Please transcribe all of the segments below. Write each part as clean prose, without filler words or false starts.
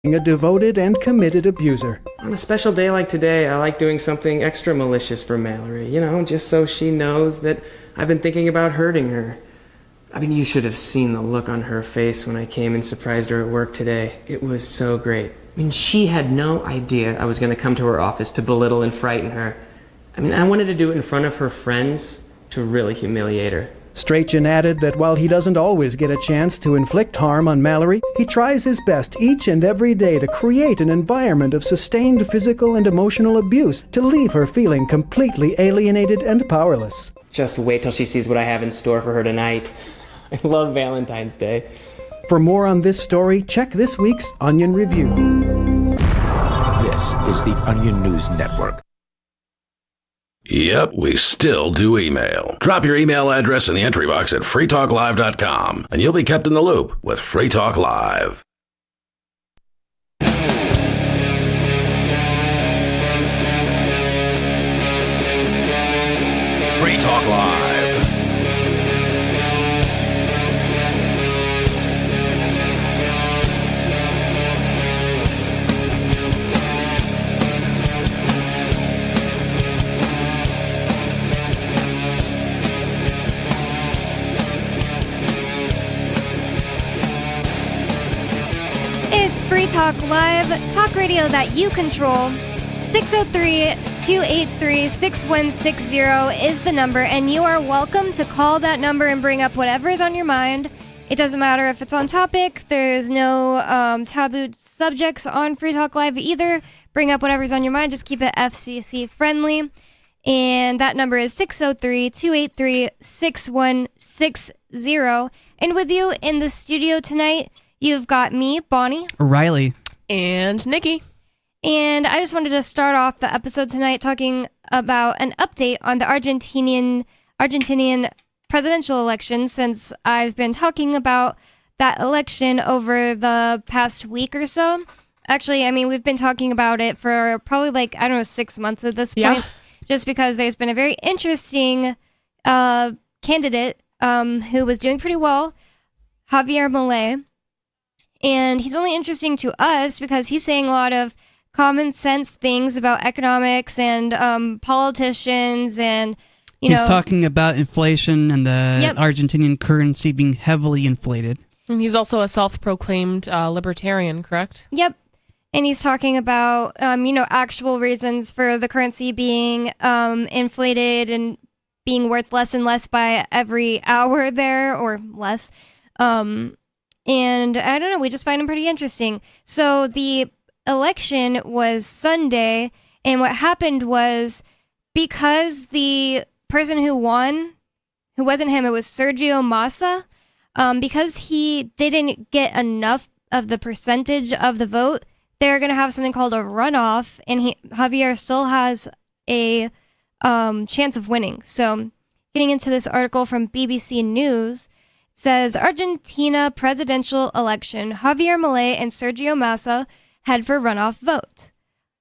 a devoted and committed abuser. On a special day like today, I like doing something extra malicious for Mallory, just so she knows that I've been thinking about hurting her. I mean, you should have seen the look on her face when I came and surprised her at work today. It was so great. I mean, she had no idea I was going to come to her office to belittle and frighten her. I mean, I wanted to do it in front of her friends to really humiliate her. Strachan added that while he doesn't always get a chance to inflict harm on Mallory, he tries his best each and every day to create an environment of sustained physical and emotional abuse to leave her feeling completely alienated and powerless. Just wait till she sees what I have in store for her tonight. I love Valentine's Day. For more on this story, check this week's Onion Review. This is the Onion News Network. Yep, we still do email. Drop your email address in the entry box at freetalklive.com, and you'll be kept in the loop with Free Talk Live. Free Talk Live. It's Free Talk Live, talk radio that you control. 603-283-6160 is the number, and you are welcome to call that number and bring up whatever is on your mind. It doesn't matter if it's on topic. There's no taboo subjects on Free Talk Live either. Bring up whatever's on your mind. Just keep it FCC friendly. And that number is 603-283-6160. And with you in the studio tonight, you've got me, Bonnie, Riley, and Nikki. And I just wanted to start off the episode tonight talking about an update on the Argentinian presidential election, since I've been talking about that election over the past week or so. Actually, I mean, we've been talking about it for probably 6 months at this point, just because there's been a very interesting candidate who was doing pretty well, Javier Milei. And he's only interesting to us because he's saying a lot of common sense things about economics and politicians, and he's talking about inflation and the Argentinian currency being heavily inflated. And he's also a self-proclaimed libertarian, correct? Yep. And he's talking about actual reasons for the currency being inflated and being worth less and less by every hour there, or less. And I don't know, we just find him pretty interesting. So the election was Sunday, and what happened was, because the person who won, who wasn't him, it was Sergio Massa, because he didn't get enough of the percentage of the vote, they're going to have something called a runoff, and Javier still has a chance of winning. So getting into this article from BBC News, says Argentina presidential election, Javier Milei and Sergio Massa head for runoff vote.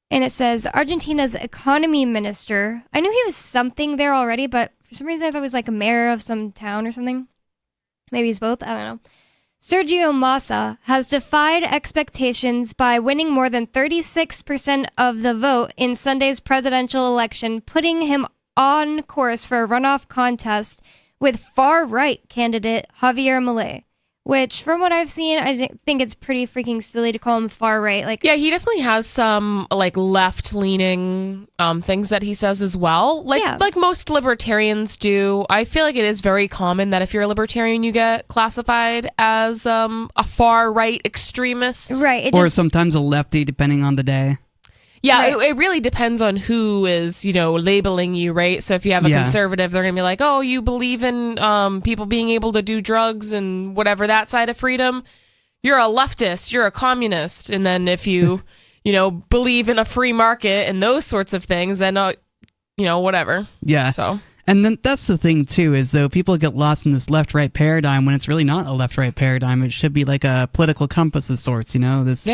And it says Argentina's economy minister, I knew he was something there already, but for some reason I thought he was like a mayor of some town or something. Maybe he's both, I don't know. Sergio Massa has defied expectations by winning more than 36% of the vote in Sunday's presidential election, putting him on course for a runoff contest with far-right candidate Javier Milei, which, from what I've seen, I think it's pretty freaking silly to call him far-right. Yeah, he definitely has some left-leaning things that he says as well, like most libertarians do. I feel like it is very common that if you're a libertarian, you get classified as a far-right extremist, right? Or sometimes a lefty, depending on the day. Yeah, right. It really depends on who is, labeling you, right? So if you have a conservative, they're going to be like, oh, you believe in people being able to do drugs and whatever, that side of freedom. You're a leftist, you're a communist. And then if you, believe in a free market and those sorts of things, then, whatever. Yeah. So. And then that's the thing, too, is though people get lost in this left-right paradigm when it's really not a left-right paradigm. It should be like a political compass of sorts, this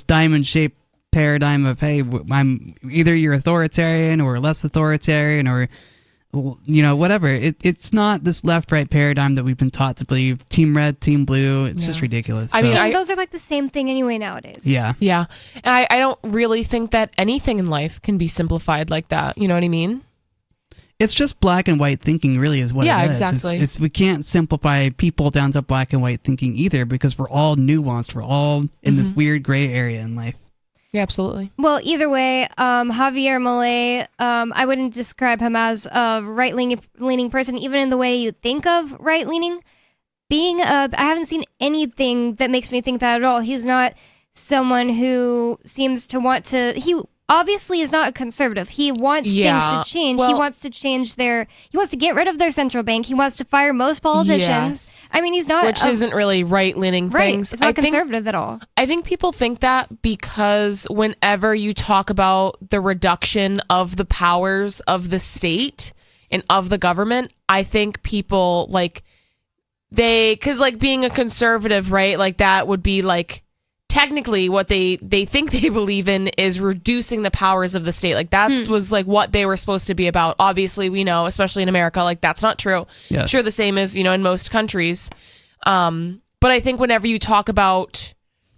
diamond-shaped paradigm of, hey, I'm either you're authoritarian or less authoritarian or whatever. It's not this left-right paradigm that we've been taught to believe. Team red, team blue. It's just ridiculous. I mean, those are like the same thing anyway nowadays. Yeah. Yeah. I don't really think that anything in life can be simplified like that. You know what I mean? It's just black and white thinking, really, is what it is. Yeah, exactly. We can't simplify people down to black and white thinking either, because we're all nuanced. We're all in this weird gray area in life. Yeah, absolutely. Well, either way, Javier Milei, I wouldn't describe him as a right-leaning person, even in the way you think of right-leaning. I haven't seen anything that makes me think that at all. He's not someone who seems to want to... He obviously is not a conservative. He wants things to change. Well, he wants to he wants to get rid of their central bank. He wants to fire most politicians. Yes. I mean, he's not... Which isn't really right-leaning things. It's not conservative at all. I think people think that because whenever you talk about the reduction of the powers of the state and of the government, I think people, because being a conservative, right, like that would be like, technically what they think they believe in is reducing the powers of the state. Like that was like what they were supposed to be about. Obviously we know, especially in America, like that's not true. Yeah. I'm sure the same is, in most countries. But I think whenever you talk about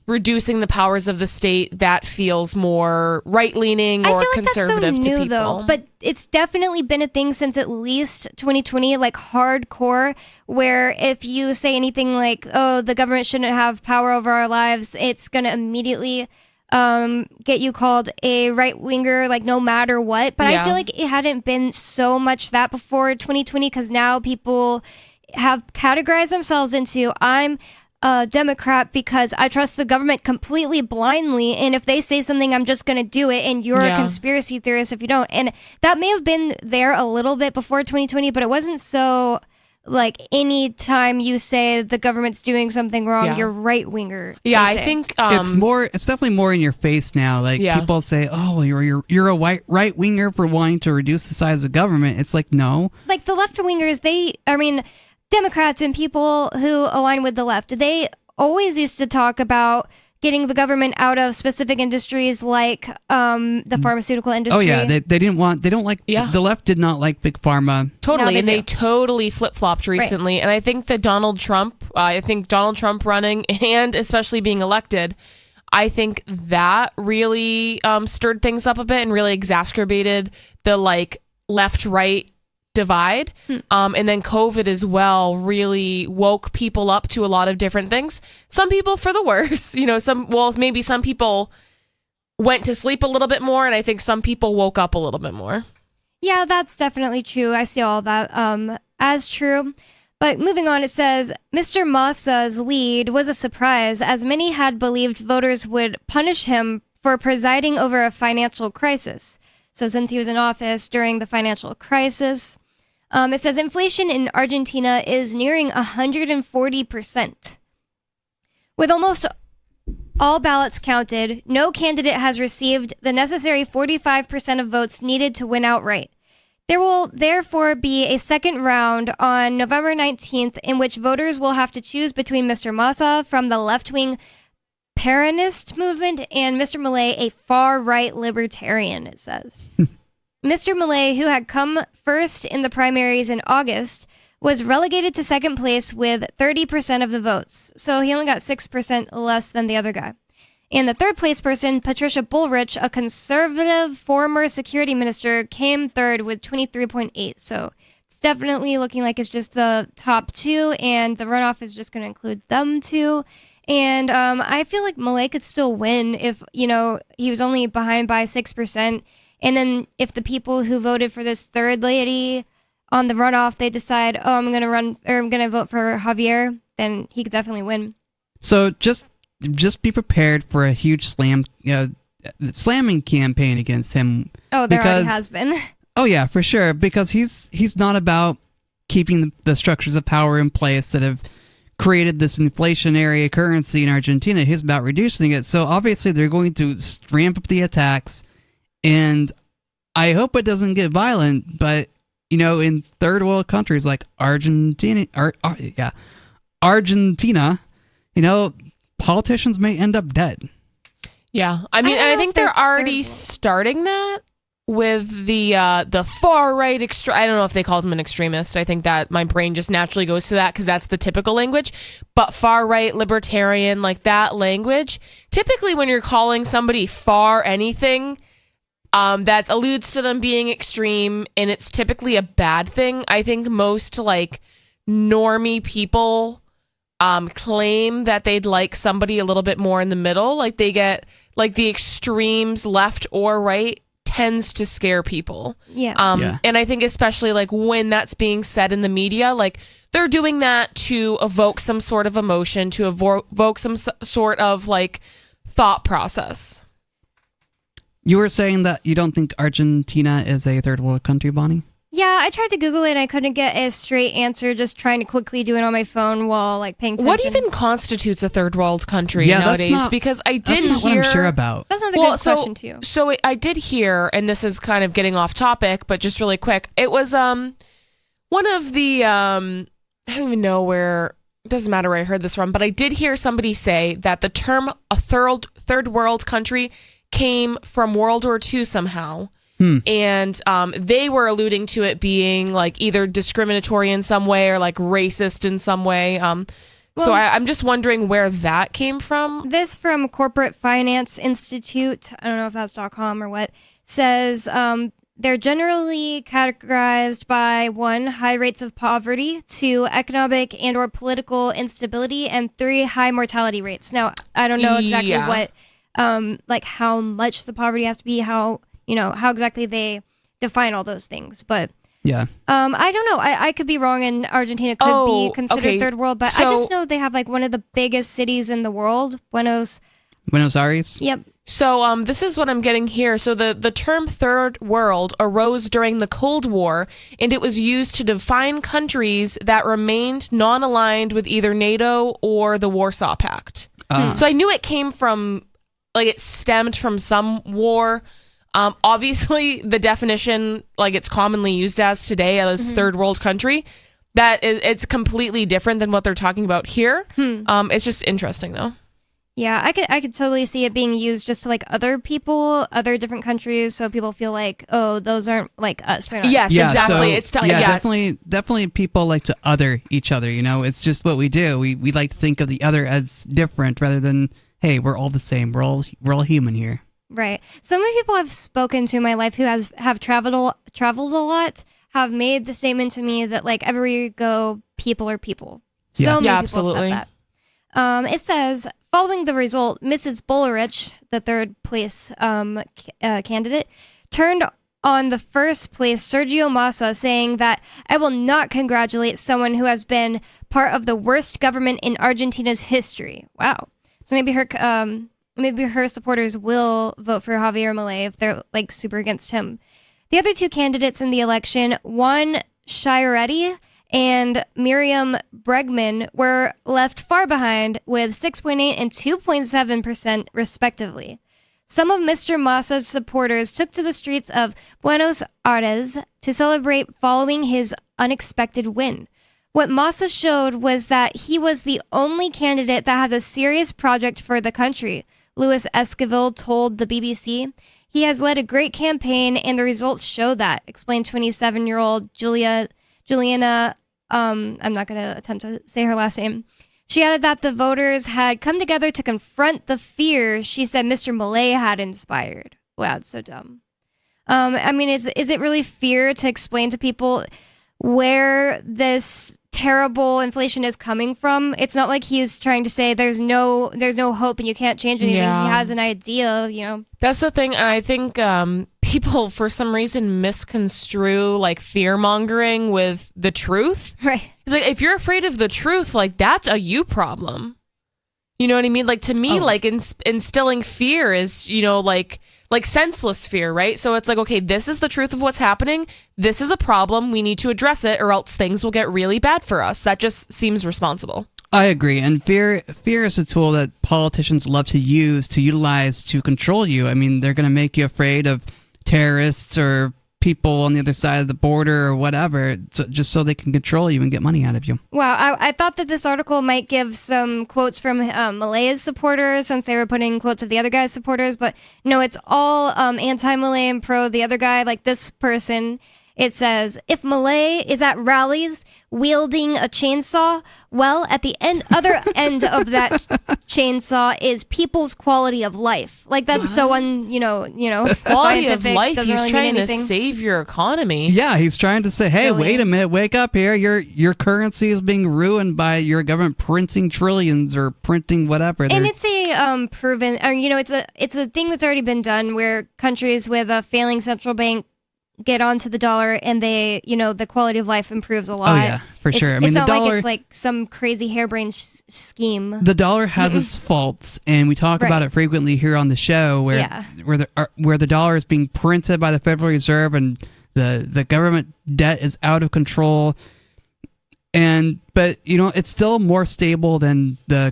reducing the powers of the state, that feels more right-leaning or conservative that's so new, to people. Though, but it's definitely been a thing since at least 2020, like hardcore, where if you say anything like, oh, the government shouldn't have power over our lives, it's going to immediately get you called a right-winger, like no matter what. But I feel like it hadn't been so much that before 2020, because now people have categorized themselves into, I'm a Democrat because I trust the government completely blindly, and if they say something, I'm just going to do it, and you're a conspiracy theorist if you don't. And that may have been there a little bit before 2020, but it wasn't so like any time you say the government's doing something wrong, you're right-winger. Yeah, I think it's definitely more in your face now. Like people say, oh, you're a right-winger for wanting to reduce the size of government. It's like, no. Like the left-wingers, Democrats and people who align with the left, they always used to talk about getting the government out of specific industries like the pharmaceutical industry. Oh yeah, the left did not like big pharma. Totally, they totally flip-flopped recently. Right. And I think that Donald Trump running and especially being elected, I think that really stirred things up a bit and really exacerbated the left-right divide. And then COVID as well really woke people up to a lot of different things. Some people for the worse, maybe some people went to sleep a little bit more, and I think some people woke up a little bit more. Yeah, that's definitely true. I see all that as true. But moving on, it says, Mr. Massa's lead was a surprise, as many had believed voters would punish him for presiding over a financial crisis. So since he was in office during the financial crisis, it says inflation in Argentina is nearing 140%. With almost all ballots counted, no candidate has received the necessary 45% of votes needed to win outright. There will therefore be a second round on November 19th in which voters will have to choose between Mr. Massa from the left-wing Peronist movement and Mr. Milei, a far-right libertarian, it says. Mr. Milei, who had come first in the primaries in August, was relegated to second place with 30% of the votes. So he only got 6% less than the other guy. And the third place person, Patricia Bullrich, a conservative former security minister, came third with 23.8. So it's definitely looking like it's just the top two, and the runoff is just going to include them two. And I feel like Milei could still win if, he was only behind by 6%. And then if the people who voted for this third lady on the runoff, they decide, oh, I'm going to vote for Javier, then he could definitely win. So just be prepared for a huge slamming campaign against him. Oh, there already has been. Oh yeah, for sure. Because he's not about keeping the structures of power in place that have created this inflationary currency in Argentina. He's about reducing it. So obviously they're going to ramp up the attacks, and I hope it doesn't get violent, but in third world countries like Argentina, politicians may end up dead. Yeah. I mean, I think they're already starting that with the far right I don't know if they called him an extremist. I think that my brain just naturally goes to that because that's the typical language. But far right, libertarian, like that language. Typically, when you're calling somebody far anything, that alludes to them being extreme, and it's typically a bad thing. I think most like normie people claim that they'd like somebody a little bit more in the middle. Like they get like the extremes, left or right, tends to scare people. Yeah. And I think especially like when that's being said in the media, like they're doing that to evoke some sort of emotion, to evoke some sort of like thought process. You were saying that you don't think Argentina is a third world country, Bonnie? Yeah, I tried to Google it and I couldn't get a straight answer, just trying to quickly do it on my phone while like paying attention. What even constitutes a third world country nowadays? Because I did hear... That's not what I'm sure about. That's not a good question too. So I did hear, and this is kind of getting off topic, but just really quick. It was one of the... I don't even know where... It doesn't matter where I heard this from, but I did hear somebody say that the term a third world country came from World War II somehow. And they were alluding to it being like either discriminatory in some way or like racist in some way. So I'm just wondering where that came from. This from Corporate Finance Institute, I don't know if that's .com or what, says they're generally categorized by 1, high rates of poverty, 2, economic and or political instability, and 3, high mortality rates. Now, I don't know exactly what, like how much the poverty has to be, how exactly they define all those things. But yeah, I don't know. I could be wrong, and Argentina could be considered third world, but I just know they have like one of the biggest cities in the world, Buenos Aires. Yep. So this is what I'm getting here. So the term third world arose during the Cold War, and it was used to define countries that remained non-aligned with either NATO or the Warsaw Pact. So I knew it came from, like it stemmed from some war. Obviously, the definition, like it's commonly used as today as third world country, it's completely different than what they're talking about here. It's just interesting, though. Yeah, I could totally see it being used just to like other people, other different countries, so people feel like, oh, those aren't like us. Yes, exactly. So, definitely people like to other each other. You know, it's just what we do. We like to think of the other as different rather than, hey, we're all the same. We're all human here. Right. So many people I've spoken to in my life who have traveled a lot have made the statement to me that like everywhere you go, people are people. So many people absolutely. have said that. It says, following the result, Mrs. Bullerich, the third place candidate, turned on the first place Sergio Massa, saying that I will not congratulate someone who has been part of the worst government in Argentina's history. Wow. So maybe her supporters will vote for Javier Milei if they're like super against him. The other two candidates in the election, Juan Chiaretti and Miriam Bregman, were left far behind with 6.8 and 2.7% respectively. Some of Mr. Massa's supporters took to the streets of Buenos Aires to celebrate following his unexpected win. What Massa showed was that he was the only candidate that had a serious project for the country, Luis Esquivel told the BBC. He has led a great campaign, and the results show that, explained 27-year-old Juliana, I'm not going to attempt to say her last name. She added that the voters had come together to confront the fears she said Mr. Milei had inspired. Wow, it's so dumb. I mean, is it really fear to explain to people where this terrible inflation is coming from? It's not like he's trying to say there's no hope and you can't change anything. Yeah. He has an idea, you know. That's the thing. I think people, for some reason, misconstrue like fear mongering with the truth. Right. It's like, if you're afraid of the truth, like that's a you problem. You know what I mean? Like to me, like instilling fear is, you know, like senseless fear, right? So it's like, okay, this is the truth of what's happening. This is a problem. We need to address it, or else things will get really bad for us. That just seems responsible. I agree. And fear is a tool that politicians love to utilize to control you. I mean, they're going to make you afraid of terrorists or people on the other side of the border or whatever, just so they can control you and get money out of you. Wow, I thought that this article might give some quotes from Malay's supporters, since they were putting quotes of the other guy's supporters, but no, it's all anti-Malay and pro the other guy. Like this person, it says, if Malay is at rallies wielding a chainsaw, well, at the other end of that chainsaw is people's quality of life. Like that's so Quality of life. doesn't He's really trying mean to anything. save your economy. Yeah, he's trying to say, hey, Silly. wait a minute, wake up here. Your currency is being ruined by your government printing trillions or printing whatever. And it's a proven, or it's a thing that's already been done where countries with a failing central bank get onto the dollar and they, the quality of life improves a lot. Oh yeah, for sure. I mean, it's the not dollar, like it's like some crazy harebrained scheme. the dollar has its faults, and we talk about Right. it frequently here on the show, where the dollar is being printed by the Federal Reserve and the government debt is out of control. But it's still more stable than the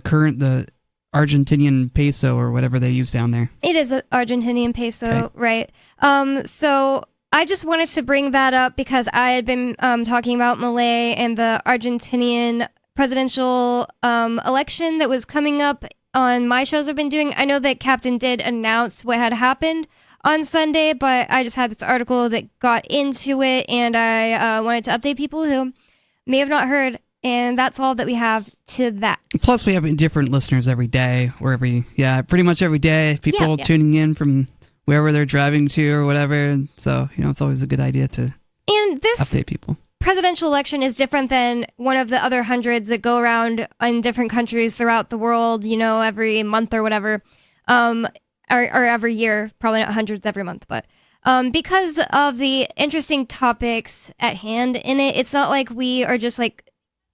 Argentinian peso or whatever they use down there. It is an Argentinian peso, Okay. right? So I just wanted to bring that up because I had been talking about Malay and the Argentinian presidential election that was coming up on my shows I've been doing. I know that Captain did announce what had happened on Sunday, but I just had this article that got into it, and I wanted to update people who may have not heard, and that's all that we have to that. Plus, we have different listeners every day, pretty much every day. People Yeah. tuning in from wherever they're driving to or whatever. And so, it's always a good idea to And this update people. presidential election is different than one of the other hundreds that go around in different countries throughout the world, every month or whatever, or every year, probably not hundreds every month, but because of the interesting topics at hand in it, it's not like we are just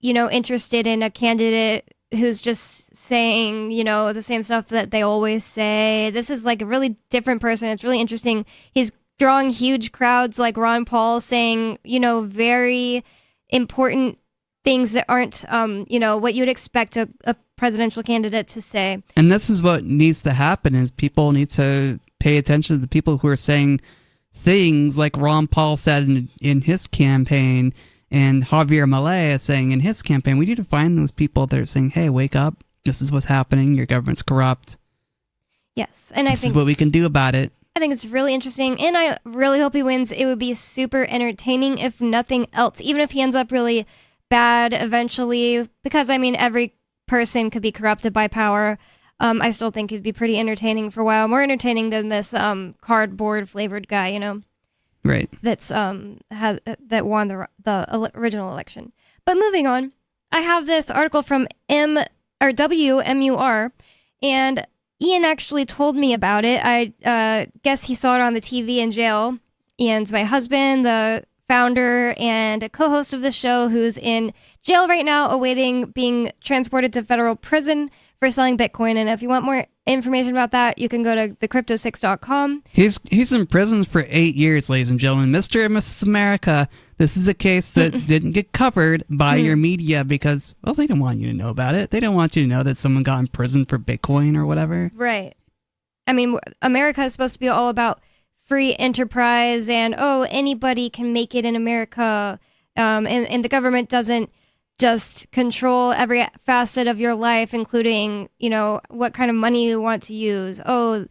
interested in a candidate who's just saying, the same stuff that they always say. This is like a really different person. It's really interesting. He's drawing huge crowds like Ron Paul saying, very important things that aren't, what you'd expect a presidential candidate to say. And this is what needs to happen is people need to pay attention to the people who are saying things like Ron Paul said in his campaign and Javier Milei is saying in his campaign. We need to find those people that are saying, hey, wake up. This is what's happening. Your government's corrupt. Yes. And This is what we can do about it. I think it's really interesting, and I really hope he wins. It would be super entertaining, if nothing else, even if he ends up really bad eventually, because, every person could be corrupted by power. I still think it'd be pretty entertaining for a while, more entertaining than this cardboard-flavored guy, Right. that's that won the original election. But moving on, I have this article from WMUR, and Ian actually told me about it. I guess he saw it on the TV in jail. Ian's my husband, the founder and a co-host of the show, who's in jail right now awaiting being transported to federal prison for selling Bitcoin. And if you want more information about that, you can go to thecrypto6.com. He's in prison for 8 years, ladies and gentlemen. Mr. and Mrs. America, this is a case that didn't get covered by your media because, well, they don't want you to know about it. They don't want you to know that someone got in prison for Bitcoin or whatever. Right. America is supposed to be all about free enterprise and, anybody can make it in America. And the government doesn't just control every facet of your life, including, what kind of money you want to use. Oh,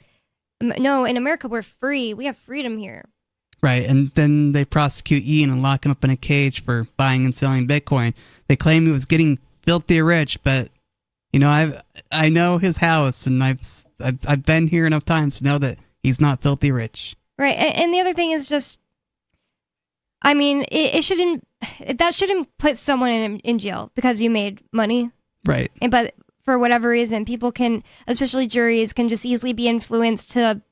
no, in America, we're free. We have freedom here. Right, and then they prosecute Ian and lock him up in a cage for buying and selling Bitcoin. They claim he was getting filthy rich, but, I know his house, and I've been here enough times to know that he's not filthy rich. Right, and the other thing is just, it shouldn't, that shouldn't put someone in jail because you made money. Right. But for whatever reason, people can, especially juries, can just easily be influenced to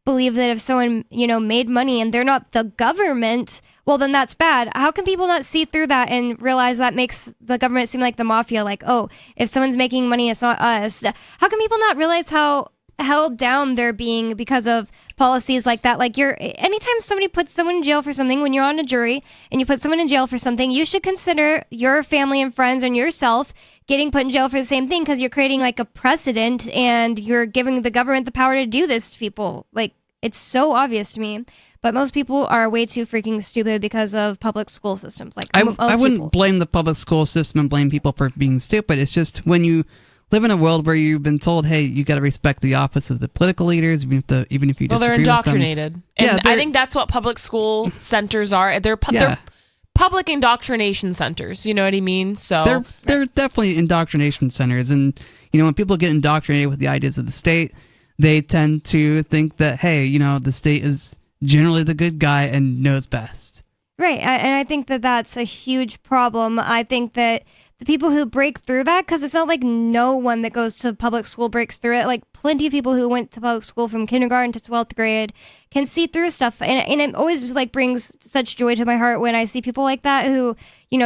believe that if someone, made money and they're not the government, well, then that's bad. How can people not see through that and realize that makes the government seem like the mafia? Like, oh, if someone's making money, it's not us. How can people not realize how held down they're being because of policies like that? Like, anytime somebody puts someone in jail for something, when you're on a jury and you put someone in jail for something, you should consider your family and friends and yourself getting put in jail for the same thing, because you're creating like a precedent and you're giving the government the power to do this to people. Like, It's so obvious to me. But most people are way too freaking stupid because of public school systems. Like I most wouldn't people. blame the public school system and blame people for being stupid. It's just when you live in a world where you've been told, hey, you got to respect the office of the political leaders, even if you disagree Well, they're with them. indoctrinated. And I think that's what public school centers are. They're public indoctrination centers. You know what I mean? So they're definitely indoctrination centers. And, when people get indoctrinated with the ideas of the state, they tend to think that, hey, the state is generally the good guy and knows best. Right. And I think that that's a huge problem. I think that the people who break through that, because it's not like no one that goes to public school breaks through it. Like plenty of people who went to public school from kindergarten to 12th grade can see through stuff. And it always like brings such joy to my heart when I see people like that who,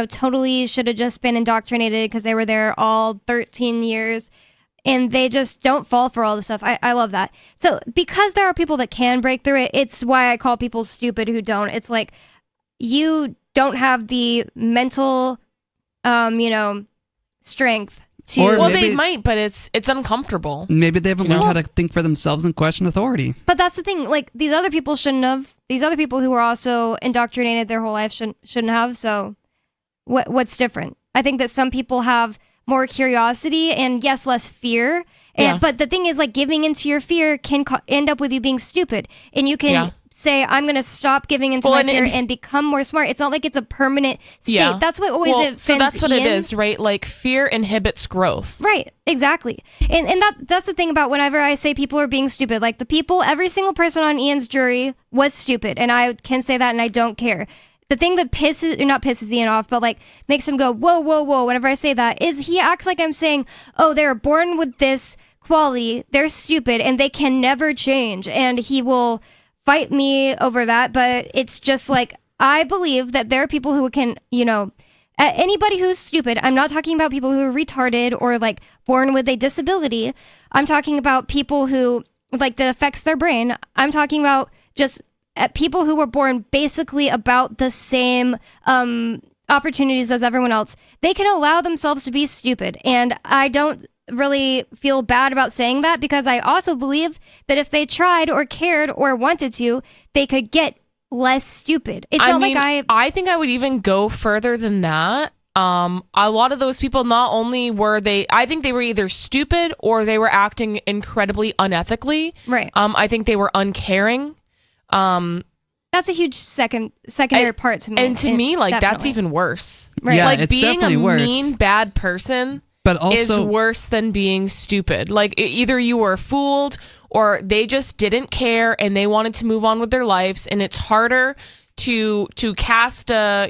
totally should have just been indoctrinated because they were there all 13 years. And they just don't fall for all the stuff. I love that. So because there are people that can break through it, it's why I call people stupid who don't. It's like you don't have the mental, strength to. Or well, maybe, they might, but it's uncomfortable. Maybe they haven't learned how to think for themselves and question authority. But that's the thing. Like these other people shouldn't have. These other people who were also indoctrinated their whole life shouldn't have. So what's different? I think that some people have more curiosity and yes, less fear. But the thing is, like, giving into your fear can end up with you being stupid. And you can say, I'm going to stop giving into my fear and become more smart. It's not like it's a permanent state. Yeah. That's what always offends so that's what Ian. it is, right? Like fear inhibits growth. Right, exactly. And that's the thing about whenever I say people are being stupid. Like every single person on Ian's jury was stupid. And I can say that and I don't care. The thing that not pisses Ian off, but like makes him go, whoa, whoa, whoa, whenever I say that, is he acts like I'm saying, oh, they're born with this quality, they're stupid, and they can never change. And he will fight me over that. But it's just like, I believe that there are people who can, anybody who's stupid, I'm not talking about people who are retarded or like born with a disability. I'm talking about people who, like, that affects their brain. I'm talking about just people who were born basically about the same opportunities as everyone else. They can allow themselves to be stupid. And I don't really feel bad about saying that because I also believe that if they tried or cared or wanted to, they could get less stupid. It's not like I think I would even go further than that. A lot of those people, not only were I think they were either stupid or they were acting incredibly unethically. Right. I think they were uncaring. That's a huge secondary part to me. And to me, like, definitely. that's even worse. Right. Yeah, like it's being a definitely worse. mean, bad person But also, is worse than being stupid. Like either you were fooled or they just didn't care and they wanted to move on with their lives. And it's harder to cast an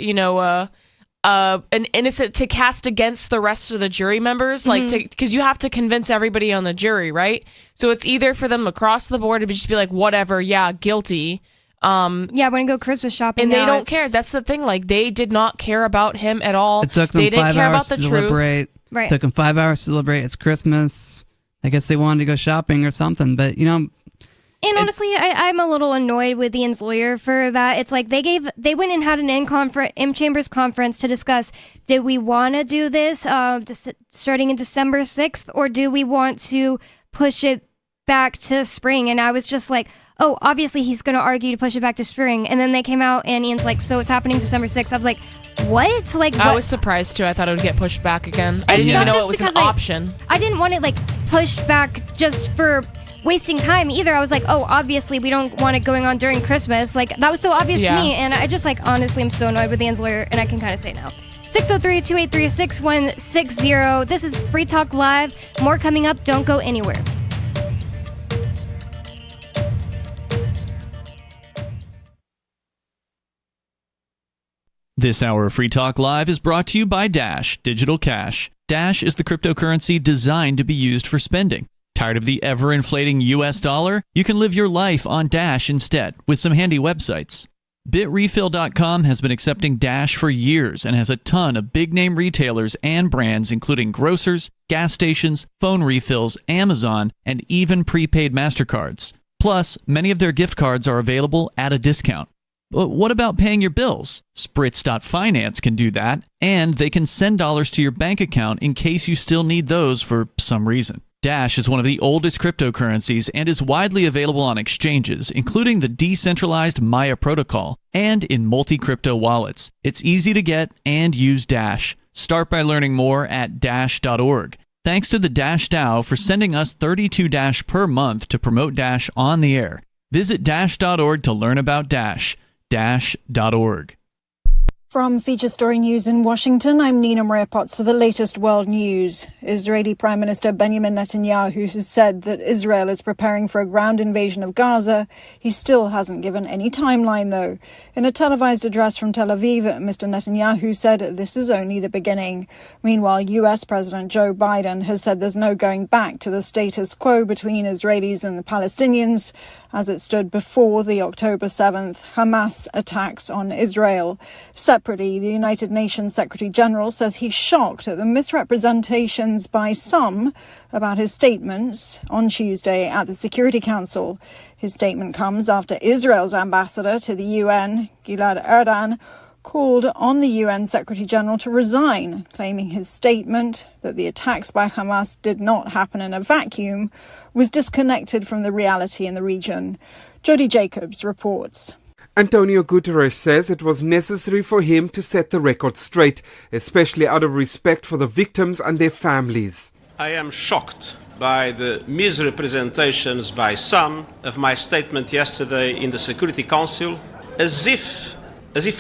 innocent to cast against the rest of the jury members, like because you have to convince everybody on the jury, right? So it's either for them across the board to just be like, whatever, yeah, guilty. I'm gonna go Christmas shopping. And now. they don't care. That's the thing. Like they did not care about him at all. it took them they didn't 5 care hours about the to truth. deliberate. Right. Took them 5 hours to deliberate. It's Christmas. I guess they wanted to go shopping or something. But, And honestly, I'm a little annoyed with Ian's lawyer for that. It's like they went and had an in chambers conference to discuss, did we want to do this starting in December 6th, or do we want to push it back to spring? And I was just like, oh, obviously he's going to argue to push it back to spring. And then they came out and Ian's like, so it's happening December 6th. I was like, what? Like, I what? was surprised too. I thought it would get pushed back again. I didn't not even know just it was an because option. I didn't want it like pushed back just for wasting time either. I was like, oh, obviously we don't want it going on during Christmas. Like, that was so obvious to me. And I just like, honestly, I'm so annoyed with Ian's lawyer, and I can kind of say now. 603-283-6160. This is Free Talk Live. More coming up. Don't go anywhere. This hour of Free Talk Live is brought to you by Dash Digital Cash. Dash is the cryptocurrency designed to be used for spending. Tired of the ever-inflating US dollar? You can live your life on Dash instead with some handy websites. BitRefill.com has been accepting Dash for years and has a ton of big-name retailers and brands including grocers, gas stations, phone refills, Amazon, and even prepaid MasterCards. Plus, many of their gift cards are available at a discount. But what about paying your bills? Spritz.finance can do that, and they can send dollars to your bank account in case you still need those for some reason. Dash is one of the oldest cryptocurrencies and is widely available on exchanges, including the decentralized Maya protocol, and in multi-crypto wallets. It's easy to get and use Dash. Start by learning more at dash.org. Thanks to the Dash DAO for sending us 32 Dash per month to promote Dash on the air. Visit dash.org to learn about Dash. Dash.org. From Feature Story News in Washington, I'm Nina Maria Potts for the latest world news. Israeli Prime Minister Benjamin Netanyahu has said that Israel is preparing for a ground invasion of Gaza. He still hasn't given any timeline, though. In a televised address from Tel Aviv, Mr. Netanyahu said this is only the beginning. Meanwhile, US President Joe Biden has said there's no going back to the status quo between Israelis and the Palestinians as it stood before the October 7th Hamas attacks on Israel. Separately, the United Nations Secretary General says he's shocked at the misrepresentations by some about his statements on Tuesday at the Security Council. His statement comes after Israel's ambassador to the UN, Gilad Erdan, called on the UN Secretary General to resign, claiming his statement that the attacks by Hamas did not happen in a vacuum was disconnected from the reality in the region. Jody Jacobs reports. Antonio Guterres says it was necessary for him to set the record straight, especially out of respect for the victims and their families. I am shocked by the misrepresentations by some of my statement yesterday in the Security Council, as if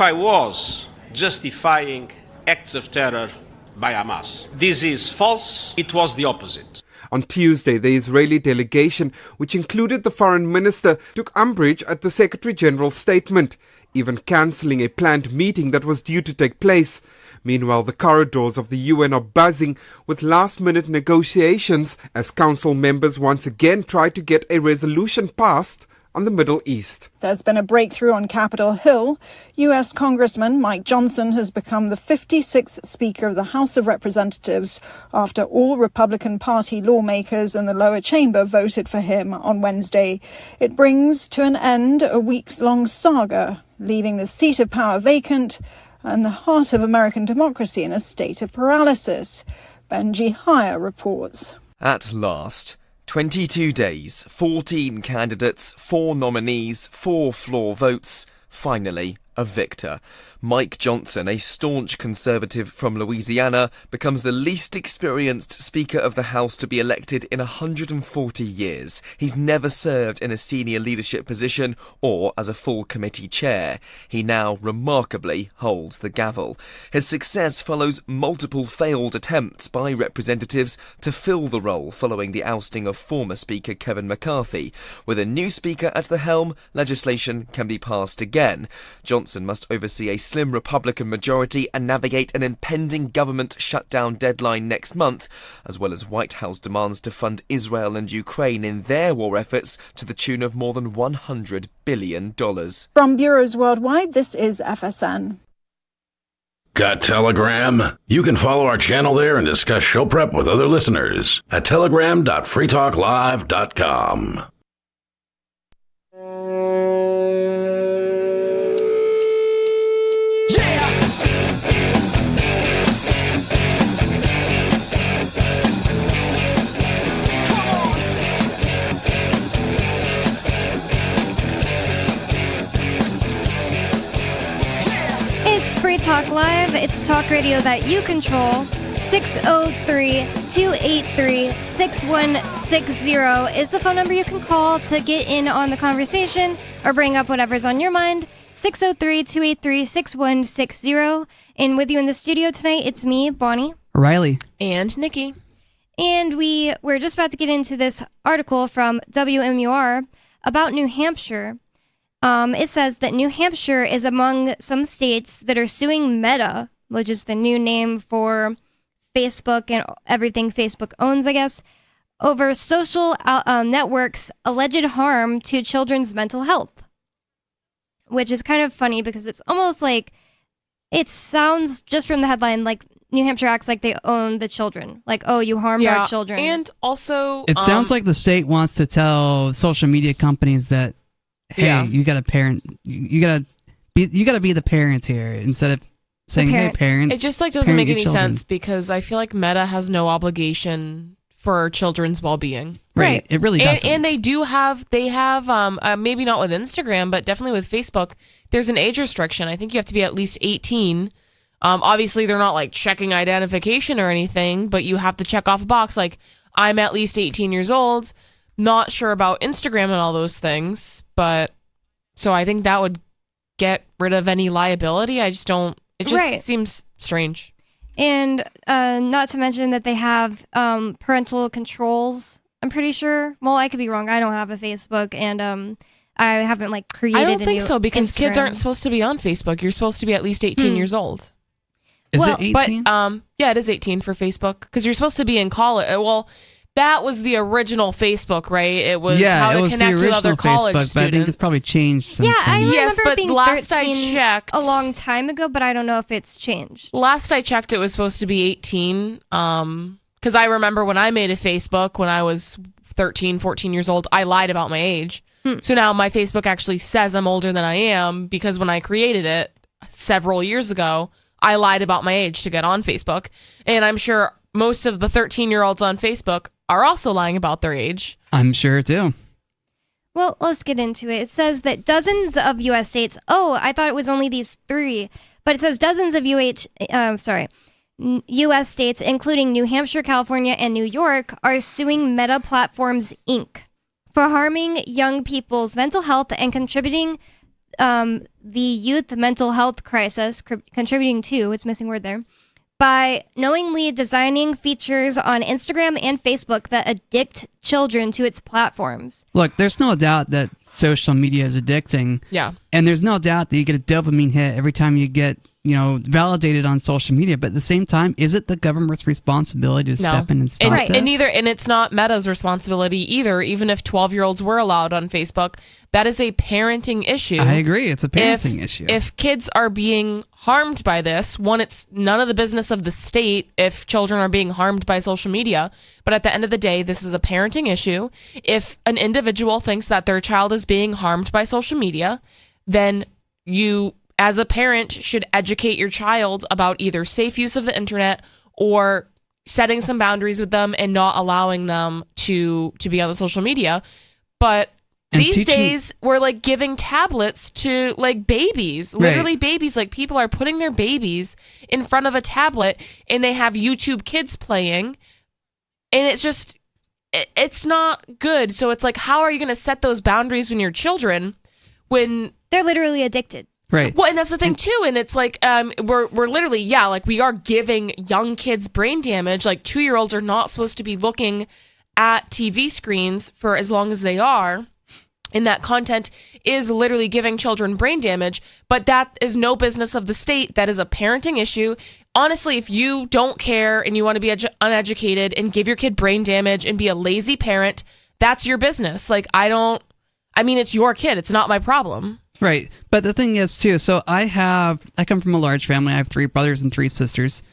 I was justifying acts of terror by Hamas. This is false. It was the opposite. On Tuesday, the Israeli delegation, which included the foreign minister, took umbrage at the Secretary General's statement, even cancelling a planned meeting that was due to take place. Meanwhile, the corridors of the UN are buzzing with last-minute negotiations as council members once again try to get a resolution passed on the Middle East. There's been a breakthrough on Capitol Hill. U.S. Congressman Mike Johnson has become the 56th Speaker of the House of Representatives after all Republican Party lawmakers in the lower chamber voted for him on Wednesday. It brings to an end a weeks-long saga, leaving the seat of power vacant and the heart of American democracy in a state of paralysis. Benji Hire reports. At last, 22 days, 14 candidates, 4 nominees, 4 floor votes, finally a victor. Mike Johnson, a staunch conservative from Louisiana, becomes the least experienced Speaker of the House to be elected in 140 years. He's never served in a senior leadership position or as a full committee chair. He now remarkably holds the gavel. His success follows multiple failed attempts by representatives to fill the role following the ousting of former Speaker Kevin McCarthy. With a new Speaker at the helm, legislation can be passed again. Johnson must oversee a slim Republican majority and navigate an impending government shutdown deadline next month, as well as White House demands to fund Israel and Ukraine in their war efforts to the tune of more than $100 billion. From bureaus worldwide, this is FSN. Got Telegram? You can follow our channel there and discuss show prep with other listeners at telegram.freetalklive.com. Free Talk Live. It's talk radio that you control. 603-283-6160 is the phone number you can call to get in on the conversation or bring up whatever's on your mind. 603-283-6160. And with you in the studio tonight, it's me, Bonnie, Riley, and Nikki. And we're just about to get into this article from WMUR about New Hampshire. It says that New Hampshire is among some states that are suing Meta, which is the new name for Facebook and everything Facebook owns, I guess, over social networks' alleged harm to children's mental health. Which is kind of funny because it's almost like, it sounds just from the headline like New Hampshire acts like they own the children. Like, oh, you harmed our children. And also, it sounds like the state wants to tell social media companies that, hey, you got to parent. You got to be the parent here instead of saying, hey, parents. It just like doesn't make any sense because I feel like Meta has no obligation for children's well-being. Right. It really doesn't. And they have maybe not with Instagram, but definitely with Facebook, there's an age restriction. I think you have to be at least 18. Obviously, they're not like checking identification or anything, but you have to check off a box like, I'm at least 18 years old. Not sure about Instagram and all those things, but so I think that would get rid of any liability. It just seems strange. And not to mention that they have parental controls, I'm pretty sure. Well, I could be wrong. I don't have a Facebook, and I haven't created I don't think so, because Instagram. kids aren't supposed to be on Facebook. You're supposed to be at least 18 years old. Is it 18? But, yeah, it is 18 for Facebook, because you're supposed to be in college. Well, that was the original Facebook, right? It was how to connect with other college Facebook, students. But I think it's probably changed since Yeah, I then. remember being last 13 I checked, a long time ago, but I don't know if it's changed. Last I checked, it was supposed to be 18. Because I remember when I made a Facebook when I was 13, 14 years old, I lied about my age. So now my Facebook actually says I'm older than I am, because when I created it several years ago, I lied about my age to get on Facebook. And I'm sure most of the 13-year-olds on Facebook are also lying about their age. I'm sure too. Well, let's get into it. It says that dozens of U.S. states, I thought it was only these 3, but it says dozens of U.S. states, including New Hampshire, California, and New York, are suing Meta Platforms, Inc. for harming young people's mental health and contributing the youth mental health crisis, contributing to, it's missing word there, by knowingly designing features on Instagram and Facebook that addict children to its platforms. Look, there's no doubt that social media is addicting. Yeah. And there's no doubt that you get a dopamine hit every time you get, validated on social media. But at the same time, is it the government's responsibility to step in and stop this? And it's not Meta's responsibility either, even if 12-year-olds were allowed on Facebook. That is a parenting issue. I agree. It's a parenting issue. If kids are being harmed by this, one, it's none of the business of the state if children are being harmed by social media. But at the end of the day, this is a parenting issue. If an individual thinks that their child is being harmed by social media, then you, as a parent, should educate your child about either safe use of the internet or setting some boundaries with them and not allowing them to be on the social media. But these days, we're giving tablets to babies, literally babies. People are putting their babies in front of a tablet and they have YouTube Kids playing, and it's just, it's not good. So it's how are you going to set those boundaries when you're children when they're literally addicted? Right. Well, and that's the thing too. And it's we're literally, we are giving young kids brain damage. 2-year-olds are not supposed to be looking at TV screens for as long as they are. And that content is literally giving children brain damage, but that is no business of the state. That is a parenting issue. Honestly, if you don't care and you want to be uneducated and give your kid brain damage and be a lazy parent, that's your business. It's your kid. It's not my problem. Right. But the thing is, too, so I come from a large family. I have 3 brothers and 3 sisters.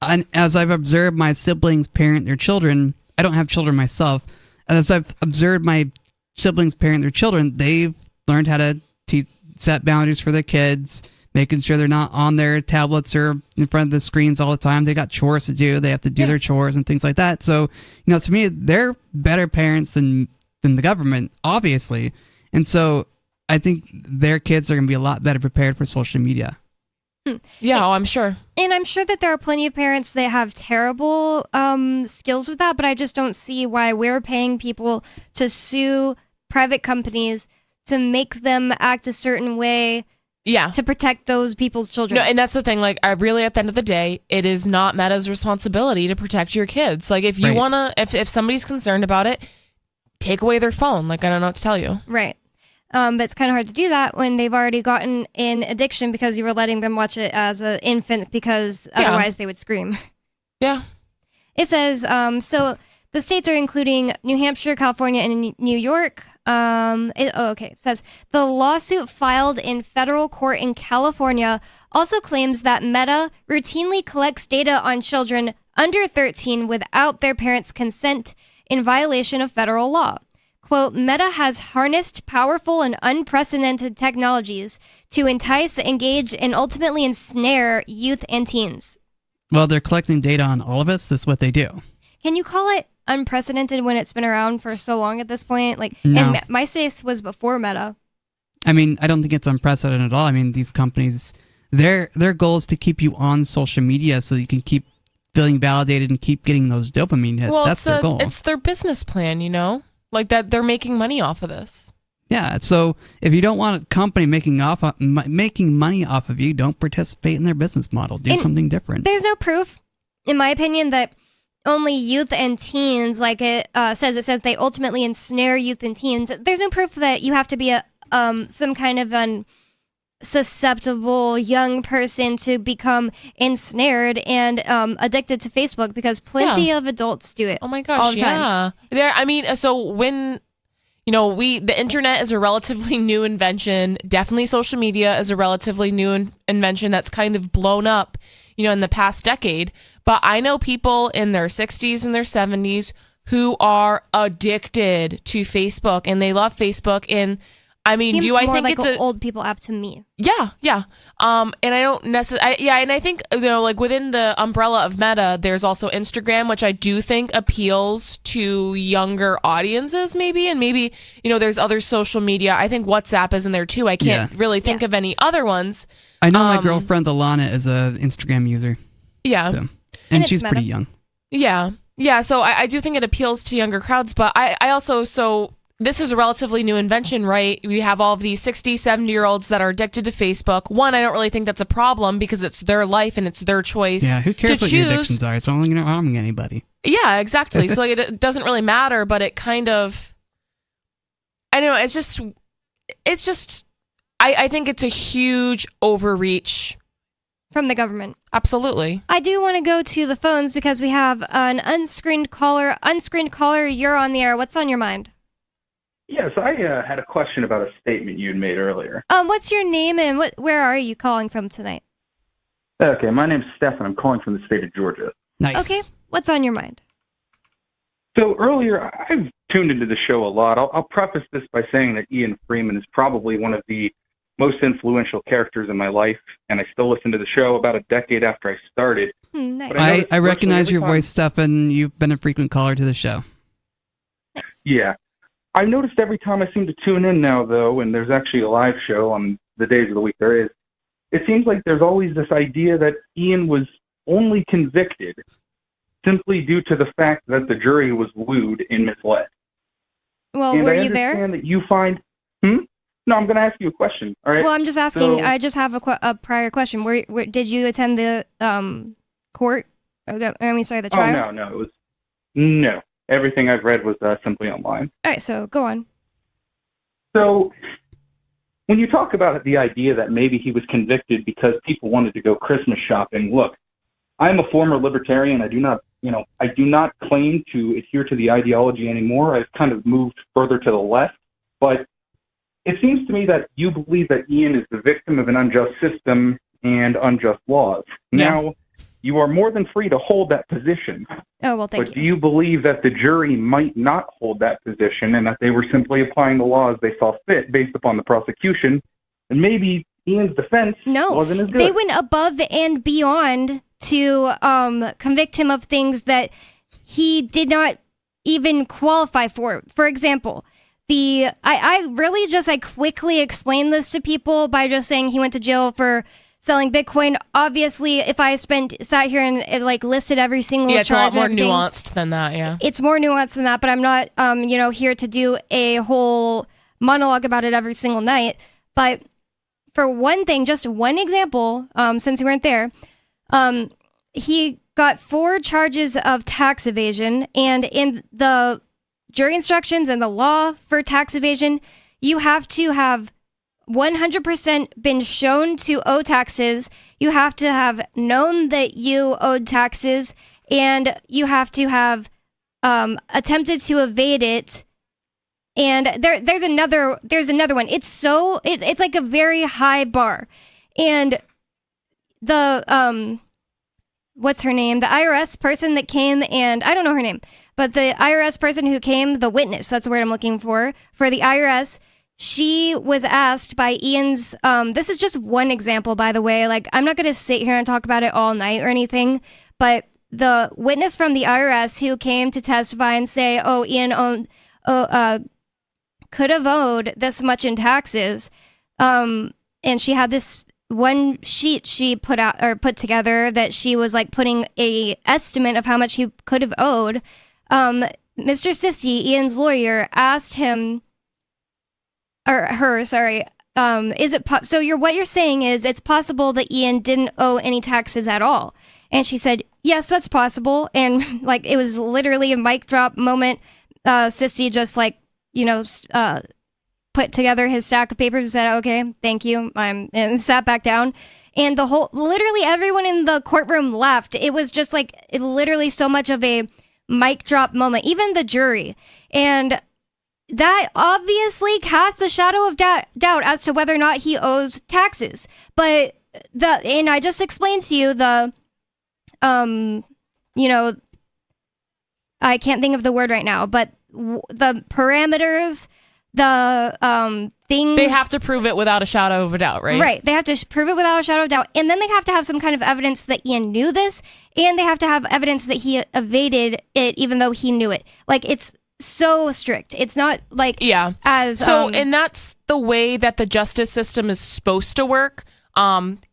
And as I've observed my siblings parent their children, I don't have children myself. And as I've observed my siblings parent their children, they've learned how to set boundaries for their kids, making sure they're not on their tablets or in front of the screens all the time. They got chores to do. They have to do their chores and things like that. So, to me, they're better parents than the government, obviously. And so I think their kids are going to be a lot better prepared for social media. Yeah, I'm sure. And I'm sure that there are plenty of parents that have terrible skills with that, but I just don't see why we're paying people to sue private companies to make them act a certain way to protect those people's children. No, and that's the thing. Really, at the end of the day, it is not Meta's responsibility to protect your kids. If you want to, if somebody's concerned about it, take away their phone. I don't know what to tell you. Right. But it's kind of hard to do that when they've already gotten in addiction because you were letting them watch it as an infant because otherwise they would scream. Yeah. It says, so the states are including New Hampshire, California, and New York. It says, the lawsuit filed in federal court in California also claims that Meta routinely collects data on children under 13 without their parents' consent in violation of federal law. Quote, Meta has harnessed powerful and unprecedented technologies to entice, engage, and ultimately ensnare youth and teens. Well, they're collecting data on all of us. That's what they do. Can you call it unprecedented when it's been around for so long at this point? Like, No. and MySpace was before Meta. I mean, I don't think it's unprecedented at all. I mean, these companies, their goal is to keep you on social media so that you can keep feeling validated and keep getting those dopamine hits. That's their goal. It's their business plan, you know? Like that they're making money off of this. Yeah, so if you don't want a company making money off of you, don't participate in their business model. Do something different. There's no proof, in my opinion, that only youth and teens, like it says they ultimately ensnare youth and teens. There's no proof that you have to be some kind of an susceptible young person to become ensnared and addicted to Facebook, because plenty of adults do it. Oh my gosh, all the time. So when the internet is a relatively new invention. Definitely social media is a relatively new invention that's kind of blown up, in the past decade. But I know people in their 60s and their 70s who are addicted to Facebook, and they love Facebook. And I mean, Seems I more think like it's an old people app to me? Yeah. And I don't necessarily, and I think, like within the umbrella of Meta, there's also Instagram, which I do think appeals to younger audiences maybe. And maybe, there's other social media. I think WhatsApp is in there too. I can't really think of any other ones. I know my girlfriend, Alana, is an Instagram user. Yeah. So, and she's pretty young. Yeah. So I do think it appeals to younger crowds, but I also, this is a relatively new invention, right? We have all of these 60, 70-year-olds that are addicted to Facebook. One, I don't really think that's a problem because it's their life and it's their choice. Yeah, who cares what choose. your addictions are? It's only going to harm anybody. Yeah, exactly. So it doesn't really matter, but it kind of, I don't know, it's just, I think it's a huge overreach. From the government. Absolutely. I do want to go to the phones because we have an unscreened caller. Unscreened caller, you're on the air. What's on your mind? Yes, I had a question about a statement you'd made earlier. What's your name and where are you calling from tonight? Okay, my name's Stefan. I'm calling from the state of Georgia. Nice. Okay, what's on your mind? So earlier, I've tuned into the show a lot. I'll preface this by saying that Ian Freeman is probably one of the most influential characters in my life, and I still listen to the show about a decade after I started. Nice. I recognize your voice, Stefan. You've been a frequent caller to the show. Nice. Yeah. I've noticed every time I seem to tune in now, though, and there's actually a live show on the days of the week there is, it seems like there's always this idea that Ian was only convicted simply due to the fact that the jury was wooed and misled. Well, and were I you there? understand that you find... No, I'm going to ask you a question, all right? Well, I'm just asking, So, I just have a prior question. Where did you attend the court? The trial? Oh, no. No. Everything I've read was simply online. All right, so go on. So when you talk about the idea that maybe he was convicted because people wanted to go Christmas shopping, look, I'm a former libertarian. I do not claim to adhere to the ideology anymore. I've kind of moved further to the left. But it seems to me that you believe that Ian is the victim of an unjust system and unjust laws. Yeah. Now, you are more than free to hold that position. Oh, well, thank But do you believe that the jury might not hold that position and that they were simply applying the laws they saw fit based upon the prosecution, and maybe Ian's defense wasn't as good? They went above and beyond to convict him of things that he did not even qualify for. For example, I quickly explained this to people by just saying he went to jail for selling Bitcoin. Obviously, if I sat here and listed every single charge, it's a lot more and everything, nuanced than that. Yeah, it's more nuanced than that. But I'm not, here to do a whole monologue about it every single night. But for one thing, just one example, since you weren't there, he got 4 charges of tax evasion, and in the jury instructions and the law for tax evasion, you have to have 100% been shown to owe taxes. You have to have known that you owed taxes, and you have to have attempted to evade it. And there's another one. It's like a very high bar. And the what's her name? The IRS person that came, and I don't know her name, but the IRS person who came, the witness, that's the word I'm looking for the IRS. She was asked by Ian's, this is just one example, by the way. Like, I'm not going to sit here and talk about it all night or anything, but the witness from the IRS who came to testify and say, oh, Ian could have owed this much in taxes. And she had this one sheet she put together that she was like putting a estimate of how much he could have owed. Mr. Sissy, Ian's lawyer, asked him, or her, sorry, is it so what you're saying is it's possible that Ian didn't owe any taxes at all? And she said, yes, that's possible. And like it was literally a mic drop moment. Sissy just like, put together his stack of papers and said, okay, thank you, and sat back down. And literally everyone in the courtroom left. It was just like literally so much of a mic drop moment, even the jury. And that obviously casts a shadow of doubt as to whether or not he owes taxes. But and I just explained to you I can't think of the word right now, but the parameters, the things. They have to prove it without a shadow of a doubt, right? Right. They have to prove it without a shadow of doubt. And then they have to have some kind of evidence that Ian knew this, and they have to have evidence that he evaded it even though he knew it. Like, it's so strict. It's not like and that's the way that the justice system is supposed to work.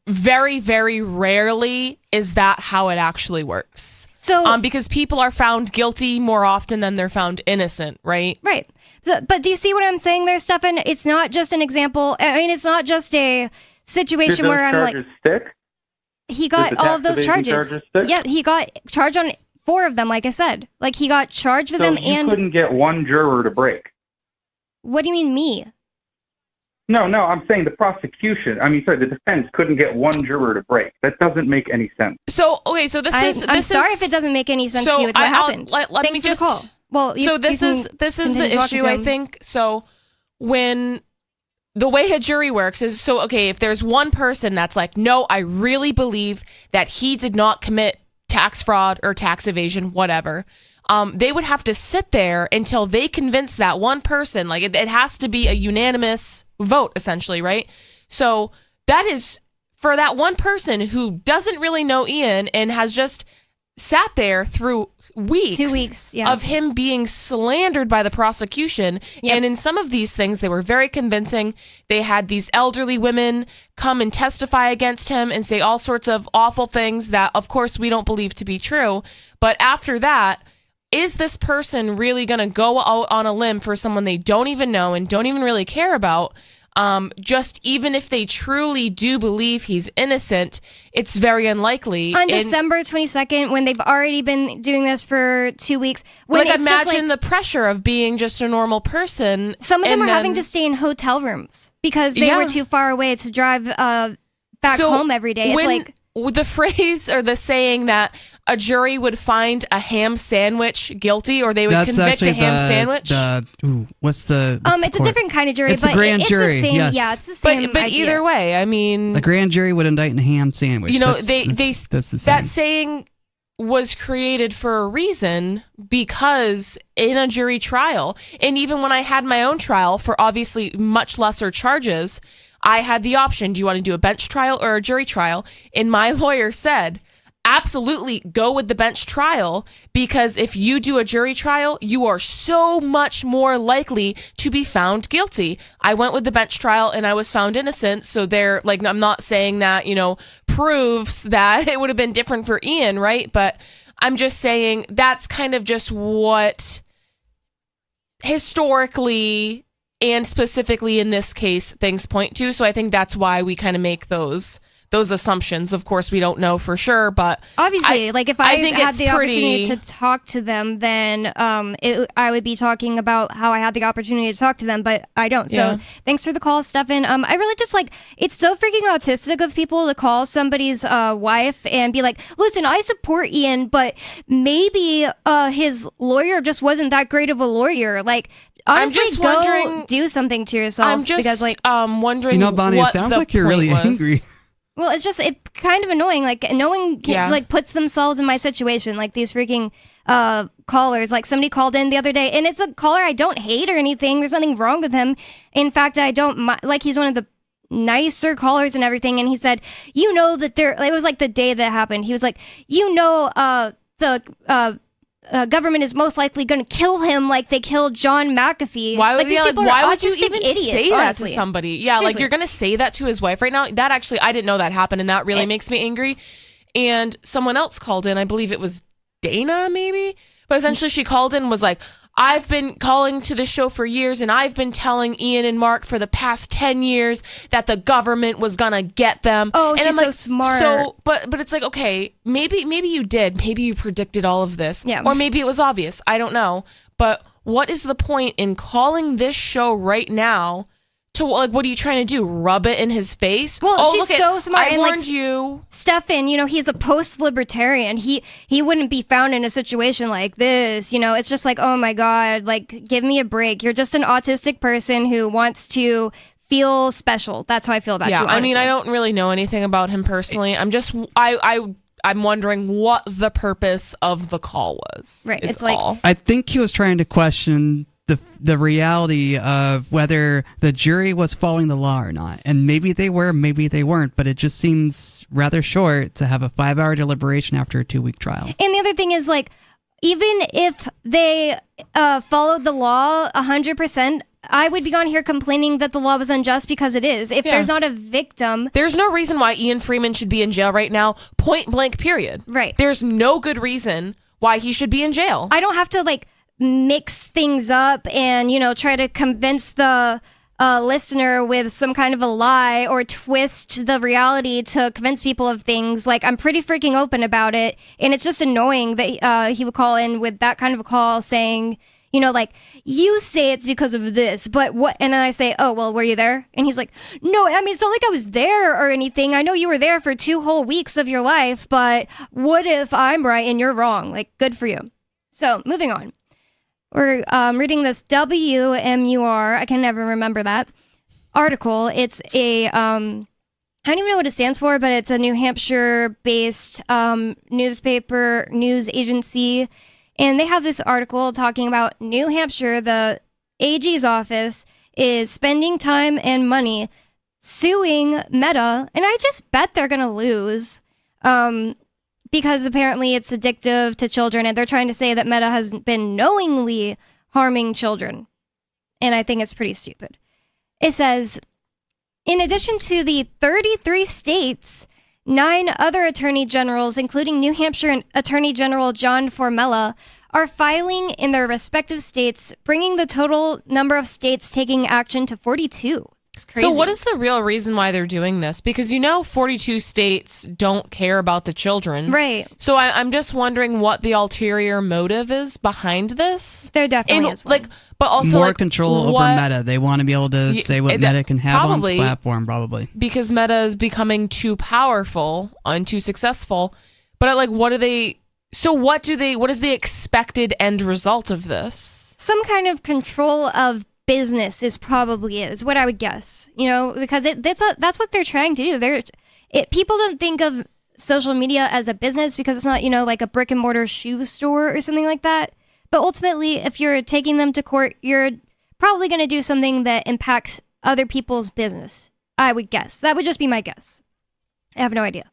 Very, very rarely is that how it actually works. So, because people are found guilty more often than they're found innocent, right? Right. So, but do you see what I'm saying there, Stefan? It's not just an example. I mean, it's not just a situation where I'm like, stick? He got all of those charges. Yeah, he got charged on 4 of them, like I said. Like, he got charged with them, and... you couldn't get one juror to break? What do you mean, me? No, I'm saying the prosecution. The defense couldn't get one juror to break. That doesn't make any sense. So, okay, so I'm sorry if it doesn't make any sense to you. It's what happened. Let me just... Call. Well, this is the issue, I think. So, when... The way a jury works is, if there's one person that's like, no, I really believe that he did not commit tax fraud or tax evasion, whatever, they would have to sit there until they convince that one person. Like, it has to be a unanimous vote, essentially, right? So that is for that one person who doesn't really know Ian and has just sat there through weeks, 2 weeks of him being slandered by the prosecution. Yep. And in some of these things, they were very convincing. They had these elderly women come and testify against him and say all sorts of awful things that, of course, we don't believe to be true. But after that, is this person really going to go out on a limb for someone they don't even know and don't even really care about? Just even if they truly do believe he's innocent, it's very unlikely. On December 22nd, when they've already been doing this for 2 weeks. When like, imagine the pressure of being just a normal person. Some of them are having to stay in hotel rooms because they were too far away to drive back home every day. It's like the phrase or the saying that a jury would find a ham sandwich guilty, or they would convict a ham sandwich. What's the? It's a different kind of jury, it's but the grand jury. The same. Yes. Yeah, it's the same. But idea. Either way, I mean, the grand jury would indict a ham sandwich. That's that saying was created for a reason, because in a jury trial, and even when I had my own trial for obviously much lesser charges, I had the option: do you want to do a bench trial or a jury trial? And my lawyer said, absolutely go with the bench trial, because if you do a jury trial, you are so much more likely to be found guilty. I went with the bench trial and I was found innocent. So I'm not saying that, proves that it would have been different for Ian, right? But I'm just saying that's kind of just what historically and specifically in this case things point to. So I think that's why we kind of make those assumptions. Of course, we don't know for sure, but obviously, if I had the opportunity to talk to them, then I would be talking about how I had the opportunity to talk to them, but I don't. So thanks for the call, Stefan. I really just it's so freaking autistic of people to call somebody's wife and be like, listen, I support Ian, but maybe his lawyer just wasn't that great of a lawyer. Honestly, go do something to yourself. I'm just wondering. Bonnie, it sounds like you're really angry. Well, it's kind of annoying. No one puts themselves in my situation. These freaking callers. Somebody called in the other day, and it's a caller I don't hate or anything. There's nothing wrong with him. In fact, I don't he's one of the nicer callers and everything. And he said, that it was the day that happened. He was like, the the government is most likely going to kill him like they killed John McAfee. Why would, these people why are would you autistic even idiots, say that honestly. to somebody? Yeah, Seriously. like you're going to say that to his wife right now? That actually, I didn't know that happened, and that really makes me angry. And someone else called in, I believe it was Dana, maybe? But essentially she called in and was like, I've been calling to the show for years, and I've been telling Ian and Mark for the past 10 years that the government was gonna get them. Oh, and she's I'm like, so smart. So, but it's like, okay, maybe you did. Maybe you predicted all of this. Yeah. Or maybe it was obvious. I don't know. But what is the point in calling this show right now to, like, what are you trying to do? Rub it in his face? Well, she's look so smart. I and warned like, you. Stefan, he's a post-libertarian. He wouldn't be found in a situation like this. It's just like, oh my God, like, give me a break. You're just an autistic person who wants to feel special. That's how I feel about you. Yeah, I honestly. mean, I don't really know anything about him personally. I'm just, I'm wondering what the purpose of the call was. Right, is it's like- all. I think he was trying to question the reality of whether the jury was following the law or not. And maybe they were, maybe they weren't, but it just seems rather short to have a 5-hour deliberation after a 2-week trial. And the other thing is, like, even if they followed the law 100%, I would be on here complaining that the law was unjust because it is. If there's not a victim... There's no reason why Ian Freeman should be in jail right now, point blank, period. Right. There's no good reason why he should be in jail. I don't have to, like, mix things up and, try to convince the listener with some kind of a lie or twist the reality to convince people of things. Like, I'm pretty freaking open about it, and it's just annoying that he would call in with that kind of a call saying, like, you say it's because of this, but what? And then I say, oh, well, were you there? And he's like, no, I mean, it's not like I was there or anything. I know you were there for 2 whole weeks of your life, but what if I'm right and you're wrong? Like, good for you. So, moving on. We're reading this WMUR, I can never remember that, article. It's a, I don't even know what it stands for, but it's a New Hampshire-based newspaper, news agency. And they have this article talking about New Hampshire, the AG's office is spending time and money suing Meta. And I just bet they're going to lose. Because apparently it's addictive to children, and they're trying to say that Meta has been knowingly harming children. And I think it's pretty stupid. It says, in addition to the 33 states, 9 other attorney generals, including New Hampshire Attorney General John Formella, are filing in their respective states, bringing the total number of states taking action to 42. It's crazy. So what is the real reason why they're doing this? Because 42 states don't care about the children. Right. So I'm just wondering what the ulterior motive is behind this. There definitely is one. But also more control over Meta. They want to be able to say what Meta can have on its platform, probably. Because Meta is becoming too powerful and too successful. But what do they... So what is the expected end result of this? Some kind of control of business is what I would guess, because that's what they're trying to do. People don't think of social media as a business because it's not, like a brick and mortar shoe store or something like that. But ultimately, if you're taking them to court, you're probably going to do something that impacts other people's business. I would guess. That would just be my guess. I have no idea.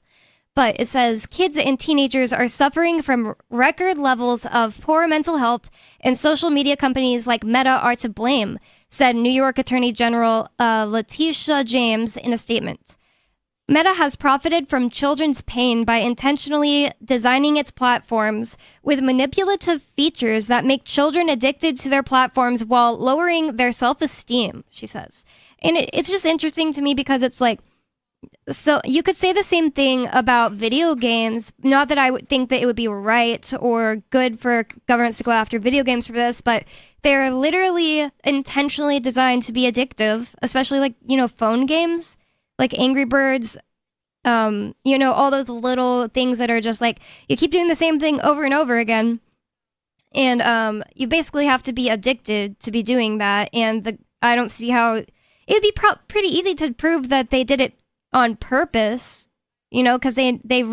But it says kids and teenagers are suffering from record levels of poor mental health, and social media companies like Meta are to blame, said New York Attorney General Letitia James in a statement. Meta has profited from children's pain by intentionally designing its platforms with manipulative features that make children addicted to their platforms while lowering their self-esteem, she says. And it's just interesting to me because it's like, so you could say the same thing about video games. Not that I would think that it would be right or good for governments to go after video games for this, but they're literally intentionally designed to be addictive, especially phone games, like Angry Birds, all those little things that are just like, you keep doing the same thing over and over again. And you basically have to be addicted to be doing that. And I don't see how it would be pretty easy to prove that they did it on purpose, because they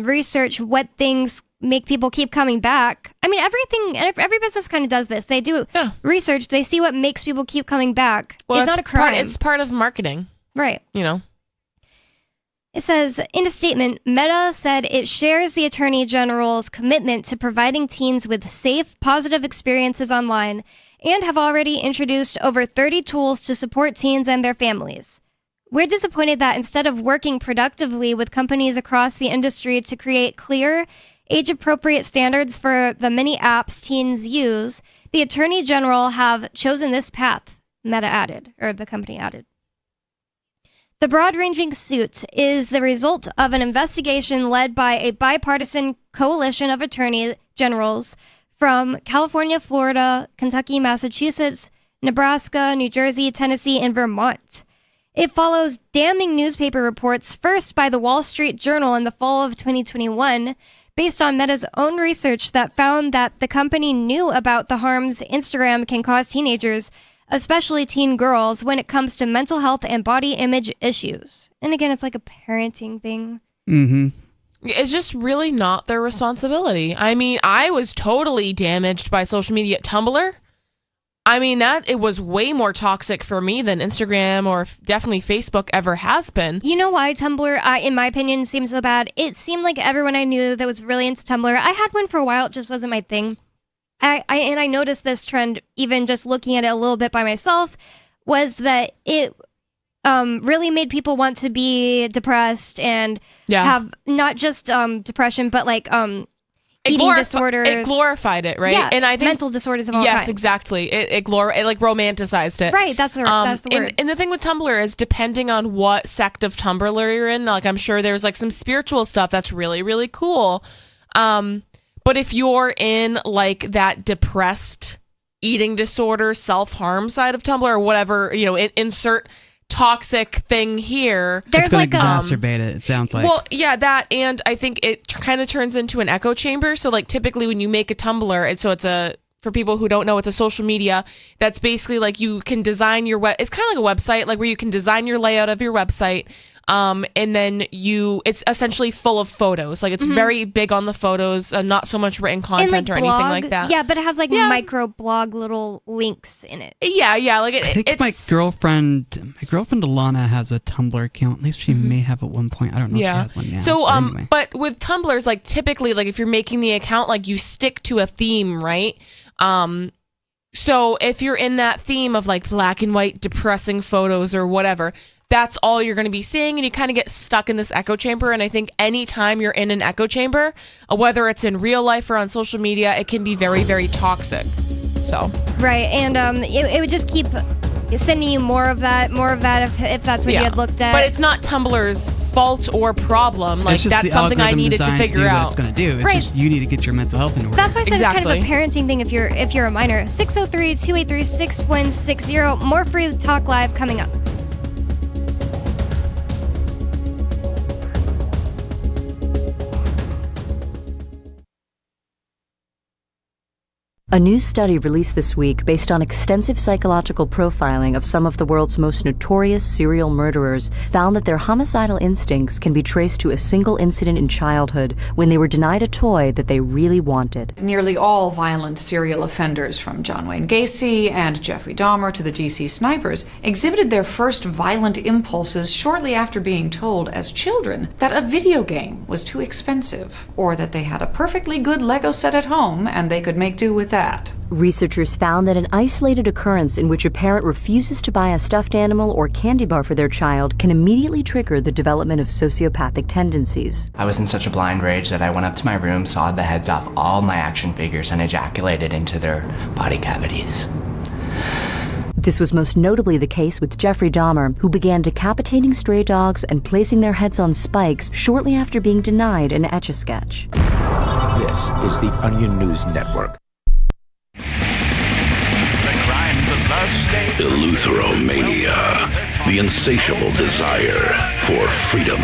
research what things make people keep coming back. I mean, every business kind of does this. They do research. They see what makes people keep coming back. Well, it's not a crime. It's part of marketing. Right. It says, in a statement, Meta said it shares the Attorney General's commitment to providing teens with safe, positive experiences online and have already introduced over 30 tools to support teens and their families. We're disappointed that instead of working productively with companies across the industry to create clear, age-appropriate standards for the many apps teens use, the Attorney General have chosen this path, Meta added, or the company added. The broad-ranging suit is the result of an investigation led by a bipartisan coalition of attorney generals from California, Florida, Kentucky, Massachusetts, Nebraska, New Jersey, Tennessee, and Vermont. It follows damning newspaper reports, first by the Wall Street Journal in the fall of 2021, based on Meta's own research that found that the company knew about the harms Instagram can cause teenagers, especially teen girls, when it comes to mental health and body image issues. And again, it's like a parenting thing. Mm-hmm. It's just really not their responsibility. I mean, I was totally damaged by social media at Tumblr. I mean, it was way more toxic for me than Instagram or definitely Facebook ever has been. You know why Tumblr, in my opinion, seems so bad? It seemed like everyone I knew that was really into Tumblr. I had one for a while, it just wasn't my thing. I noticed this trend, even just looking at it a little bit by myself, was that it really made people want to be depressed and have not just depression, but like eating disorders. It glorified it, right? Yeah, and I think mental disorders of all kinds. Yes, exactly. It like romanticized it. Right, that's the word. And the thing with Tumblr is, depending on what sect of Tumblr you're in, like I'm sure there's like some spiritual stuff that's really, really cool. But if you're in like that depressed eating disorder, self-harm side of Tumblr or whatever, insert toxic thing here. It's going to exacerbate it sounds like. Well, yeah, that, and I think it kind of turns into an echo chamber. So like typically when you make a Tumblr, for people who don't know, it's a social media that's basically like you can design your it's kind of like a website, like where you can design your layout of your website. And then it's essentially full of photos. Like it's very big on the photos, not so much written content or anything like that. Yeah, but it has like micro blog little links in it. Yeah. Like I think my girlfriend Alana has a Tumblr account. At least she may have at one point. I don't know if she has one now. So, but anyway. But with Tumblrs, like typically, like if you're making the account, like you stick to a theme, right? So if you're in that theme of like black and white depressing photos or whatever, that's all you're going to be seeing, and you kind of get stuck in this echo chamber. And I think anytime you're in an echo chamber, whether it's in real life or on social media, it can be very, very toxic. So right, and it would just keep sending you more of that if that's what you had looked at. But it's not Tumblr's fault or problem. Like that's something I needed to figure out. What it's going to do. It's just you need to get your mental health in order. That's why I said it's kind of a parenting thing if you're a minor. 603-283-6160. More Free Talk Live coming up. A new study released this week based on extensive psychological profiling of some of the world's most notorious serial murderers found that their homicidal instincts can be traced to a single incident in childhood when they were denied a toy that they really wanted. Nearly all violent serial offenders, from John Wayne Gacy and Jeffrey Dahmer to the DC snipers, exhibited their first violent impulses shortly after being told as children that a video game was too expensive, or that they had a perfectly good Lego set at home and they could make do with that. Researchers found that an isolated occurrence in which a parent refuses to buy a stuffed animal or candy bar for their child can immediately trigger the development of sociopathic tendencies. I was in such a blind rage that I went up to my room, sawed the heads off all my action figures, and ejaculated into their body cavities. This was most notably the case with Jeffrey Dahmer, who began decapitating stray dogs and placing their heads on spikes shortly after being denied an Etch-a-Sketch. This is the Onion News Network. Eleutheromania, the insatiable desire for freedom.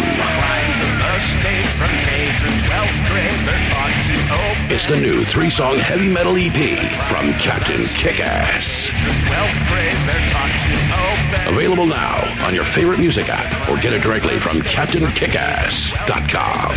It's the new 3-song heavy metal EP from Captain Kickass. Available now on your favorite music app or get it directly from CaptainKickass.com.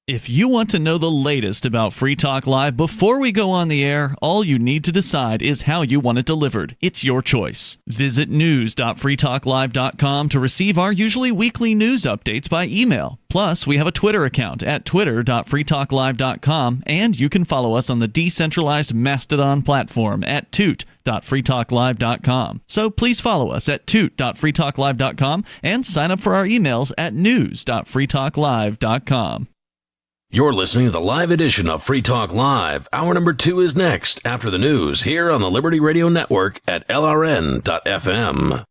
If you want to know the latest about Free Talk Live before we go on the air, all you need to decide is how you want it delivered. It's your choice. Visit news.freetalklive.com to receive our usually weekly news updates by email. Plus, we have a Twitter account at twitter.freetalklive.com, and you can follow us on the decentralized Mastodon platform at toot.freetalklive.com. So please follow us at toot.freetalklive.com and sign up for our emails at news.freetalklive.com. You're listening to the live edition of Free Talk Live. Hour number 2 is next after the news here on the Liberty Radio Network at LRN.FM.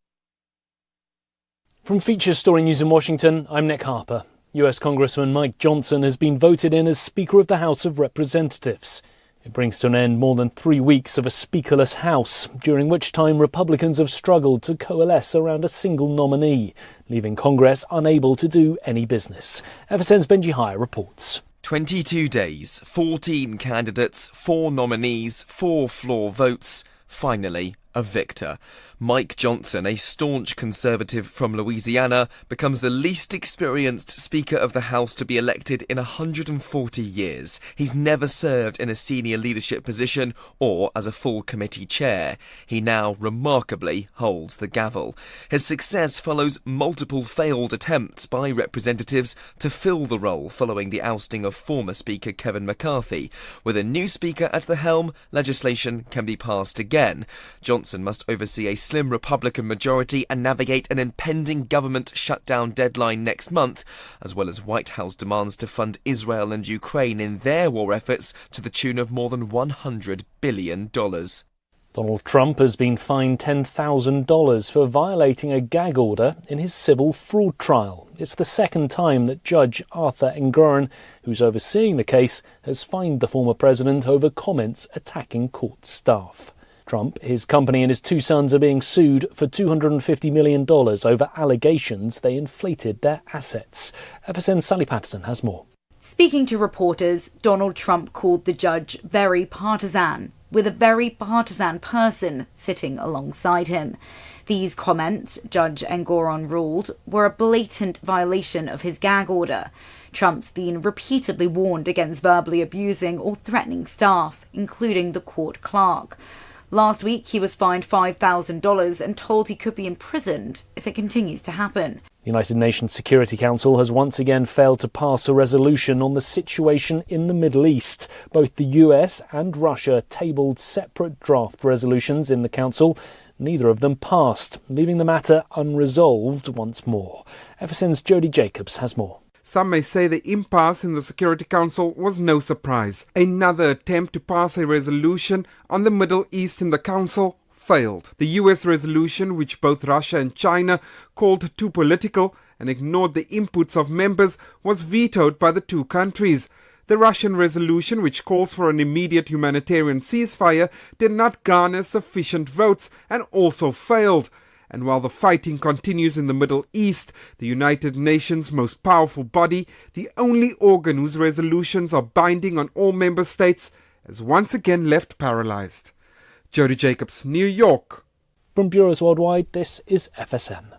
From Feature Story News in Washington, I'm Nick Harper. U.S. Congressman Mike Johnson has been voted in as Speaker of the House of Representatives. It brings to an end more than 3 weeks of a speakerless House, during which time Republicans have struggled to coalesce around a single nominee, leaving Congress unable to do any business. FSN's Benji Hire reports. 22 days, 14 candidates, 4 nominees, 4 floor votes. Finally, a victor. Mike Johnson, a staunch conservative from Louisiana, becomes the least experienced Speaker of the House to be elected in 140 years. He's never served in a senior leadership position or as a full committee chair. He now remarkably holds the gavel. His success follows multiple failed attempts by representatives to fill the role following the ousting of former Speaker Kevin McCarthy. With a new Speaker at the helm, legislation can be passed again. Johnson must oversee a slim Republican majority and navigate an impending government shutdown deadline next month, as well as White House demands to fund Israel and Ukraine in their war efforts to the tune of more than $100 billion. Donald Trump has been fined $10,000 for violating a gag order in his civil fraud trial. It's the second time that Judge Arthur Engoron, who's overseeing the case, has fined the former president over comments attacking court staff. Trump, his company and his 2 sons are being sued for $250 million over allegations they inflated their assets. FSN's Sally Patterson has more. Speaking to reporters, Donald Trump called the judge very partisan, with a very partisan person sitting alongside him. These comments, Judge Engoron ruled, were a blatant violation of his gag order. Trump's been repeatedly warned against verbally abusing or threatening staff, including the court clerk. Last week, he was fined $5,000 and told he could be imprisoned if it continues to happen. The United Nations Security Council has once again failed to pass a resolution on the situation in the Middle East. Both the US and Russia tabled separate draft resolutions in the Council. Neither of them passed, leaving the matter unresolved once more. FSN's Jody Jacobs has more. Some may say the impasse in the Security Council was no surprise. Another attempt to pass a resolution on the Middle East in the Council failed. The US resolution, which both Russia and China called too political and ignored the inputs of members, was vetoed by the 2 countries. The Russian resolution, which calls for an immediate humanitarian ceasefire, did not garner sufficient votes and also failed. And while the fighting continues in the Middle East, the United Nations' most powerful body, the only organ whose resolutions are binding on all member states, is once again left paralyzed. Jody Jacobs, New York. From Bureaus Worldwide, this is FSN.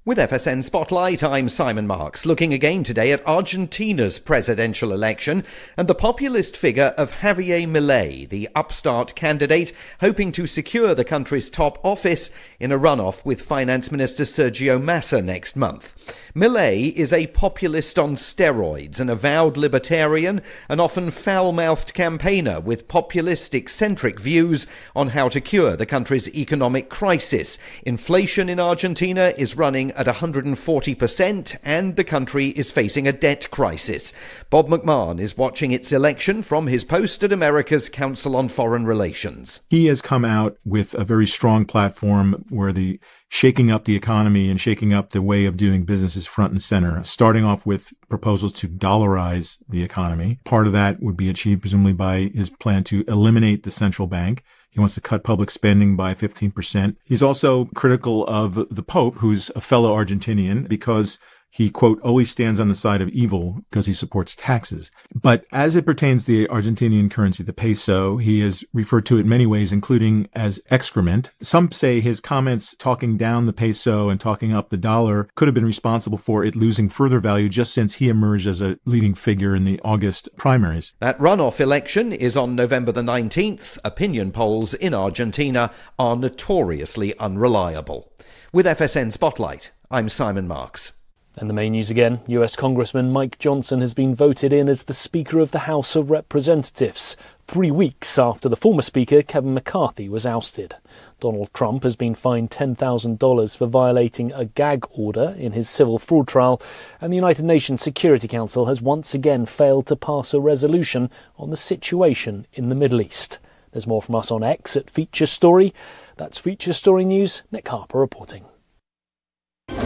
With FSN Spotlight, I'm Simon Marks, looking again today at Argentina's presidential election and the populist figure of Javier Milei, the upstart candidate hoping to secure the country's top office in a runoff with Finance Minister Sergio Massa next month. Milei is a populist on steroids, an avowed libertarian, an often foul-mouthed campaigner with populist eccentric views on how to cure the country's economic crisis. Inflation in Argentina is running at 140% and the country is facing a debt crisis. Bob McMahon is watching its election from his post at America's Council on Foreign Relations. He has come out with a very strong platform where the shaking up the economy and shaking up the way of doing business is front and center, starting off with proposals to dollarize the economy. Part of that would be achieved presumably by his plan to eliminate the central bank. He wants to cut public spending by 15%. He's also critical of the Pope, who's a fellow Argentinian, because he, quote, always stands on the side of evil because he supports taxes. But as it pertains to the Argentinian currency, the peso, he has referred to it in many ways, including as excrement. Some say his comments talking down the peso and talking up the dollar could have been responsible for it losing further value just since he emerged as a leading figure in the August primaries. That runoff election is on November the 19th. Opinion polls in Argentina are notoriously unreliable. With FSN Spotlight, I'm Simon Marks. And the main news again, US Congressman Mike Johnson has been voted in as the Speaker of the House of Representatives, 3 weeks after the former Speaker, Kevin McCarthy, was ousted. Donald Trump has been fined $10,000 for violating a gag order in his civil fraud trial, and the United Nations Security Council has once again failed to pass a resolution on the situation in the Middle East. There's more from us on X at Feature Story. That's Feature Story News. Nick Harper reporting.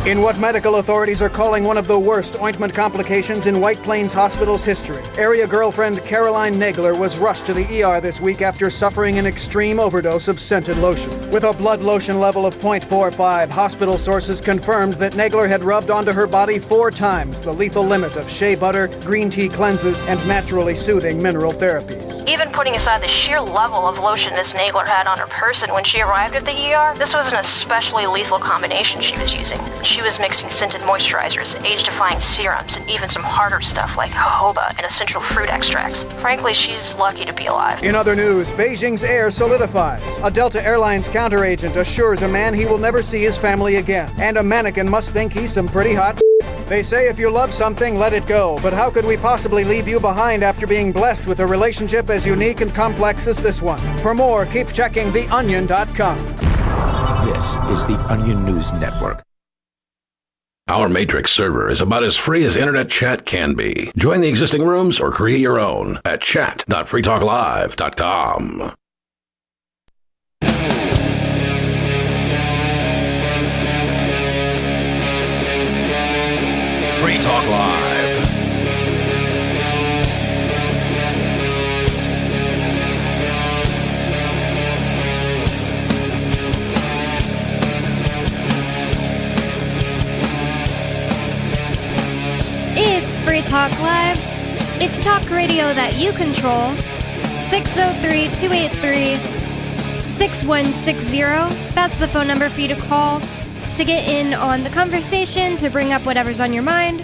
In what medical authorities are calling one of the worst ointment complications in White Plains Hospital's history, area girlfriend Caroline Nagler was rushed to the ER this week after suffering an extreme overdose of scented lotion. With a blood lotion level of 0.45, hospital sources confirmed that Nagler had rubbed onto her body 4 times the lethal limit of shea butter, green tea cleanses, and naturally soothing mineral therapies. Even putting aside the sheer level of lotion Miss Nagler had on her person when she arrived at the ER, this was an especially lethal combination she was using. She was mixing scented moisturizers, age-defying serums, and even some harder stuff like jojoba and essential fruit extracts. Frankly, she's lucky to be alive. In other news, Beijing's air solidifies. A Delta Airlines counteragent assures a man he will never see his family again. And a mannequin must think he's some pretty hot shit. They say if you love something, let it go. But how could we possibly leave you behind after being blessed with a relationship as unique and complex as this one? For more, keep checking theonion.com. This is the Onion News Network. Our Matrix server is about as free as internet chat can be. Join the existing rooms or create your own at chat.freetalklive.com. Free Talk Live. It's Free Talk Live. It's talk radio that you control. 603-283-6160. That's the phone number for you to call to get in on the conversation, to bring up whatever's on your mind.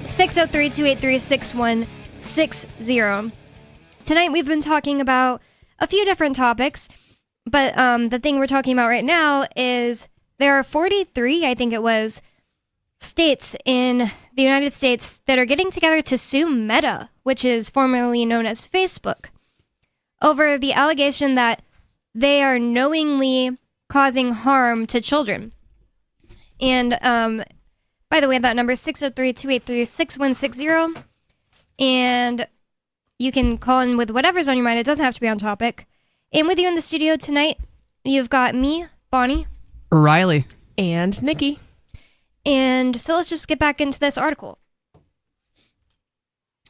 603-283-6160. Tonight we've been talking about a few different topics, but the thing we're talking about right now is there are 43, I think it was, states in the United States that are getting together to sue Meta, which is formerly known as Facebook, over the allegation that they are knowingly causing harm to children. And by the way, that number is 603-283-6160, and you can call in with whatever's on your mind. It doesn't have to be on topic. And with you in the studio tonight, you've got me, Bonnie, Riley, and Nikki. And so let's just get back into this article.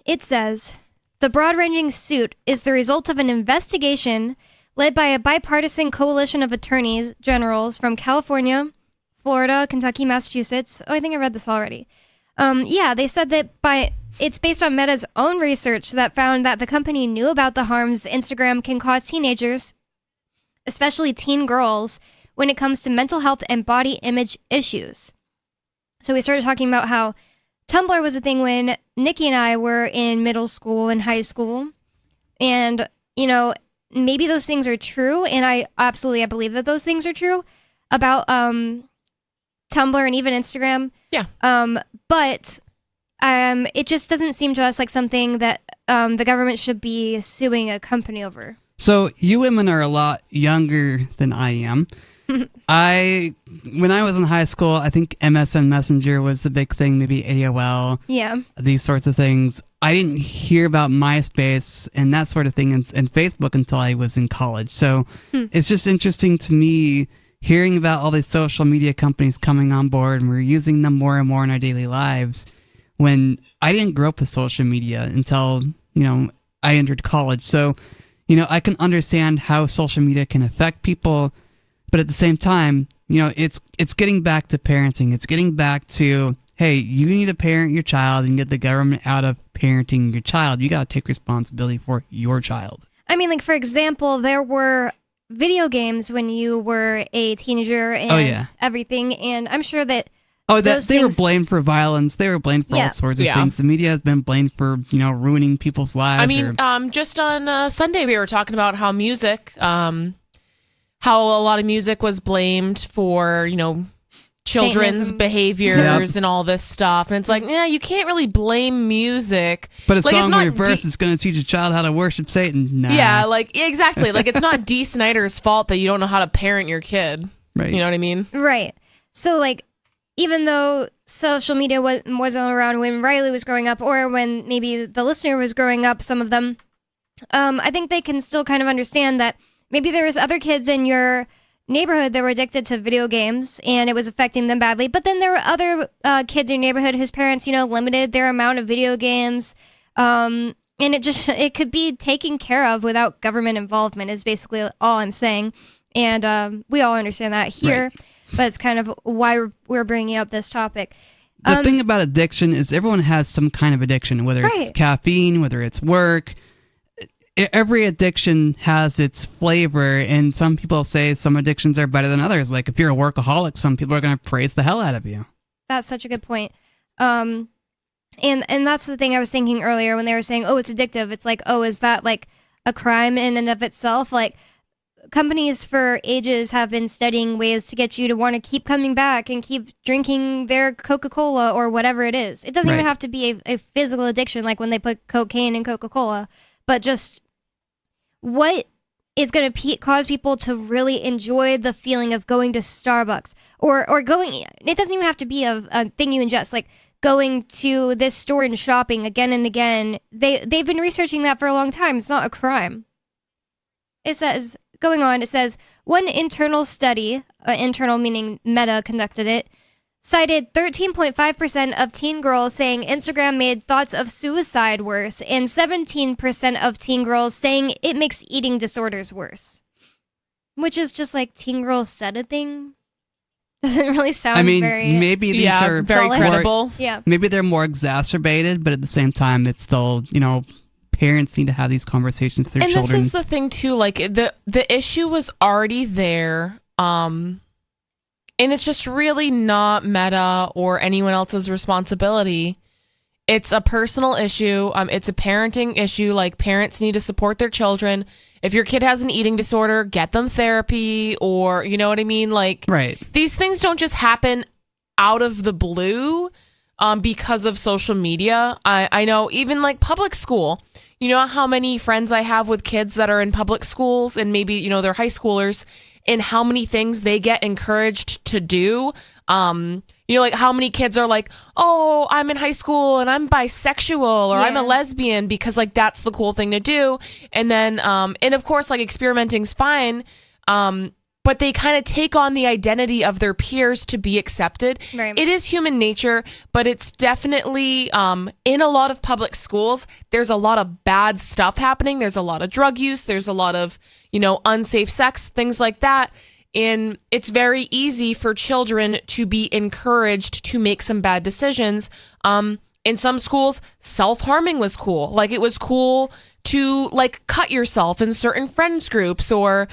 It says, the broad-ranging suit is the result of an investigation led by a bipartisan coalition of attorneys generals from California, Florida, Kentucky, Massachusetts. Oh, I think I read this already. They said that it's based on Meta's own research that found that the company knew about the harms Instagram can cause teenagers, especially teen girls, when it comes to mental health and body image issues. So we started talking about how Tumblr was a thing when Nikki and I were in middle school and high school. And, maybe those things are true. And I believe that those things are true about Tumblr and even Instagram. Yeah. But it just doesn't seem to us like something that the government should be suing a company over. So you women are a lot younger than I am. When I was in high school, I think MSN Messenger was the big thing, maybe AOL. Yeah. These sorts of things. I didn't hear about MySpace and that sort of thing and Facebook until I was in college. So it's just interesting to me hearing about all these social media companies coming on board and we're using them more and more in our daily lives when I didn't grow up with social media until, I entered college. So, I can understand how social media can affect people. But at the same time, it's getting back to parenting. It's getting back to, hey, you need to parent your child and get the government out of parenting your child. You got to take responsibility for your child. I mean, like, for example, there were video games when you were a teenager and everything, and I'm sure that they were blamed for violence. They were blamed for all sorts of things. The media has been blamed for, ruining people's lives. I mean, just on Sunday we were talking about how music, how a lot of music was blamed for, children's Satanism. behaviors and all this stuff. And it's like, you can't really blame music. But a like, song with a verse is going to teach a child how to worship Satan. Nah. Yeah, exactly. Like, it's not Dee Snider's fault that you don't know how to parent your kid. Right. You know what I mean? Right. So, like, even though social media wasn't around when Riley was growing up, or when maybe the listener was growing up, some of them, I think they can still kind of understand that maybe there was other kids in your neighborhood that were addicted to video games and it was affecting them badly. But then there were other kids in your neighborhood whose parents, limited their amount of video games. And it could be taken care of without government involvement is basically all I'm saying. And we all understand that here. Right. But it's kind of why we're bringing up this topic. The thing about addiction is everyone has some kind of addiction, whether it's caffeine, whether it's work. Every addiction has its flavor, and some people say some addictions are better than others. Like if you're a workaholic, some people are going to praise the hell out of you. That's such a good point. And that's the thing I was thinking earlier when they were saying, oh, it's addictive. It's like, oh, is that like a crime in and of itself? Like, companies for ages have been studying ways to get you to want to keep coming back and keep drinking their Coca-Cola or whatever it is. It doesn't even have to be a physical addiction like when they put cocaine in Coca-Cola, but just what is going to cause people to really enjoy the feeling of going to Starbucks or going, it doesn't even have to be a thing you ingest, like going to this store and shopping again and again. They've been researching that for a long time. It's not a crime. It says, going on, it says, one internal study, internal meaning Meta conducted it, cited 13.5% of teen girls saying Instagram made thoughts of suicide worse, and 17% of teen girls saying it makes eating disorders worse. Which is just like teen girls said a thing. Doesn't really sound very... maybe these are very credible. Yeah. Maybe they're more exacerbated, but at the same time, it's still, parents need to have these conversations with their children. And this is the thing too, like the issue was already there, and it's just really not Meta or anyone else's responsibility. It's a personal issue. It's a parenting issue. Like, parents need to support their children. If your kid has an eating disorder, get them therapy, or you know what I mean? Like, these things don't just happen out of the blue because of social media. I know even like public school. You know how many friends I have with kids that are in public schools and maybe, they're high schoolers, and how many things they get encouraged to do. Like how many kids are like, oh, I'm in high school and I'm bisexual or I'm a lesbian because like that's the cool thing to do. And then, and of course, like experimenting's fine. But they kind of take on the identity of their peers to be accepted. Right. It is human nature, but it's definitely in a lot of public schools, there's a lot of bad stuff happening. There's a lot of drug use. There's a lot of, unsafe sex, things like that. And it's very easy for children to be encouraged to make some bad decisions. In some schools, self-harming was cool. Like, it was cool to like cut yourself in certain friends groups, or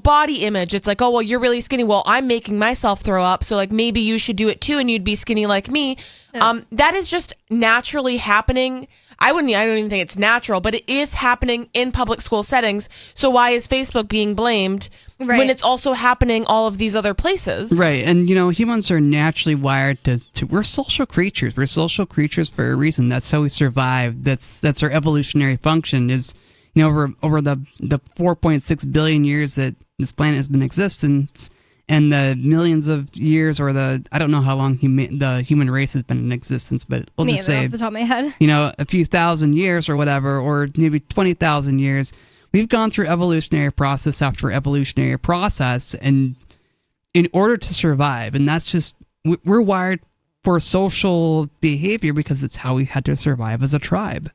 body image. It's like, oh well, you're really skinny, well I'm making myself throw up, so like maybe you should do it too and you'd be skinny like me. That is just naturally happening. I don't even think it's natural, but it is happening in public school settings. So why is Facebook being blamed when it's also happening all of these other places? Right. And humans are naturally wired to we're social creatures. We're social creatures for a reason. That's how we survive. That's our evolutionary function is, over the 4.6 billion years that this planet has been in existence, and the millions of years, or I don't know how long the human race has been in existence, but we'll just say, off the top of my head, a few thousand years or whatever, or maybe 20,000 years. We've gone through evolutionary process after evolutionary process, and in order to survive, and that's just, we're wired for social behavior because it's how we had to survive as a tribe.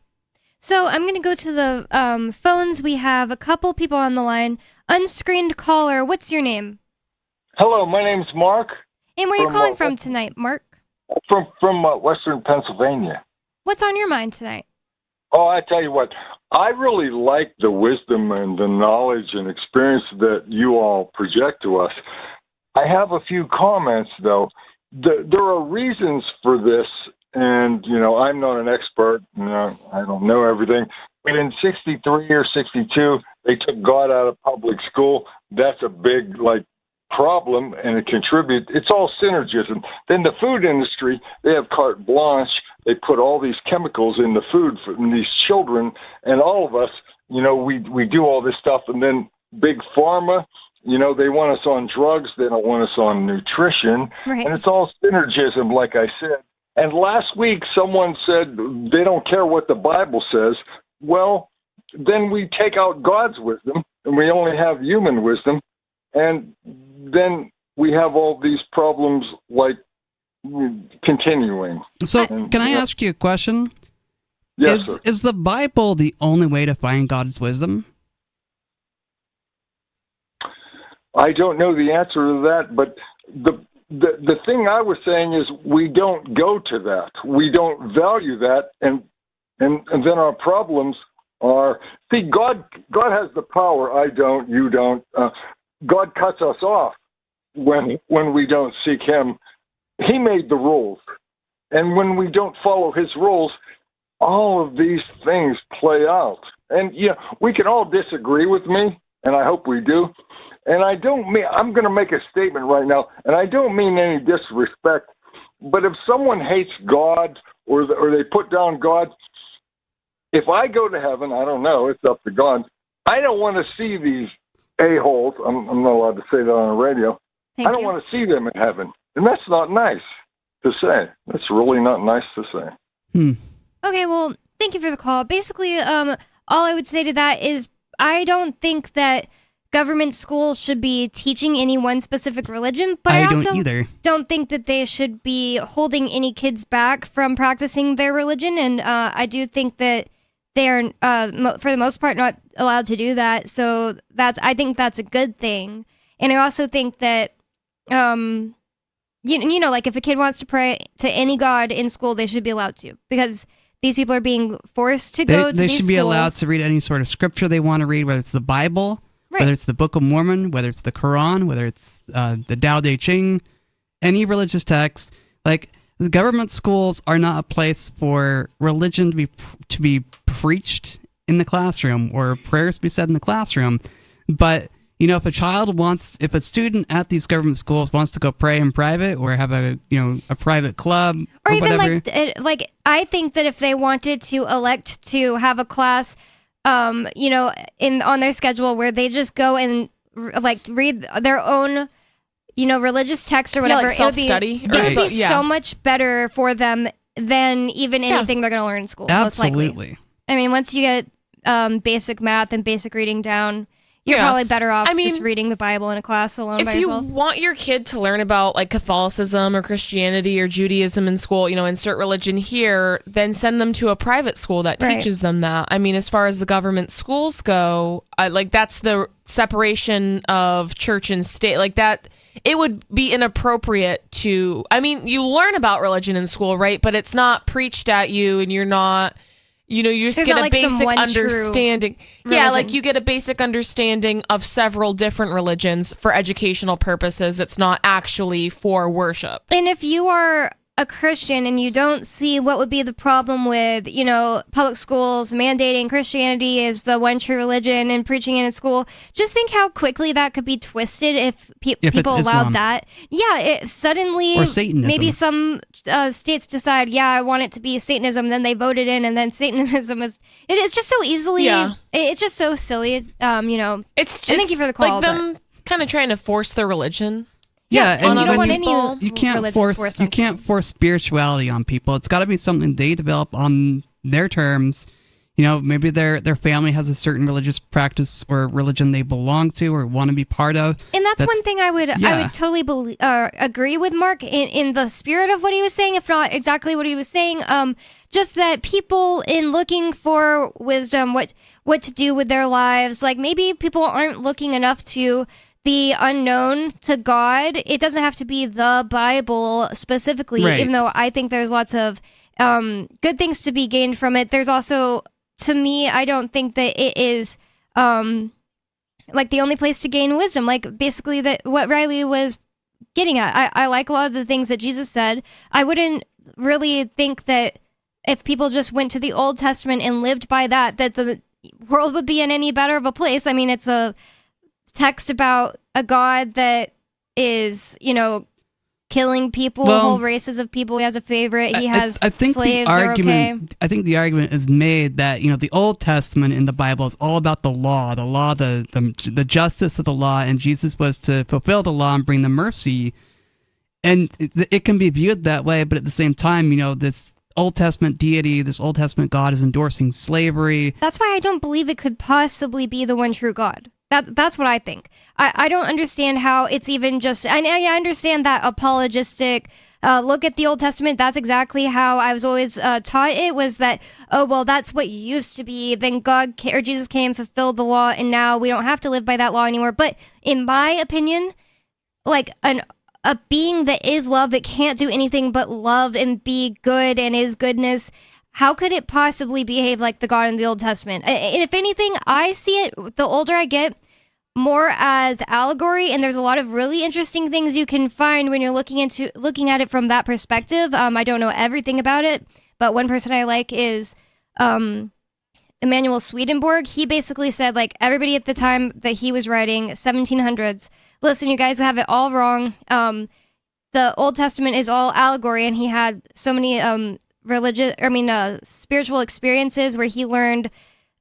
So I'm going to go to the phones. We have a couple people on the line. Unscreened caller, what's your name? Hello, my name's Mark. And where are you calling from tonight, Mark? From Western Pennsylvania. What's on your mind tonight? Oh, I tell you what, I really like the wisdom and the knowledge and experience that you all project to us. I have a few comments, though. There are reasons for this, and, I'm not an expert. I don't know everything. But in 63 or 62, they took God out of public school. That's a big, problem, and it contributes. It's all synergism. Then the food industry, they have carte blanche. They put all these chemicals in the food for these children, and all of us, we do all this stuff, and then big pharma, they want us on drugs. They don't want us on nutrition, right. And it's all synergism, like I said. And last week, someone said they don't care what the Bible says. Well, then we take out God's wisdom, and we only have human wisdom, and then we have all these problems continuing. So, can I ask you a question? Yes, sir. Is the Bible the only way to find God's wisdom? I don't know the answer to that, but the thing I was saying is we don't go to that. We don't value that, and then our problems are, see, God has the power. I don't, you don't. God cuts us off when we don't seek him. He made the rules. And when we don't follow his rules, all of these things play out. And we can all disagree with me, and I hope we do. And I don't mean, I'm going to make a statement right now, and I don't mean any disrespect, but if someone hates God or they put down God, if I go to heaven, I don't know, it's up to God. I don't want to see these a-holes. I'm not allowed to say that on the radio. I don't want to see them in heaven. And that's not nice to say. That's really not nice to say. Okay, well, thank you for the call. Basically, all I would say to that is I don't think that government schools should be teaching any one specific religion, but I also don't think that they should be holding any kids back from practicing their religion, and I do think that they are, for the most part, not allowed to do that, so I think that's a good thing. And I also think that, if a kid wants to pray to any god in school, they should be allowed to, because these people are being forced to go to these schools. They should be allowed to read any sort of scripture they want to read, whether it's the Bible, whether it's the Book of Mormon, whether it's the Quran, whether it's the Tao Te Ching, any religious text. The government schools are not a place for religion to be preached in the classroom or prayers to be said in the classroom. But if a student at these government schools wants to go pray in private or have a private club or even whatever, I think that if they wanted to elect to have a class, on their schedule where they just go and read their own, religious text or whatever, self-study. It would be so much better for them than even anything they're going to learn in school. Absolutely. Most likely. I mean, once you get basic math and basic reading down, you're probably better off just reading the Bible in a class alone by yourself. If you want your kid to learn about Catholicism or Christianity or Judaism in school, insert religion here, then send them to a private school that teaches them that. I mean, as far as the government schools go, that's the separation of church and state. That it would be inappropriate to, you learn about religion in school, right? But it's not preached at you, and you're not... you just get a basic understanding. Yeah, you get a basic understanding of several different religions for educational purposes. It's not actually for worship. And if you are a Christian and you don't see what would be the problem with, public schools mandating Christianity as the one true religion and preaching it in school, just think how quickly that could be twisted if people allowed that. Yeah, suddenly or Satanism. Maybe some states decide, I want it to be Satanism, then they vote it in, and then Satanism is... It's just so easily... Yeah. It's just so silly, It's thank you for the call. Them kind of trying to force their religion. Yeah, and you don't want any you can't force spirituality on people. It's got to be something they develop on their terms. Maybe their family has a certain religious practice or religion they belong to or want to be part of. And that's one thing I would totally agree with Mark in the spirit of what he was saying, if not exactly what he was saying. Just that people in looking for wisdom, what to do with their lives, maybe people aren't looking enough to the unknown to God. It doesn't have to be the Bible specifically, Right. even though I think there's lots of good things to be gained from it. There's also, to me, I don't think that it is like the only place to gain wisdom. Like basically that what Riley was getting at. I like a lot of the things that Jesus said. I wouldn't really think that if people just went to the Old Testament and lived by that the world would be in any better of a place. I mean, it's a text about a God that is, killing people, whole races of people. He has a favorite. He has I think slaves the are okay. argument. I think the argument is made that the Old Testament in the Bible is all about the law, the justice of the law, and Jesus was to fulfill the law and bring the mercy. And it can be viewed that way, but at the same time, this Old Testament deity, this Old Testament God is endorsing slavery. That's why I don't believe it could possibly be the one true God. That's what I think. I don't understand how it's even just... I understand that apologistic look at the Old Testament. That's exactly how I was always taught it, was that, oh, well, that's what used to be. Then or Jesus came, fulfilled the law, and now we don't have to live by that law anymore. But in my opinion, like a being that is love, that can't do anything but love and be good and is goodness, how could it possibly behave like the God in the Old Testament? And if anything, I see it, the older I get, more as allegory, and there's a lot of really interesting things you can find when you're looking at it from that perspective. I don't know everything about it, but one person I like is Emanuel Swedenborg. He basically said, like, everybody at the time that he was writing, 1700s, listen, you guys have it all wrong. The Old Testament is all allegory, and he had so many spiritual experiences where he learned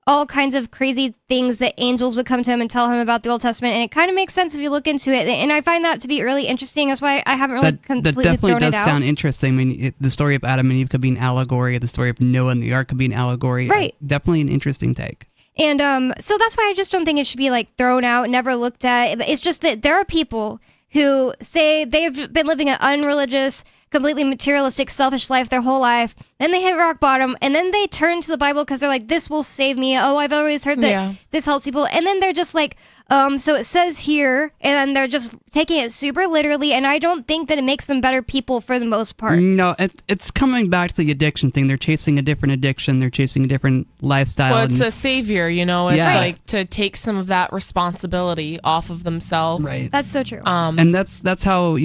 all kinds of crazy things that angels would come to him and tell him about the Old Testament, and it kind of makes sense if you look into it. And I find that to be really interesting. That's why I haven't really completely that definitely thrown does it out. sound interesting. I mean, the story of Adam and Eve could be an allegory. The story of Noah and the ark could be an allegory. Right. Definitely an interesting take. And so that's why I just don't think it should be like thrown out, never looked at. It's just that there are people who say they've been living an unreligious, completely materialistic, selfish life their whole life, then they hit rock bottom, and then they turn to the Bible because they're like, this will save me. Oh, I've always heard that this helps people. And then they're just like, so it says here, and then they're just taking it super literally, and I don't think that it makes them better people for the most part. No, it's coming back to the addiction thing. They're chasing a different addiction. They're chasing a different lifestyle. Well, it's a savior, It's Yeah. like to take some of that responsibility off of themselves. Right. That's so true. And that's how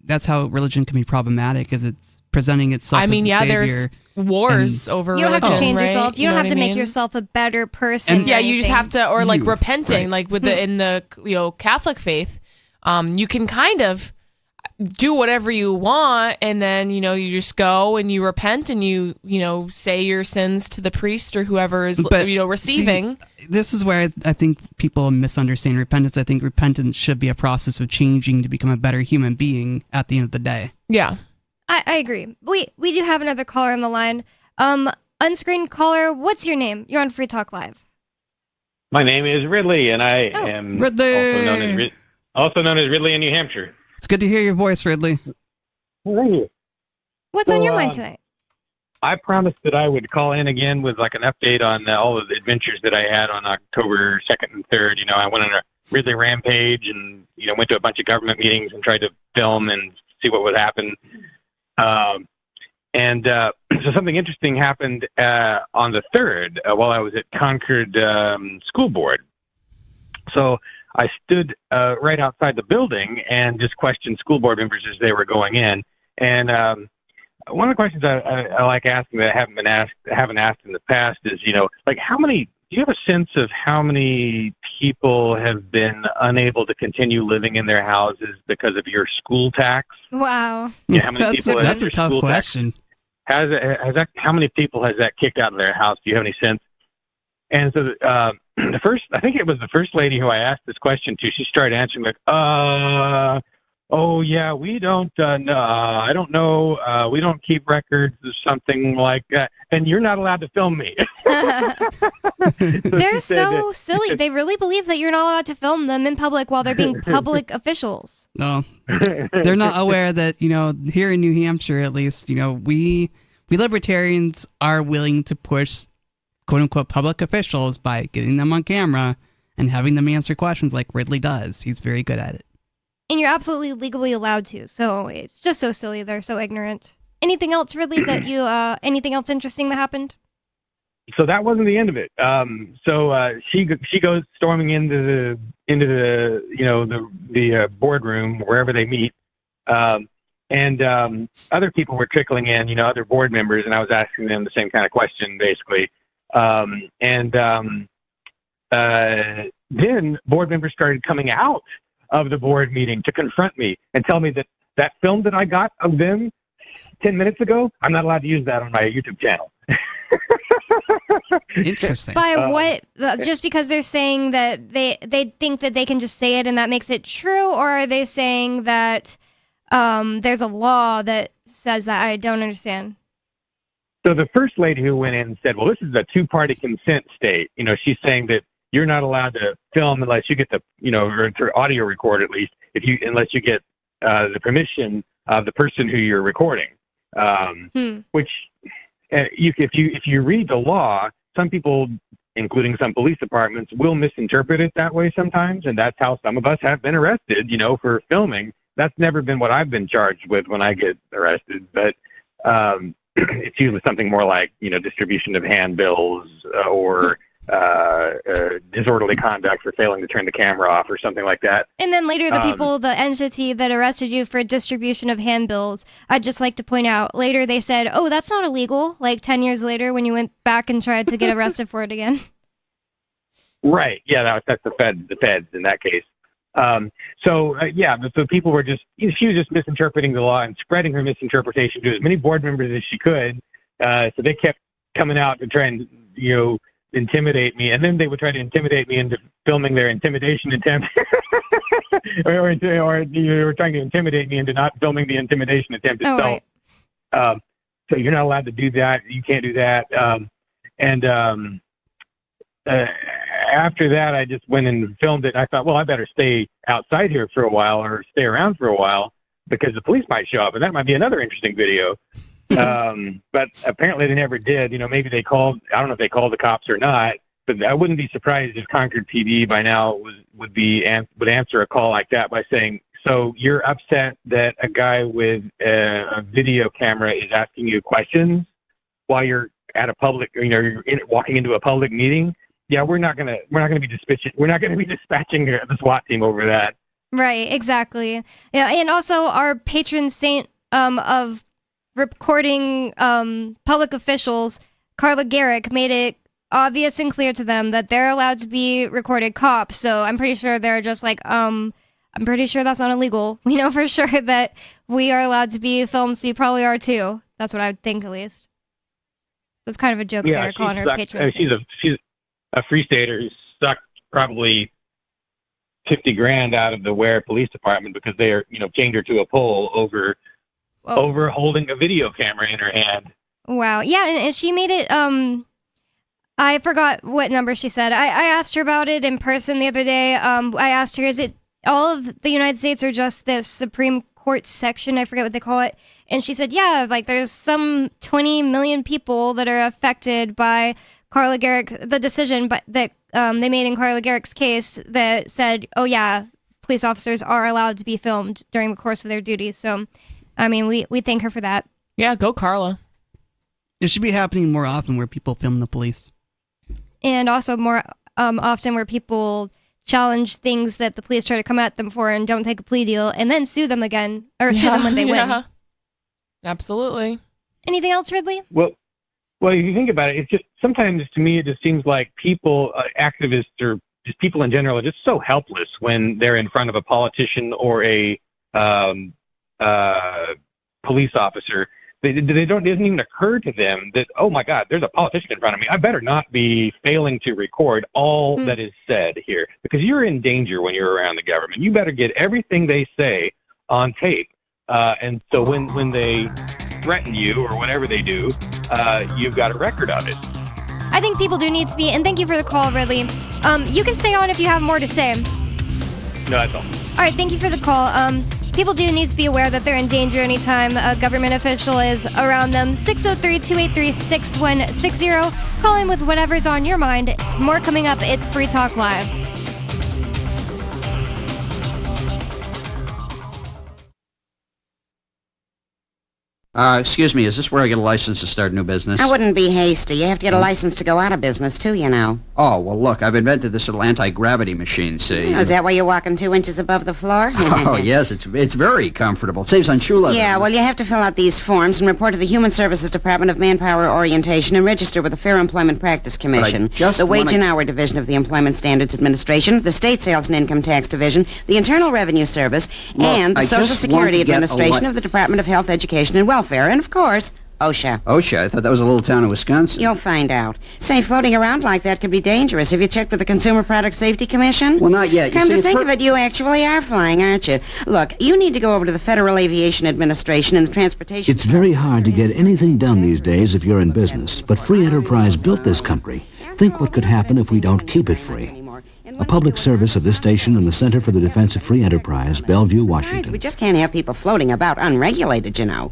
that's how religion can be problematic, is it's presenting itself as the savior. There's wars over you don't religion, have to change right? yourself. You don't have know to what I make mean? yourself a better person. And you just have to, or like repenting, right. like with in the Catholic faith, you can kind of do whatever you want, and then you just go and you repent and you say your sins to the priest or whoever is receiving. See, this is where I think people misunderstand repentance. I think repentance should be a process of changing to become a better human being at the end of the day. Yeah. I agree. We do have another caller on the line. Unscreened caller, what's your name? You're on Free Talk Live. My name is Ridley, and I am also known as Ridley in New Hampshire. It's good to hear your voice, Ridley. Thank you. What's on your mind tonight? I promised that I would call in again with like an update on all of the adventures that I had on October 2nd and 3rd. I went on a Ridley rampage and, went to a bunch of government meetings and tried to film and see what would happen. So something interesting happened on the 3rd while I was at Concord School Board. So I stood right outside the building and just questioned school board members as they were going in. And one of the questions I like asking that I haven't asked in the past is, do you have a sense of how many people have been unable to continue living in their houses because of your school tax? Wow. Yeah, how many people? That's a tough question. How many people has that kicked out of their house? Do you have any sense? And so I think it was the first lady who I asked this question to, she started answering like, oh yeah, we don't know. I don't know. We don't keep records of something like that. And you're not allowed to film me. They're so silly. They really believe that you're not allowed to film them in public while they're being public officials. No, they're not aware that, here in New Hampshire, at least, we libertarians are willing to push quote unquote public officials by getting them on camera and having them answer questions like Ridley does. He's very good at it. And you're absolutely legally allowed to, so it's just so silly. They're so ignorant. Anything else, Ridley, that you, anything else interesting that happened? So that wasn't the end of it. She goes storming into the boardroom wherever they meet, and other people were trickling in, other board members, and I was asking them the same kind of question basically. Then board members started coming out of the board meeting to confront me and tell me that film that I got of them 10 minutes ago, I'm not allowed to use that on my YouTube channel. Interesting. By what? Just because they're saying that they think that they can just say it and that makes it true, or are they saying that there's a law that says that? I don't understand. So the first lady who went in said, well, this is a two-party consent state. She's saying that you're not allowed to film unless you get the, or to audio record at least, unless you get the permission of the person who you're recording. Which, if you read the law, some people, including some police departments, will misinterpret it that way sometimes, and that's how some of us have been arrested, for filming. That's never been what I've been charged with when I get arrested, but it's usually something more like, distribution of handbills or disorderly conduct for failing to turn the camera off or something like that. And then later the entity that arrested you for distribution of handbills, I'd just like to point out, later they said, oh, that's not illegal, like 10 years later when you went back and tried to get arrested for it again. Right, yeah, that's the feds in that case. So people were she was just misinterpreting the law and spreading her misinterpretation to as many board members as she could. So they kept coming out to try and, intimidate me, and then they would try to intimidate me into filming their intimidation attempt, or you were trying to intimidate me into not filming the intimidation attempt itself. Right. So you're not allowed to do that. You can't do that. After that, I just went and filmed it. I thought, well, I better stay outside here for a while or stay around for a while because the police might show up, and that might be another interesting video. But apparently they never did. Maybe they called. I don't know if they called the cops or not. But I wouldn't be surprised if Concord PD by now would answer a call like that by saying, "So you're upset that a guy with a video camera is asking you questions while you're at a public, you're walking into a public meeting? Yeah, we're not gonna be dispatching the SWAT team over that." Right. Exactly. Yeah, and also our patron saint of recording public officials, Carla Garrick, made it obvious and clear to them that they're allowed to be recorded cops. So I'm pretty sure they're just like, I'm pretty sure that's not illegal. We know for sure that we are allowed to be filmed, so you probably are too. That's what I would think, at least. It's kind of a joke there, calling her patron saint. She's a free stater who sucked probably $50,000 out of the Ware Police Department because they are, chained her to a pole over holding a video camera in her hand. Wow. Yeah, and she made it, I forgot what number she said. I asked her about it in person the other day. I asked her, is it all of the United States or just this Supreme Court section? I forget what they call it. And she said, yeah, like there's some 20 million people that are affected by Carla Garrick, the decision that they made in Carla Garrick's case that said, oh yeah, police officers are allowed to be filmed during the course of their duties. So, I mean, we thank her for that. Yeah, go Carla. It should be happening more often where people film the police. And also more often where people challenge things that the police try to come at them for and don't take a plea deal and then sue them again, or sue them when they win. Absolutely. Anything else, Ridley? Well, if you think about it, it's just sometimes to me it just seems like people, activists or just people in general, are just so helpless when they're in front of a politician or a police officer. It doesn't even occur to them that, oh my God, there's a politician in front of me. I better not be failing to record all that is said here, because you're in danger when you're around the government. You better get everything they say on tape. And so when they threaten you or whatever they do, you've got a record of it. I think people do need to be, and thank you for the call, Ridley. You can stay on if you have more to say. No, that's all. All right, thank you for the call. People do need to be aware that they're in danger anytime a government official is around them. 603-283-6160. Call in with whatever's on your mind. More coming up. It's Free Talk Live. Excuse me, is this where I get a license to start a new business? I wouldn't be hasty. You have to get a license to go out of business, too, you know. Oh, well, look, I've invented this little anti-gravity machine, see? Oh, is that why you're walking 2 inches above the floor? Oh, yes, it's very comfortable. It saves on shoe leather. Yeah, well, you have to fill out these forms and report to the Human Services Department of Manpower Orientation and register with the Fair Employment Practice Commission, the Wage and Hour Division of the Employment Standards Administration, the State Sales and Income Tax Division, the Internal Revenue Service, and the Social Security Administration of the Department of Health, Education, and Welfare, and, of course, OSHA. OSHA? I thought that was a little town in Wisconsin. You'll find out. Say, floating around like that could be dangerous. Have you checked with the Consumer Product Safety Commission? Well, not yet. Come to think of it, you actually are flying, aren't you? Look, you need to go over to the Federal Aviation Administration and the Transportation... It's very hard to get anything done these days if you're in business, but free enterprise built this country. Think what could happen if we don't keep it free. A public service of this station and the Center for the Defense of Free Enterprise, Bellevue, Washington. We just can't have people floating about unregulated, you know.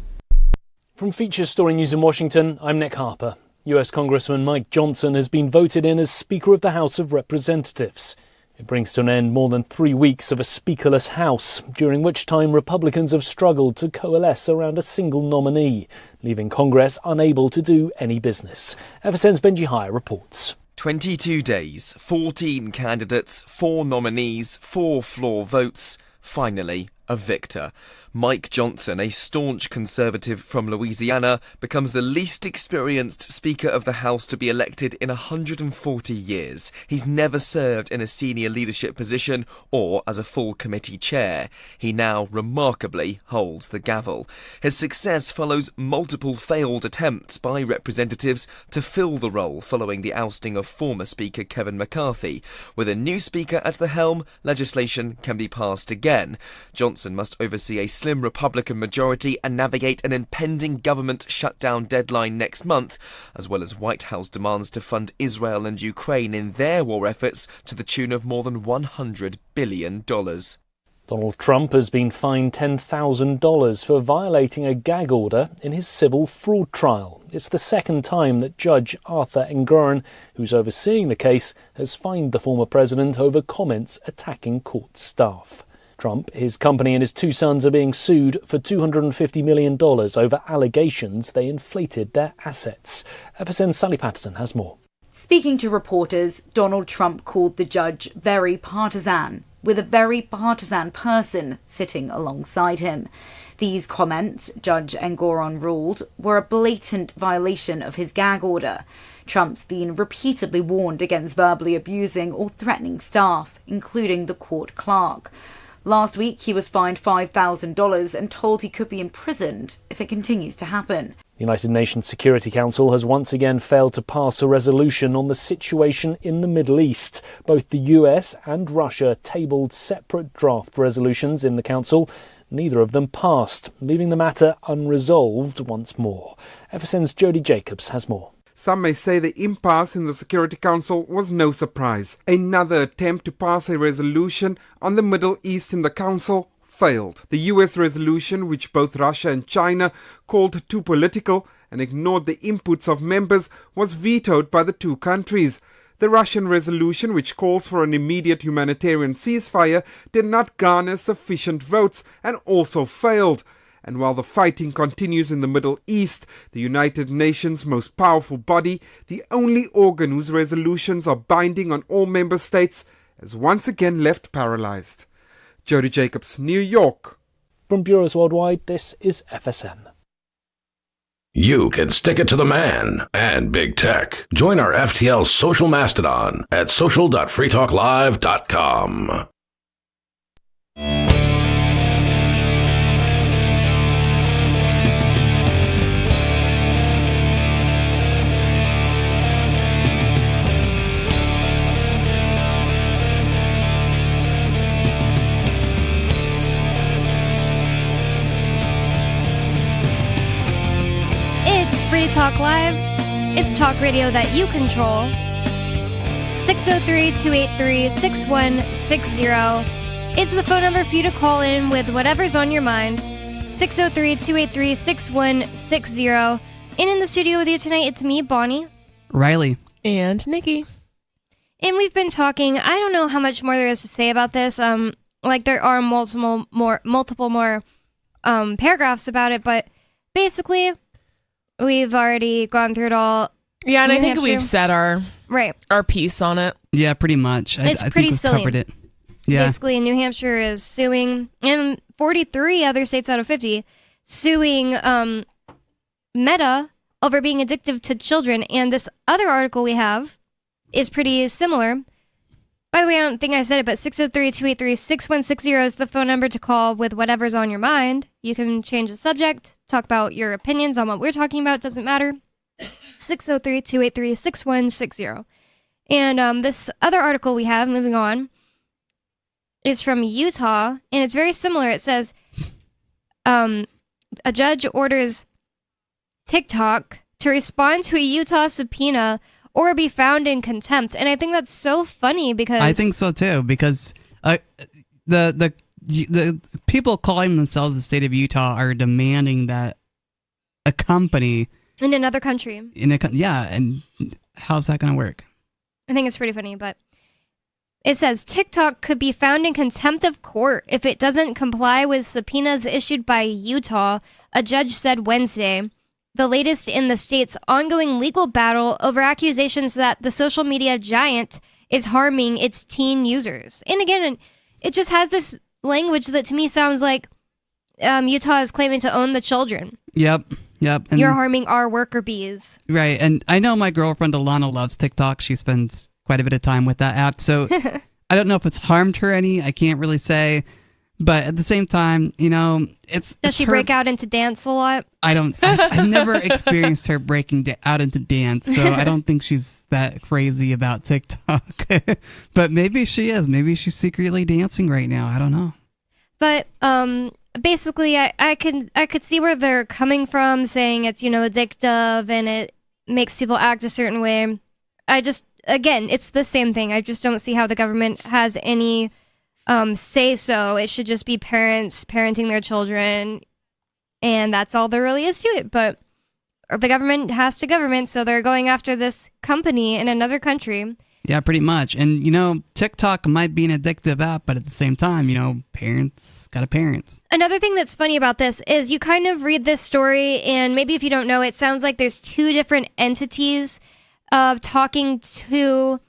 From Features Story News in Washington, I'm Nick Harper. US Congressman Mike Johnson has been voted in as Speaker of the House of Representatives. It brings to an end more than 3 weeks of a speakerless House, during which time Republicans have struggled to coalesce around a single nominee, leaving Congress unable to do any business. FSN's Benji Hire reports. 22 days, 14 candidates, 4 nominees, 4 floor votes. Finally, a victor. Mike Johnson, a staunch conservative from Louisiana, becomes the least experienced Speaker of the House to be elected in 140 years. He's never served in a senior leadership position or as a full committee chair. He now remarkably holds the gavel. His success follows multiple failed attempts by representatives to fill the role following the ousting of former Speaker Kevin McCarthy. With a new Speaker at the helm, legislation can be passed again. Johnson must oversee a slim Republican majority and navigate an impending government shutdown deadline next month, as well as White House demands to fund Israel and Ukraine in their war efforts to the tune of more than $100 billion. Donald Trump has been fined $10,000 for violating a gag order in his civil fraud trial. It's the second time that Judge Arthur Engoron, who's overseeing the case, has fined the former president over comments attacking court staff. Trump, his company and his 2 sons are being sued for $250 million over allegations they inflated their assets. FSN's Sally Patterson has more. Speaking to reporters, Donald Trump called the judge very partisan, with a very partisan person sitting alongside him. These comments, Judge Engoron ruled, were a blatant violation of his gag order. Trump's been repeatedly warned against verbally abusing or threatening staff, including the court clerk. Last week, he was fined $5,000 and told he could be imprisoned if it continues to happen. The United Nations Security Council has once again failed to pass a resolution on the situation in the Middle East. Both the US and Russia tabled separate draft resolutions in the Council. Neither of them passed, leaving the matter unresolved once more. FSN's Jody Jacobs has more. Some may say the impasse in the Security Council was no surprise. Another attempt to pass a resolution on the Middle East in the Council failed. The US resolution, which both Russia and China called too political and ignored the inputs of members, was vetoed by the 2 countries. The Russian resolution, which calls for an immediate humanitarian ceasefire, did not garner sufficient votes and also failed. And while the fighting continues in the Middle East, the United Nations' most powerful body, the only organ whose resolutions are binding on all member states, is once again left paralyzed. Jody Jacobs, New York. From Bureaus Worldwide, this is FSN. You can stick it to the man and big tech. Join our FTL social mastodon at social.freetalklive.com. Free Talk Live. It's talk radio that you control. 603-283-6160 is the phone number for you to call in with whatever's on your mind. 603-283-6160. And in the studio with you tonight, it's me, Bonnie. Riley. And Nikki. And we've been talking, I don't know how much more there is to say about this. Like there are multiple more paragraphs about it, but basically, we've already gone through it all. Yeah, and New I think Hampshire. we've said our Right. piece on it. Yeah, pretty much. It's I pretty think we've silly. covered it. Yeah. Basically, New Hampshire is suing, and 43 other states out of 50, suing Meta over being addictive to children. And this other article we have is pretty similar. By the way, I don't think I said it, but 603-283-6160 is the phone number to call with whatever's on your mind. You can change the subject, talk about your opinions on what we're talking about, doesn't matter. 603-283-6160. And this other article we have, moving on, is from Utah, and it's very similar. It says a judge orders TikTok to respond to a Utah subpoena or be found in contempt. And I think that's so funny because I think so too, because the people calling themselves the state of Utah are demanding that a company in another country. And how's that going to work? I think it's pretty funny, but it says TikTok could be found in contempt of court if it doesn't comply with subpoenas issued by Utah, a judge said Wednesday. The latest in the state's ongoing legal battle over accusations that the social media giant is harming its teen users. And again, it just has this language that to me sounds like Utah is claiming to own the children. Yep. And you're harming our worker bees. Right. And I know my girlfriend Alana loves TikTok. She spends quite a bit of time with that app. So I don't know if it's harmed her any. I can't really say. But at the same time, Does she break out into dance a lot? I've never experienced her breaking out into dance, so I don't think she's that crazy about TikTok. But maybe she is. Maybe she's secretly dancing right now. I don't know. But basically, I could see where they're coming from, saying it's addictive and it makes people act a certain way. Again, it's the same thing. I just don't see how the government has any say so. It should just be parents parenting their children, and that's all there really is to it. But the government has to government, so they're going after this company in another country. Yeah, pretty much. And, TikTok might be an addictive app, but at the same time, parents gotta parents. Another thing that's funny about this is you kind of read this story, and maybe if you don't know, it sounds like there's two different entities talking to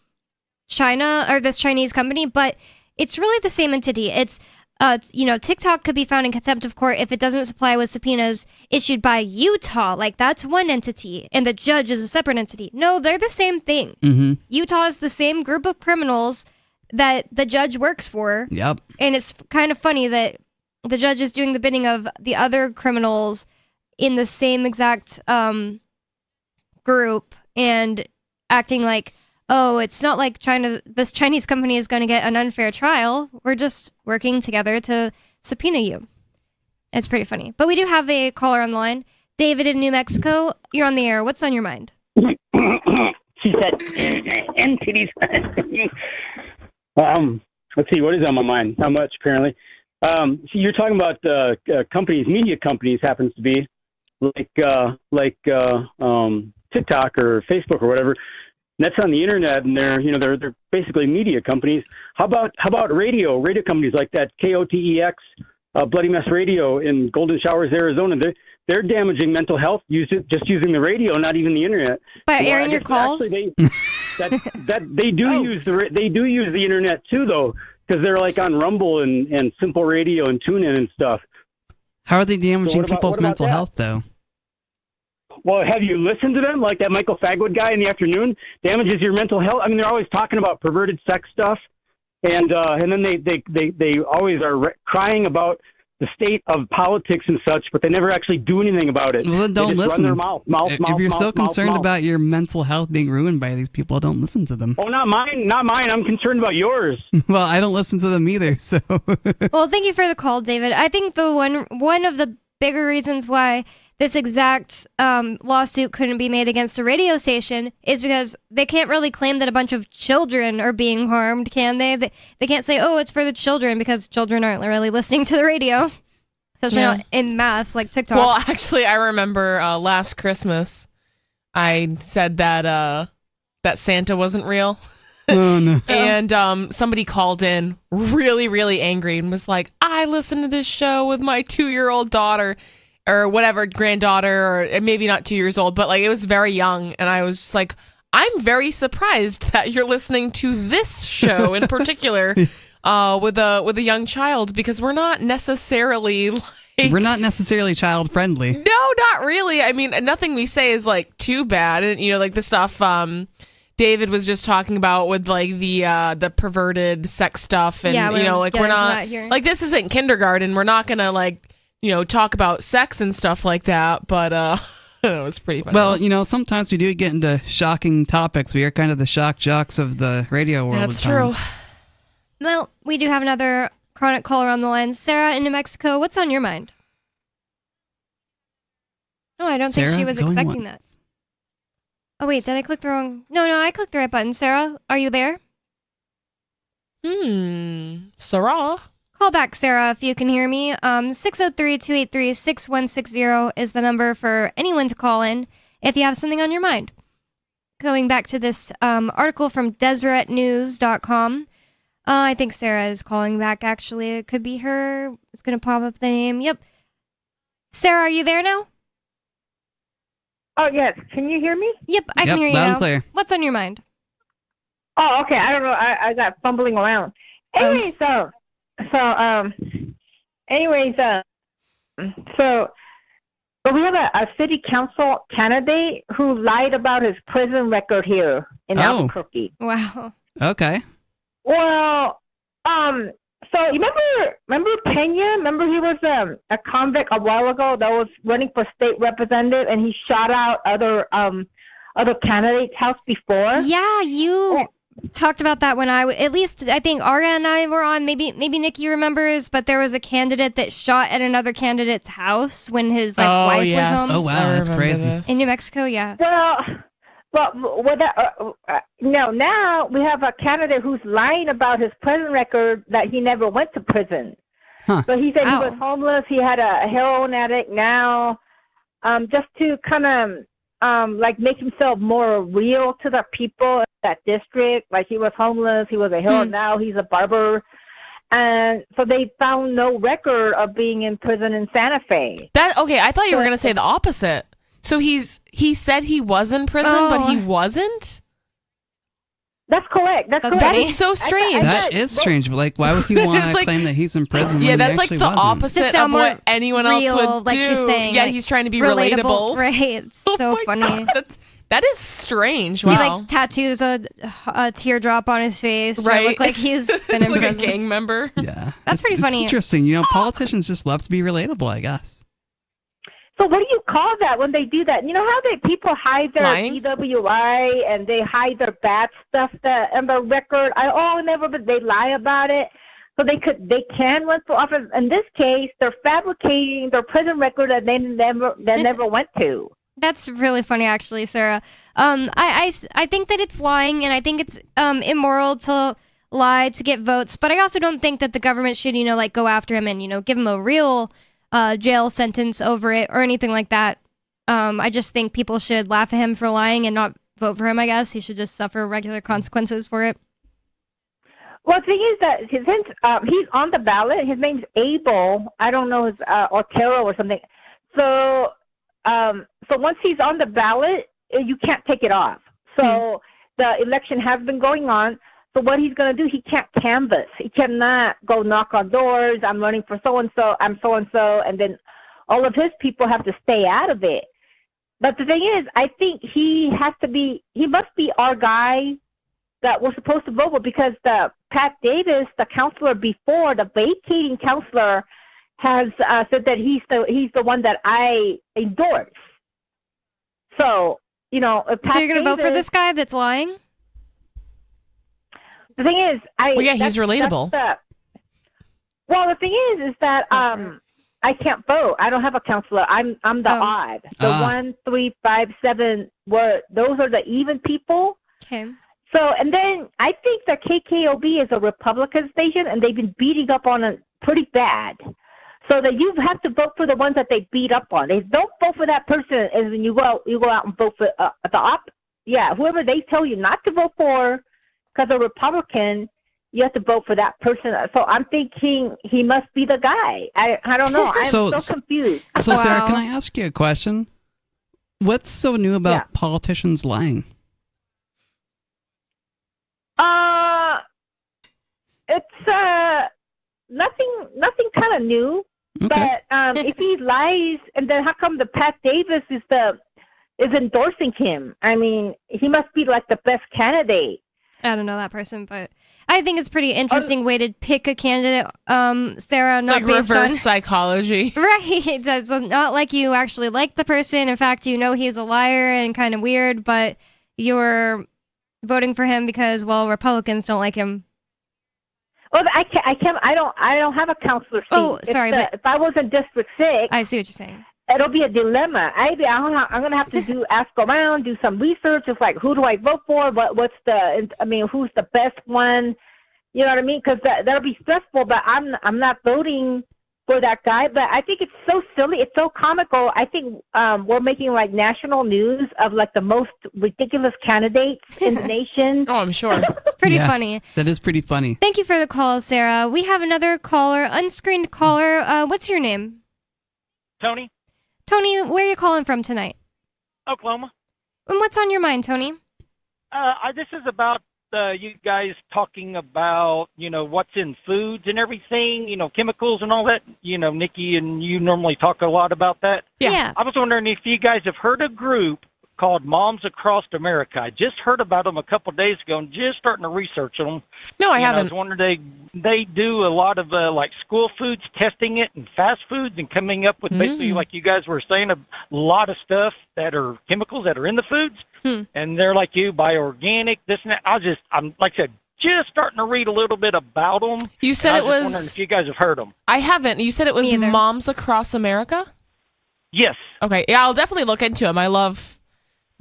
China or this Chinese company, but it's really the same entity. It's, TikTok could be found in contempt of court if it doesn't comply with subpoenas issued by Utah. Like, that's one entity, and the judge is a separate entity. No, they're the same thing. Mm-hmm. Utah is the same group of criminals that the judge works for. Yep. And it's kind of funny that the judge is doing the bidding of the other criminals in the same exact group and acting like, oh, it's not like this Chinese company is going to get an unfair trial. We're just working together to subpoena you. It's pretty funny. But we do have a caller on the line. David in New Mexico, you're on the air. What's on your mind? She said, entities. Let's see, what is on my mind? Not much, apparently. You're talking about companies, media companies happens to be, like TikTok or Facebook or whatever. And that's on the internet, and they're basically media companies. How about radio companies like that KOTEX, Bloody Mess Radio in Golden Showers, Arizona? They're damaging mental health just using the radio, not even the internet. By airing your calls. Actually, they do use the internet too, though, because they're like on Rumble and Simple Radio and TuneIn and stuff. How are they damaging people's mental health, though? Well, have you listened to them? Like that Michael Fagwood guy in the afternoon damages your mental health. I mean, they're always talking about perverted sex stuff, and then they always are crying about the state of politics and such, but they never actually do anything about it. Well, then don't listen. Run their mouth, if you're so concerned about your mental health being ruined by these people, don't listen to them. Oh, not mine. I'm concerned about yours. Well, I don't listen to them either. So. Well, thank you for the call, David. I think the one of the bigger reasons why this exact lawsuit couldn't be made against a radio station is because they can't really claim that a bunch of children are being harmed, can they? They can't say, oh, it's for the children, because children aren't really listening to the radio. Especially not in mass, like TikTok. Well, actually, I remember last Christmas, I said that Santa wasn't real. Oh, no. And somebody called in really, really angry and was like, I listened to this show with my 2-year-old daughter. or whatever, granddaughter, or maybe not 2 years old, but like it was very young, and I was just like, I'm very surprised that you're listening to this show in particular with a young child, because we're not necessarily child friendly. No, not really. I mean, nothing we say is like too bad, and like the stuff David was just talking about with like the perverted sex stuff, and like we're not like, this isn't kindergarten. We're not gonna like talk about sex and stuff like that, but it was pretty funny. Well, sometimes we do get into shocking topics. We are kind of the shock jocks of the radio world. That's true. Well, we do have another chronic caller on the line. Sarah in New Mexico, what's on your mind? Oh, I don't think she was expecting that. Oh, wait, did I click the wrong? No, I clicked the right button. Sarah, are you there? Sarah? Call back, Sarah, if you can hear me. 603-283-6160 is the number for anyone to call in if you have something on your mind. Going back to this article from DeseretNews.com. I think Sarah is calling back, actually. It could be her. It's going to pop up the name. Yep. Sarah, are you there now? Oh, yes. Can you hear me? Yep, I can hear you loud now. and clear. What's on your mind? Oh, okay. I don't know. I got fumbling around. Anyway, so we have a city council candidate who lied about his prison record here in Albuquerque. Wow. Okay. Well, so you remember Pena? Remember he was a convict a while ago that was running for state representative, and he shot out other candidates' house before. Yeah, you talked about that when at least I think Aria and I were on. Maybe Nikki remembers, but there was a candidate that shot at another candidate's house when his wife was home. Oh wow, that's crazy. In New Mexico, yeah. Well, now we have a candidate who's lying about his prison record, that he never went to prison. Huh. So he said he was homeless. He had a heroin addict now, just to kind of make himself more real to the people in that district. Like, he was homeless, he was a heroin, now he's a barber. And so they found no record of being in prison in Santa Fe. I thought you were going to say the opposite. So he said he was in prison, but he wasn't? That's correct. That's correct. That is so strange. That is strange. Like, why would he want to claim that he's in prison? Yeah, when that's he like the wasn't? opposite of what anyone else would do. Like she's saying, yeah, he's trying to be relatable. Right. It's so funny. That is strange. Wow. He tattoos a teardrop on his face. Right. To look like he's been in like prison. a gang member. Yeah. That's pretty funny. It's interesting. Politicians just love to be relatable, I guess. So what do you call that when they do that? You know how people hide their Lying? DWI and they hide their bad stuff on the record? But they lie about it. So they can run for office. In this case, they're fabricating their prison record that they never went to. That's really funny, actually, Sarah. I think that it's lying, and I think it's immoral to lie to get votes. But I also don't think that the government should, go after him and give him a real jail sentence over it or anything like that. I just think people should laugh at him for lying and not vote for him, I guess. He should just suffer regular consequences for it. Well, the thing is that since he's on the ballot, his name's Abel. I don't know, his Otero or something. So once he's on the ballot, you can't take it off. So the election has been going on. So what he's going to do, he can't canvass. He cannot go knock on doors. I'm running for so-and-so. I'm so-and-so. And then all of his people have to stay out of it. But the thing is, I think he must be our guy that we're supposed to vote for, because the Pat Davis, the counselor before, the vacating counselor, has said that he's the one that I endorse. So, if Pat so you're going to vote for Davis- this guy that's lying? The thing is, he's relatable. the thing is that I can't vote. I don't have a counselor. I'm the odd. The 1, 3, 5, 7 those are the even people. Okay. So, and then I think that KKOB is a Republican station, and they've been beating up on it pretty bad. So that you have to vote for the ones that they beat up on. They don't vote for that person, and then you go out and vote for whoever they tell you not to vote for, because they're Republican, you have to vote for that person. So I'm thinking he must be the guy. I don't know. I'm so confused. So, Sarah, can I ask you a question? What's so new about politicians lying? It's nothing kind of new. Okay. But if he lies, and then how come the Pat Davis is endorsing him? I mean, he must be like the best candidate. I don't know that person, but I think it's a pretty interesting way to pick a candidate, Sarah. Not like based reverse on psychology. Right. It's not like you actually like the person. In fact, you know he's a liar and kind of weird, but you're voting for him because, well, Republicans don't like him. Well, I don't have a counselor seat. Oh, sorry, but if I was in District 6, I see what you're saying. It'll be a dilemma. I'm going to have to ask around, do some research. It's like, who do I vote for? Who's the best one? You know what I mean? Because that'll be stressful. But I'm not voting for that guy. But I think it's so silly. It's so comical. I think we're making like national news of like the most ridiculous candidates in the nation. Oh, I'm sure. It's pretty funny. That is pretty funny. Thank you for the call, Sarah. We have another caller, unscreened caller. What's your name? Tony, Tony, where are you calling from tonight? Oklahoma. And what's on your mind, Tony? This is about you guys talking about, what's in foods and everything, chemicals and all that. Nikki and you normally talk a lot about that. Yeah. I was wondering if you guys have heard a group called Moms Across America. I just heard about them a couple of days ago and just starting to research them. No, I haven't. I was wondering, they do a lot of like school foods, testing it, and fast foods, and coming up with basically, like you guys were saying, a lot of stuff that are chemicals that are in the foods. And they're like you, buy organic, this and that. I'm like I said, just starting to read a little bit about them. You said it was. Wondering if you guys have heard them. I haven't. You said it was Moms Across America? Yes. Okay. Yeah, I'll definitely look into them. I love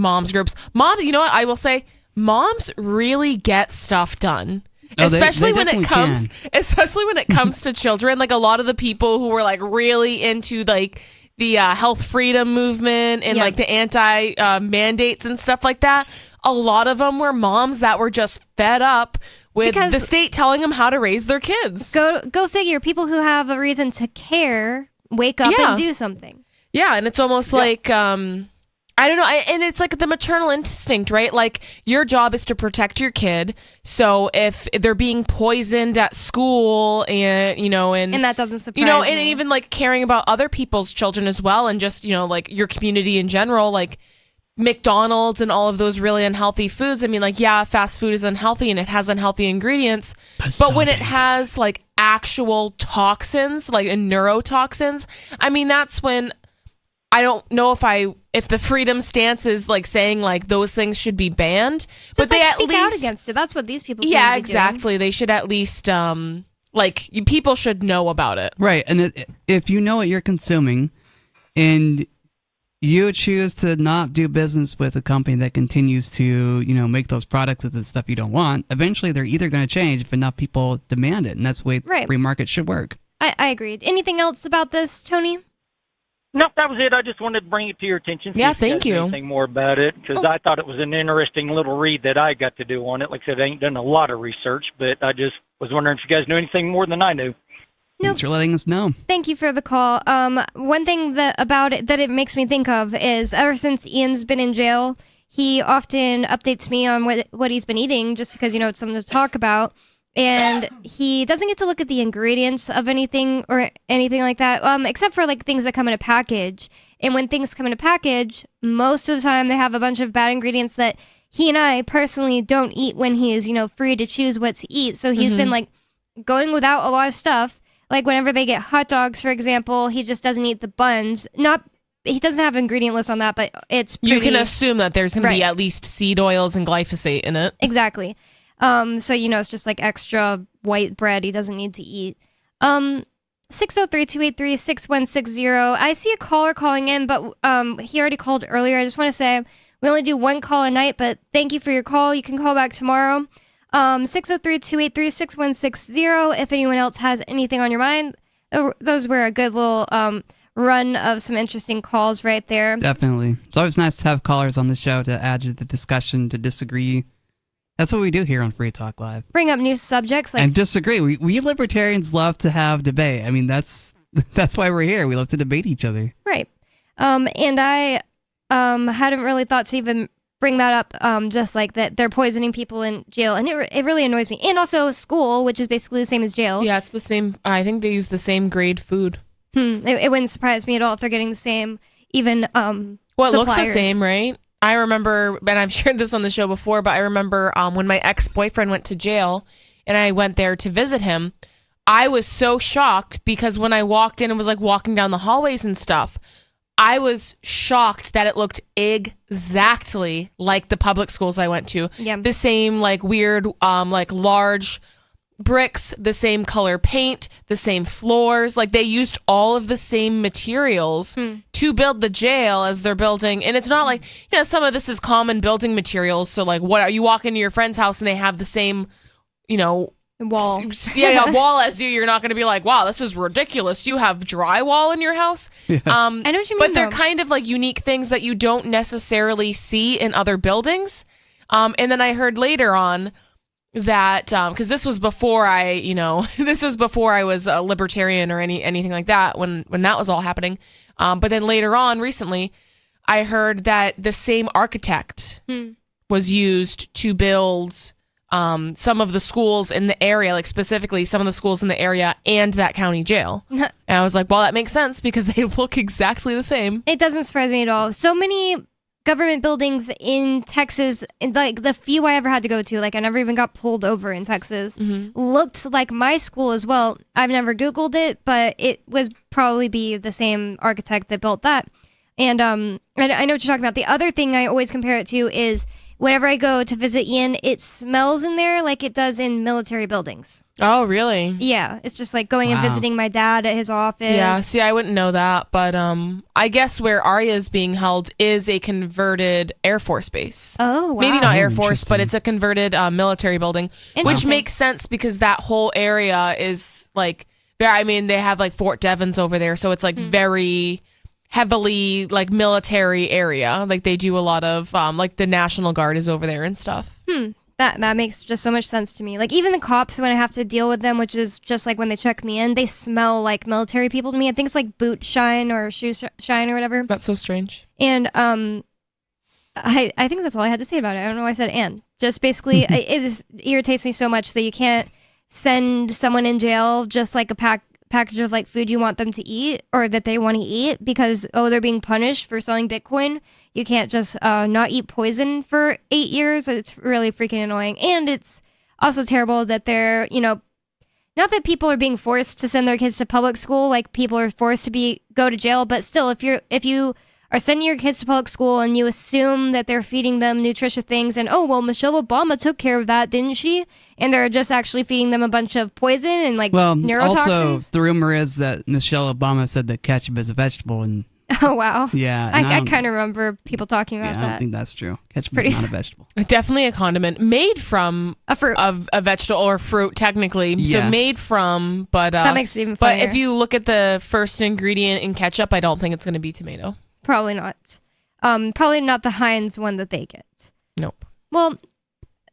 moms groups. You know what? I will say, moms really get stuff done. Especially when it comes to children. Like a lot of the people who were like really into like the health freedom movement and like the anti mandates and stuff like that. A lot of them were moms that were just fed up with the state telling them how to raise their kids. Go figure. People who have a reason to care wake up and do something. Yeah, and it's almost like I don't know, and it's like the maternal instinct, right? Like your job is to protect your kid. So if they're being poisoned at school, and that doesn't surprise me. and even like caring about other people's children as well, and just like your community in general, like McDonald's and all of those really unhealthy foods. I mean, like fast food is unhealthy and it has unhealthy ingredients, but when it has like actual toxins, like neurotoxins, I mean that's when. I don't know if the freedom stance is like saying like those things should be banned, but they at speak least out against it. That's what these people. Yeah, exactly. They should at least people should know about it. Right, and if you know what you're consuming, and you choose to not do business with a company that continues to make those products with the stuff you don't want, eventually they're either going to change if enough people demand it, and that's the way free market should work. I agree. Anything else about this, Tony? No, that was it. I just wanted to bring it to your attention. Yeah, thank you. Anything more about it? Because I thought it was an interesting little read that I got to do on it. Like I said, I ain't done a lot of research, but I just was wondering if you guys knew anything more than I knew. Thanks for letting us know. Thank you for the call. One thing about it that it makes me think of is ever since Ian's been in jail, he often updates me on what he's been eating just because, it's something to talk about. And he doesn't get to look at the ingredients of anything or anything like that, except for like things that come in a package. And when things come in a package, most of the time they have a bunch of bad ingredients that he and I personally don't eat when he is, free to choose what to eat. So he's been like going without a lot of stuff. Like whenever they get hot dogs, for example, he just doesn't eat the buns. He doesn't have an ingredient list on that, but it's pretty... You can assume that there's going to be at least seed oils and glyphosate in it. Exactly. So, it's just like extra white bread he doesn't need to eat. 603-283-6160. I see a caller calling in, but he already called earlier. I just want to say we only do one call a night, but thank you for your call. You can call back tomorrow. 603-283-6160. If anyone else has anything on your mind, those were a good little run of some interesting calls right there. Definitely. It's always nice to have callers on the show to add to the discussion, to disagree. That's what we do here on Free Talk Live. Bring up new subjects. And disagree. We libertarians love to have debate. I mean, that's why we're here. We love to debate each other. Right. And I hadn't really thought to even bring that up, just like that they're poisoning people in jail. And it really annoys me. And also school, which is basically the same as jail. Yeah, it's the same. I think they use the same grade food. It wouldn't surprise me at all if they're getting the same, even Well, it looks the same, right? I remember, and I've shared this on the show before, but I remember when my ex-boyfriend went to jail and I went there to visit him, I was so shocked because when I walked in and was like walking down the hallways and stuff, I was shocked that it looked exactly like the public schools I went to. Yeah. The same like weird, like large bricks, the same color paint, the same floors. Like they used all of the same materials to build the jail as they're building. And it's not like, some of this is common building materials. So like what you walk into your friend's house and they have the same, wall. Wall as you. You're not going to be like, wow, this is ridiculous. You have drywall in your house. I know what you mean. But they're kind of like unique things that you don't necessarily see in other buildings. And then I heard later on that because this was before I was a libertarian or anything like that when that was all happening. But then later on, recently, I heard that the same architect was used to build some of the schools in the area, like specifically some of the schools in the area and that county jail. And I was like, well, that makes sense because they look exactly the same. It doesn't surprise me at all. So many government buildings in Texas, like the few I ever had to go to, like I never even got pulled over in Texas, looked like my school as well. I've never Googled it, but it was probably be the same architect that built that. And I know what you're talking about. The other thing I always compare it to is whenever I go to visit Ian, it smells in there like it does in military buildings. Oh, really? Yeah, it's just like going and visiting my dad at his office. Yeah, see, I wouldn't know that, but I guess where Arya is being held is a converted Air Force base. Oh, wow. Maybe not Air Force, but it's a converted military building, which makes sense because that whole area is like, they have like Fort Devens over there, so it's like very heavily like military area. Like they do a lot of like the National Guard is over there and stuff. That makes just so much sense to me. Like even the cops, when I have to deal with them, which is just like when they check me in, they smell like military people to me. I think it's like boot shine or shoe shine or whatever. That's so strange. And I think that's all I had to say about it. I don't know why I said and. Just basically, it irritates me so much that you can't send someone in jail just like a package of like food you want them to eat or that they want to eat because they're being punished for selling Bitcoin. You can't just not eat poison for 8 years. It's really freaking annoying. And it's also terrible that they're not that people are being forced to send their kids to public school like people are forced to go to jail, but still if you are sending your kids to public school and you assume that they're feeding them nutritious things and Michelle Obama took care of that, didn't she? And they're just actually feeding them a bunch of poison and like neurotoxins. Also, the rumor is that Michelle Obama said that ketchup is a vegetable and oh, wow. Yeah. I kind of remember people talking about that. I don't think that's true. Ketchup is not a vegetable. Definitely a condiment made from a fruit. A vegetable or fruit, technically. Yeah. So made from, but... that makes it even funnier. But if you look at the first ingredient in ketchup, I don't think it's going to be tomato. Probably not. Probably not the Heinz one that they get. Nope. Well,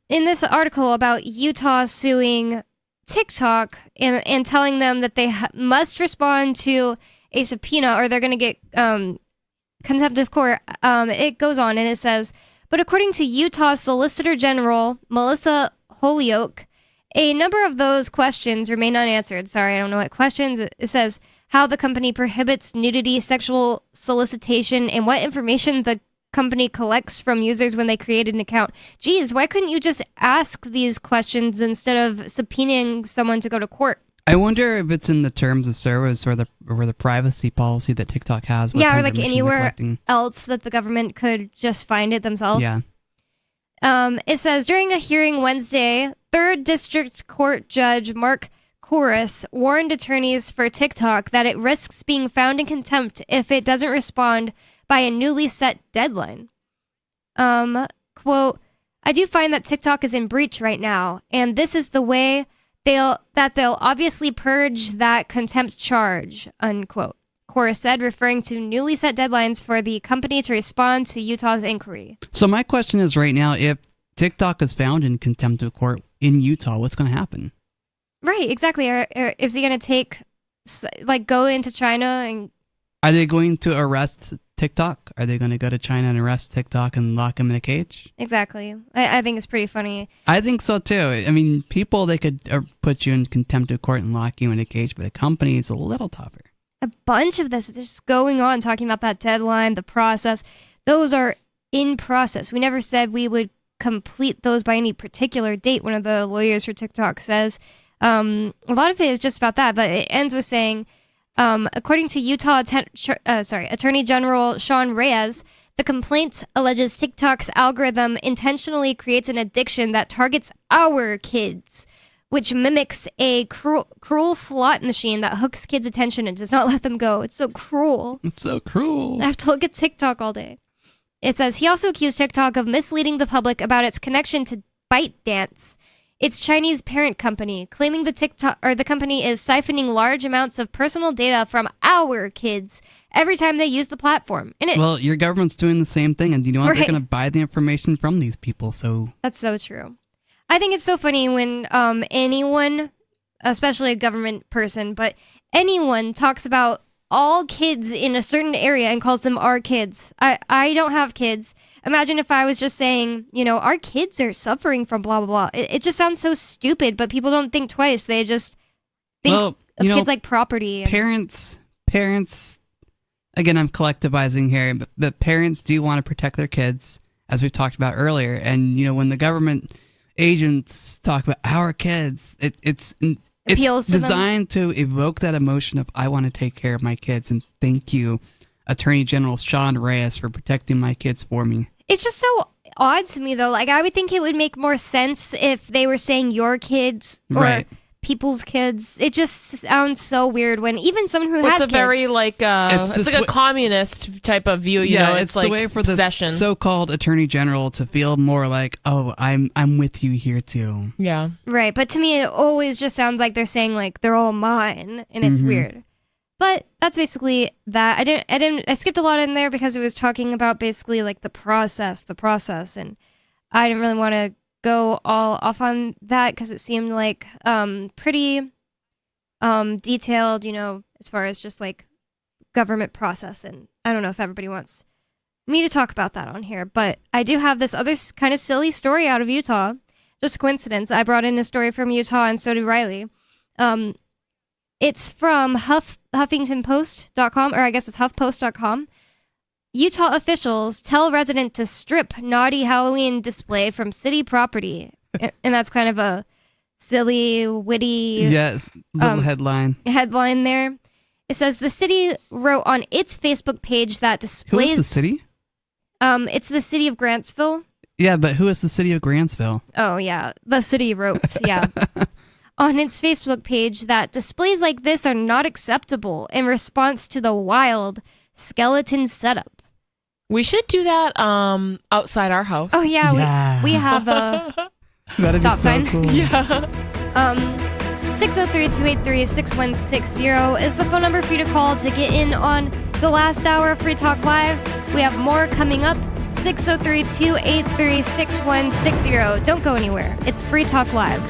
in this article about Utah suing TikTok and telling them that they must respond to a subpoena or they're going to get contempt of court, it goes on and it says, but according to Utah Solicitor General Melissa Holyoke, a number of those questions remain unanswered. Sorry, I don't know what questions. It says how the company prohibits nudity, sexual solicitation, and what information the company collects from users when they create an account. Geez, why couldn't you just ask these questions instead of subpoenaing someone to go to court? I wonder if it's in the terms of service or the privacy policy that TikTok has. Yeah, or like anywhere else that the government could just find it themselves. Yeah. It says, during a hearing Wednesday, 3rd District Court Judge Mark Chorus warned attorneys for TikTok that it risks being found in contempt if it doesn't respond by a newly set deadline. Quote, I do find that TikTok is in breach right now, and this is the way they'll obviously purge that contempt charge, unquote. Chorus said, referring to newly set deadlines for the company to respond to Utah's inquiry. So my question is right now, if TikTok is found in contempt of court in Utah, what's going to happen? Right, exactly. Is he going to go into China and... Are they going to arrest TikTok? Are they going to go to China and arrest TikTok and lock him in a cage? Exactly. I think it's pretty funny. I think so too. I mean, people, they could put you in contempt of court and lock you in a cage, but a company is a little tougher. A bunch of this is just going on, talking about that deadline, the process. Those are in process. We never said we would complete those by any particular date, one of the lawyers for TikTok says. A lot of it is just about that, but it ends with saying... according to Utah Attorney General Sean Reyes, the complaint alleges TikTok's algorithm intentionally creates an addiction that targets our kids, which mimics a cruel slot machine that hooks kids' attention and does not let them go. It's so cruel. It's so cruel. I have to look at TikTok all day. It says he also accused TikTok of misleading the public about its connection to ByteDance, its Chinese parent company, claiming the company is siphoning large amounts of personal data from our kids every time they use the platform. Well, your government's doing the same thing, and you know what? Right. They're going to buy the information from these people, so... That's so true. I think it's so funny when anyone, especially a government person, but anyone talks about all kids in a certain area and calls them our kids. I don't have kids. Imagine if I was just saying, our kids are suffering from blah, blah, blah. It just sounds so stupid, but people don't think twice. They just think of kids like property. Parents, again, I'm collectivizing here, but the parents do want to protect their kids, as we talked about earlier. And, when the government agents talk about our kids, it's designed to evoke that emotion of, I want to take care of my kids, and thank you, Attorney General Sean Reyes, for protecting my kids for me. It's just so odd to me, though. Like, I would think it would make more sense if they were saying your kids or people's kids. It just sounds so weird when even someone who has kids... It's a very, it's like a communist type of view, you know? It's like the way for possession. the so-called Attorney General to feel more like, oh, I'm with you here, too. Yeah. Right, but to me, it always just sounds like they're saying, they're all mine, and it's weird. But that's basically that. I skipped a lot in there because it was talking about basically the process, and I didn't really want to go all off on that because it seemed like pretty detailed, as far as just government process, and I don't know if everybody wants me to talk about that on here, but I do have this other kind of silly story out of Utah. Just coincidence. I brought in a story from Utah, and so did Riley. It's from HuffingtonPost.com, or I guess it's HuffPost.com. Utah officials tell resident to strip naughty Halloween display from city property. And that's kind of a silly, witty... Yes, little headline. Headline there. It says, the city wrote on its Facebook page that displays... Who is the city? It's the city of Grantsville. Yeah, but who is the city of Grantsville? Oh, yeah. The city wrote, yeah. On its Facebook page that displays like this are not acceptable in response to the wild skeleton setup. We should do that outside our house. Oh, yeah. We have a That'd stop be so sign. cool. Yeah. 603-283-6160 is the phone number for you to call to get in on the last hour of Free Talk Live. We have more coming up. 603-283-6160. Don't go anywhere. It's Free Talk Live.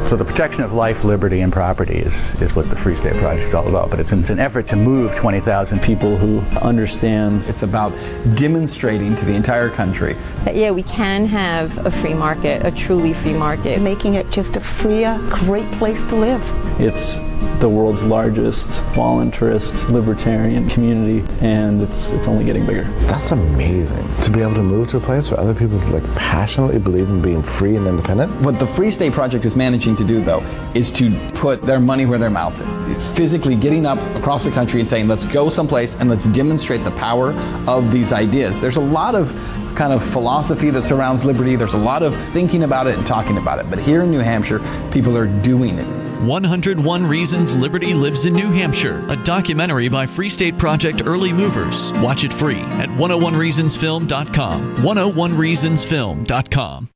So the protection of life, liberty, and property is what the Free State Project is all about. But it's an effort to move 20,000 people who understand. It's about demonstrating to the entire country that, yeah, we can have a free market, a truly free market. Making it just a freer, great place to live. It's the world's largest voluntarist libertarian community, and it's only getting bigger. That's amazing, to be able to move to a place where other people passionately believe in being free and independent. What the Free State Project is managing to do, though, is to put their money where their mouth is. Physically getting up across the country and saying, let's go someplace and let's demonstrate the power of these ideas. There's a lot of kind of philosophy that surrounds liberty. There's a lot of thinking about it and talking about it. But here in New Hampshire, people are doing it. 101 Reasons Liberty Lives in New Hampshire, a documentary by Free State Project Early Movers. Watch it free at 101reasonsfilm.com. 101reasonsfilm.com.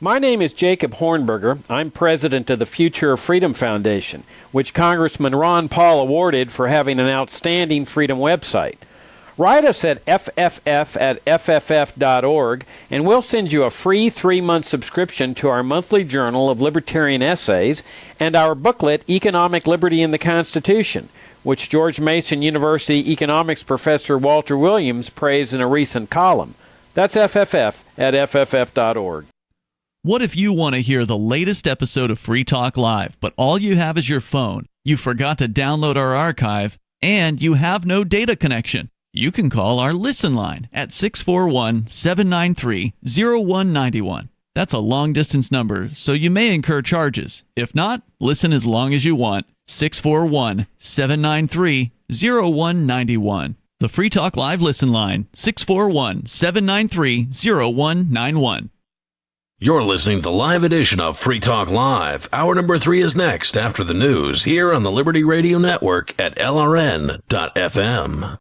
My name is Jacob Hornberger. I'm president of the Future of Freedom Foundation, which Congressman Ron Paul awarded for having an outstanding freedom website. Write us at fff@fff.org, and we'll send you a free 3-month subscription to our monthly journal of libertarian essays and our booklet, Economic Liberty in the Constitution, which George Mason University economics professor Walter Williams praised in a recent column. That's fff@fff.org. What if you want to hear the latest episode of Free Talk Live, but all you have is your phone, you forgot to download our archive, and you have no data connection? You can call our Listen line at 641-793-0191. That's a long-distance number, so you may incur charges. If not, listen as long as you want. 641-793-0191. The Free Talk Live Listen line, 641-793-0191. You're listening to the live edition of Free Talk Live. Hour number 3 is next after the news here on the Liberty Radio Network at LRN.FM.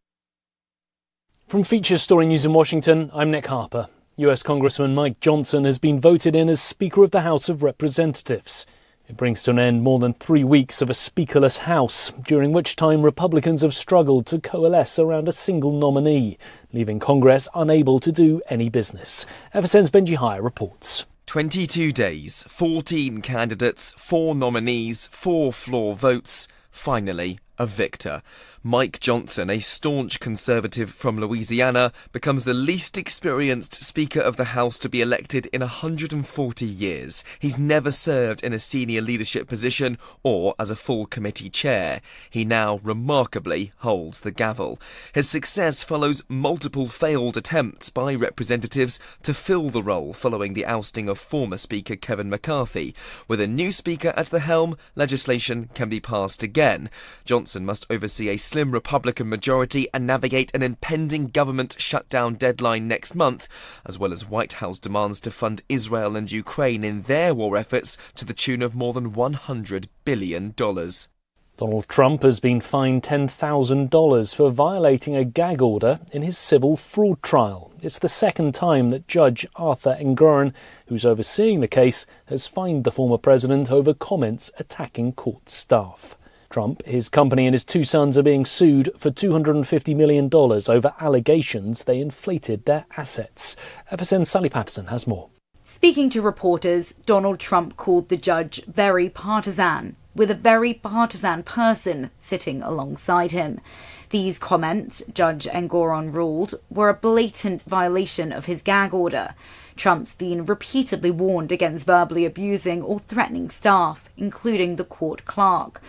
From Feature Story News in Washington, I'm Nick Harper. US Congressman Mike Johnson has been voted in as Speaker of the House of Representatives. It brings to an end more than 3 weeks of a speakerless House, during which time Republicans have struggled to coalesce around a single nominee, leaving Congress unable to do any business. FSN's Benji Hire reports. 22 days, 14 candidates, 4 nominees, 4 floor votes. Finally, a victor. Mike Johnson, a staunch conservative from Louisiana, becomes the least experienced Speaker of the House to be elected in 140 years. He's never served in a senior leadership position or as a full committee chair. He now remarkably holds the gavel. His success follows multiple failed attempts by representatives to fill the role following the ousting of former Speaker Kevin McCarthy. With a new Speaker at the helm, legislation can be passed again. Johnson must oversee a slim Republican majority and navigate an impending government shutdown deadline next month, as well as White House demands to fund Israel and Ukraine in their war efforts to the tune of more than $100 billion. Donald Trump has been fined $10,000 for violating a gag order in his civil fraud trial. It's the second time that Judge Arthur Engoron, who's overseeing the case, has fined the former president over comments attacking court staff. Trump, his company and his 2 sons are being sued for $250 million over allegations they inflated their assets. FSN's Sally Patterson has more. Speaking to reporters, Donald Trump called the judge very partisan, with a very partisan person sitting alongside him. These comments, Judge Engoron ruled, were a blatant violation of his gag order. Trump's been repeatedly warned against verbally abusing or threatening staff, including the court clerk.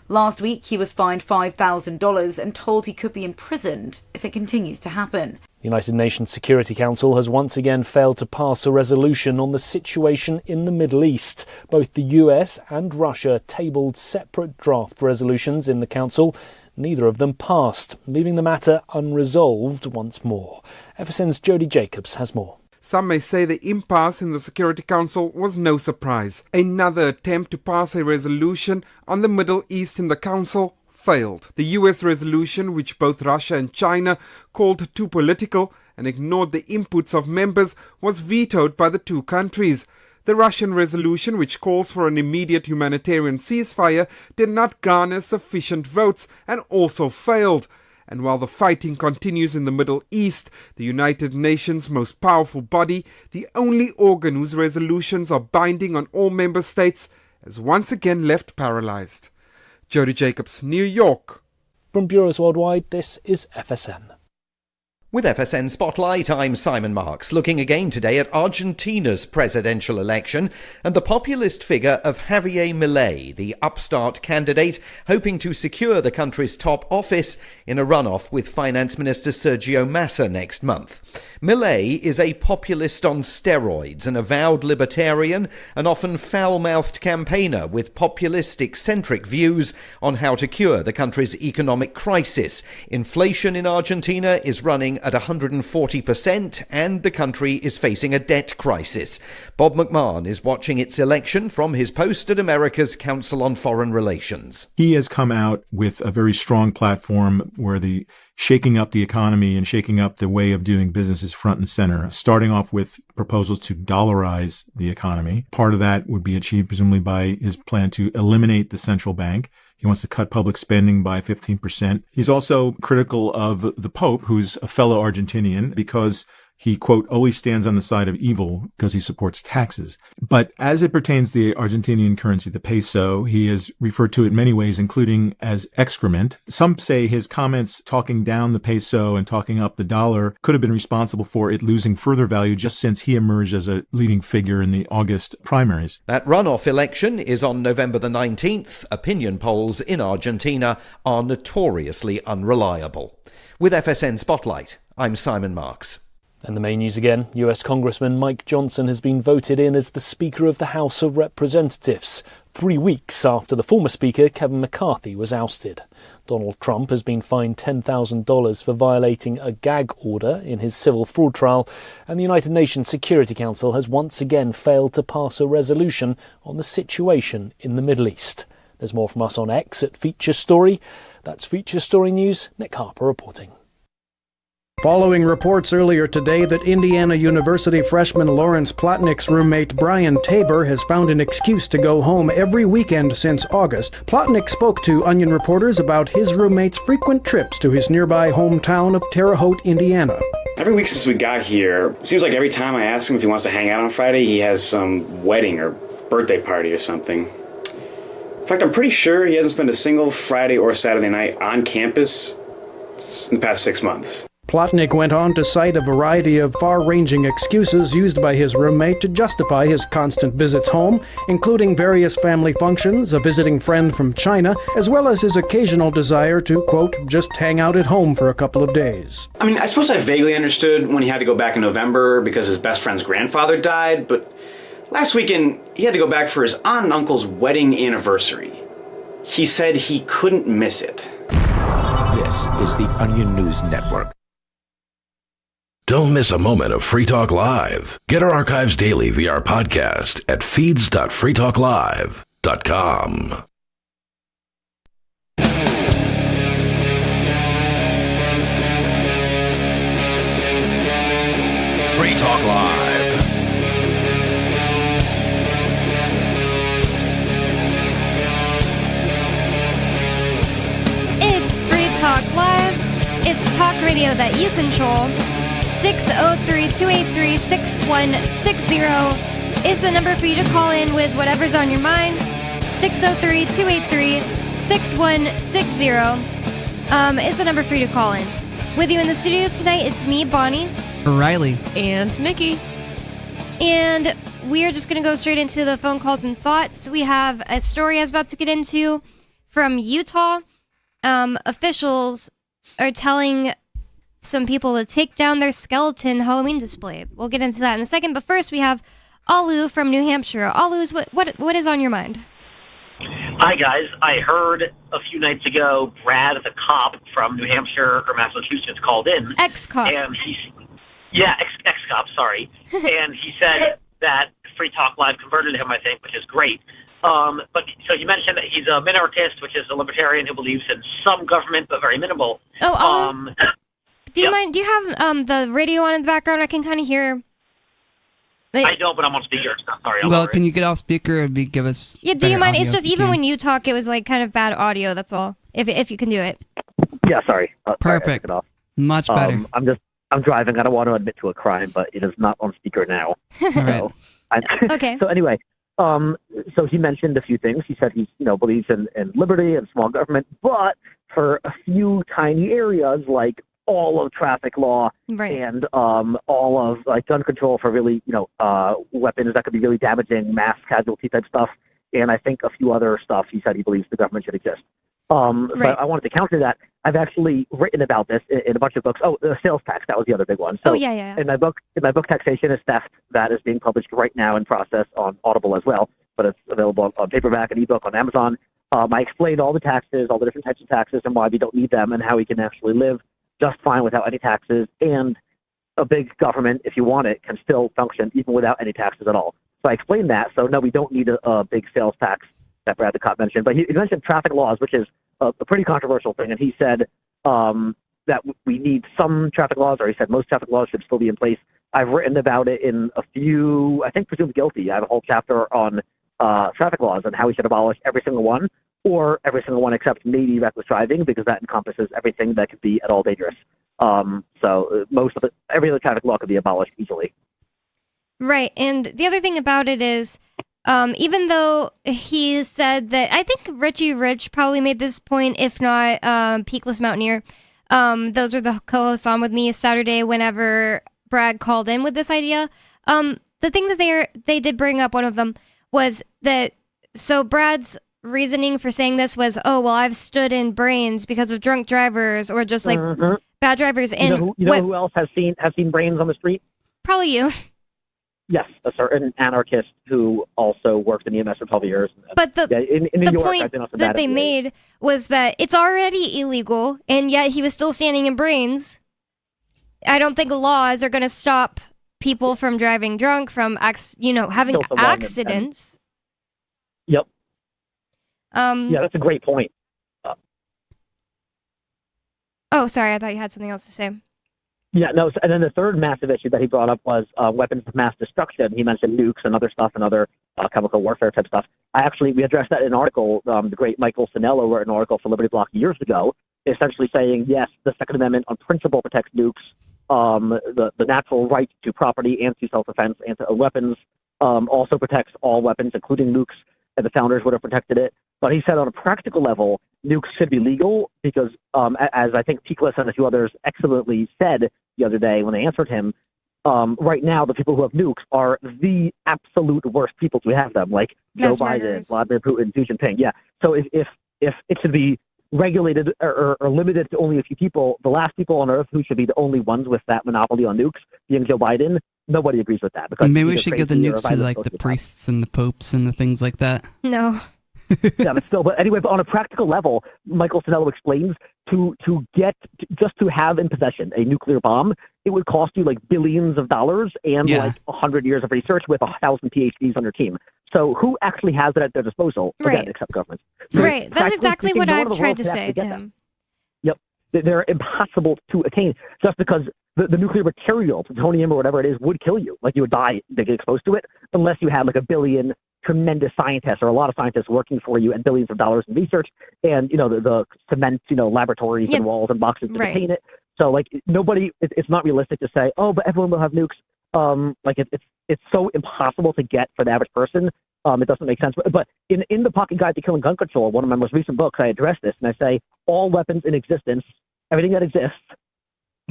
Last week, he was fined $5,000 and told he could be imprisoned if it continues to happen. The United Nations Security Council has once again failed to pass a resolution on the situation in the Middle East. Both the US and Russia tabled separate draft resolutions in the Council. Neither of them passed, leaving the matter unresolved once more. FSN's Jody Jacobs has more. Some may say the impasse in the Security Council was no surprise. Another attempt to pass a resolution on the Middle East in the Council failed. The US resolution, which both Russia and China called too political and ignored the inputs of members, was vetoed by the 2 countries. The Russian resolution, which calls for an immediate humanitarian ceasefire, did not garner sufficient votes and also failed. And while the fighting continues in the Middle East, the United Nations' most powerful body, the only organ whose resolutions are binding on all member states, is once again left paralyzed. Jody Jacobs, New York. From Bureaus Worldwide, this is FSN. With FSN Spotlight, I'm Simon Marks, looking again today at Argentina's presidential election and the populist figure of Javier Milei, the upstart candidate hoping to secure the country's top office in a runoff with Finance Minister Sergio Massa next month. Milei is a populist on steroids, an avowed libertarian, an often foul-mouthed campaigner with populist eccentric views on how to cure the country's economic crisis. Inflation in Argentina is running at 140%, and the country is facing a debt crisis. Bob McMahon is watching its election from his post at America's Council on Foreign Relations. He has come out with a very strong platform where the shaking up the economy and shaking up the way of doing business is front and center, starting off with proposals to dollarize the economy. Part of that would be achieved presumably by his plan to eliminate the central bank. He wants to cut public spending by 15%. He's also critical of the Pope, who's a fellow Argentinian, because he, quote, always stands on the side of evil because he supports taxes. But as it pertains to the Argentinian currency, the peso, he has referred to it in many ways, including as excrement. Some say his comments talking down the peso and talking up the dollar could have been responsible for it losing further value just since he emerged as a leading figure in the August primaries. That runoff election is on November the 19th. Opinion polls in Argentina are notoriously unreliable. With FSN Spotlight, I'm Simon Marks. And the main news again, US Congressman Mike Johnson has been voted in as the Speaker of the House of Representatives, 3 weeks after the former Speaker, Kevin McCarthy, was ousted. Donald Trump has been fined $10,000 for violating a gag order in his civil fraud trial, and the United Nations Security Council has once again failed to pass a resolution on the situation in the Middle East. There's more from us on X at Feature Story. That's Feature Story News. Nick Harper reporting. Following reports earlier today that Indiana University freshman Lawrence Plotnick's roommate Brian Tabor has found an excuse to go home every weekend since August, Plotnick spoke to Onion reporters about his roommate's frequent trips to his nearby hometown of Terre Haute, Indiana. Every week since we got here, it seems like every time I ask him if he wants to hang out on Friday, he has some wedding or birthday party or something. In fact, I'm pretty sure he hasn't spent a single Friday or Saturday night on campus in the past 6 months. Plotnick went on to cite a variety of far-ranging excuses used by his roommate to justify his constant visits home, including various family functions, a visiting friend from China, as well as his occasional desire to, quote, just hang out at home for a couple of days. I mean, I suppose I vaguely understood when he had to go back in November because his best friend's grandfather died, but last weekend he had to go back for his aunt and uncle's wedding anniversary. He said he couldn't miss it. This is the Onion News Network. Don't miss a moment of Free Talk Live. Get our archives daily via our podcast at feeds.freetalklive.com. Free Talk Live. It's Free Talk Live. It's talk radio that you control. 603-283-6160 is the number for you to call in with whatever's on your mind. 603-283-6160 is the number for you to call in. With you in the studio tonight, it's me, Bonnie. Riley. And Nikki. And we are just going to go straight into the phone calls and thoughts. We have a story I was about to get into from Utah. Officials are telling some people to take down their skeleton Halloween display. We'll get into that in a second, but first we have Alu from New Hampshire. Alu, what is on your mind? Hi guys, I heard a few nights ago Brad, the cop from New Hampshire or Massachusetts, called in. Ex-cop. And ex-cop, sorry. And he said that Free Talk Live converted him, I think, which is great. But so he mentioned that he's a minarchist, which is a libertarian who believes in some government but very minimal. Do you mind? Do you have the radio on in the background? I can kind of hear. I don't, but I'm on speaker. Sorry. Well, can you get off speaker and give us? Yeah. Do you mind? It's just even when when you talk, it was like kind of bad audio. That's all. If you can do it. Yeah. Sorry. Perfect. Sorry, much better. I'm driving. I don't want to admit to a crime, but it is not on speaker now. All right. Okay. So anyway, so he mentioned a few things. He said he believes in liberty and small government, but for a few tiny areas like all of traffic law and all of like gun control for really weapons that could be really damaging, mass casualty type stuff, and I think a few other stuff. He said he believes the government should exist. But I wanted to counter that. I've actually written about this in a bunch of books. Oh, the sales tax, that was the other big one. So yeah. In my book, Taxation is Theft, that is being published right now in process on Audible as well, but it's available on paperback and ebook on Amazon. I explained all the taxes, all the different types of taxes and why we don't need them and how we can actually live just fine without any taxes, and a big government, if you want it, can still function even without any taxes at all. So I explained that. So no, we don't need a big sales tax that Brad the Cop mentioned. But he mentioned traffic laws, which is a pretty controversial thing. And he said that we need some traffic laws, or he said most traffic laws should still be in place. I've written about it in a few, I think, Presumed Guilty. I have a whole chapter on traffic laws and how we should abolish every single one, or every single one except maybe reckless driving, because that encompasses everything that could be at all dangerous. So most of it, every other traffic law could be abolished easily. Right. And the other thing about it is, even though he said that, I think Richie Rich probably made this point, if not Peakless Mountaineer. Those were the co-hosts on with me Saturday whenever Brad called in with this idea. The thing that they did bring up, one of them, was that, so Brad's reasoning for saying this was, oh, well, I've stood in brains because of drunk drivers or just like bad drivers. And you know who else has seen brains on the street? Probably you. Yes, a certain anarchist who also worked in EMS for 12 years. But the in New York, point I've been on some that bad they days. made was that it's already illegal, and yet he was still standing in brains. I don't think laws are going to stop people from driving drunk, from having accidents. Yep. Yeah, that's a great point. Oh, sorry, I thought you had something else to say. Yeah, no, and then the third massive issue that he brought up was weapons of mass destruction. He mentioned nukes and other stuff and other chemical warfare type stuff. We addressed that in an article. The great Michael Sinello wrote an article for Liberty Block years ago, essentially saying, yes, the Second Amendment on principle protects nukes, the natural right to property and to self-defense and to weapons also protects all weapons, including nukes, and the founders would have protected it. But he said on a practical level, nukes should be legal because, as I think Peakless and a few others excellently said the other day when they answered him, right now the people who have nukes are the absolute worst people to have them, like Joe Biden, Vladimir Putin, Xi Jinping. Yeah. So if it should be regulated or limited to only a few people, the last people on Earth who should be the only ones with that monopoly on nukes, being Joe Biden, nobody agrees with that. Because maybe we should give the nukes to like the priests and the popes and the things like that. No. Yeah, but anyway, but on a practical level, Michael Sinello explains to have in possession a nuclear bomb, it would cost you like billions of dollars and like 100 years of research with 1,000 PhDs on your team. So who actually has it at their disposal? Again, except governments. Right. That's exactly what I've tried to say to him. Yep. They're impossible to attain just because the nuclear material, plutonium or whatever it is, would kill you. Like you would die to get exposed to it unless you had like a billion tremendous scientists or a lot of scientists working for you and billions of dollars in research and, the cement, laboratories and walls and boxes to contain it. So like nobody, it's not realistic to say, oh, but everyone will have nukes. It's so impossible to get for the average person. It doesn't make sense. But in the Pocket Guide to Killing Gun Control, one of my most recent books, I address this and I say all weapons in existence, everything that exists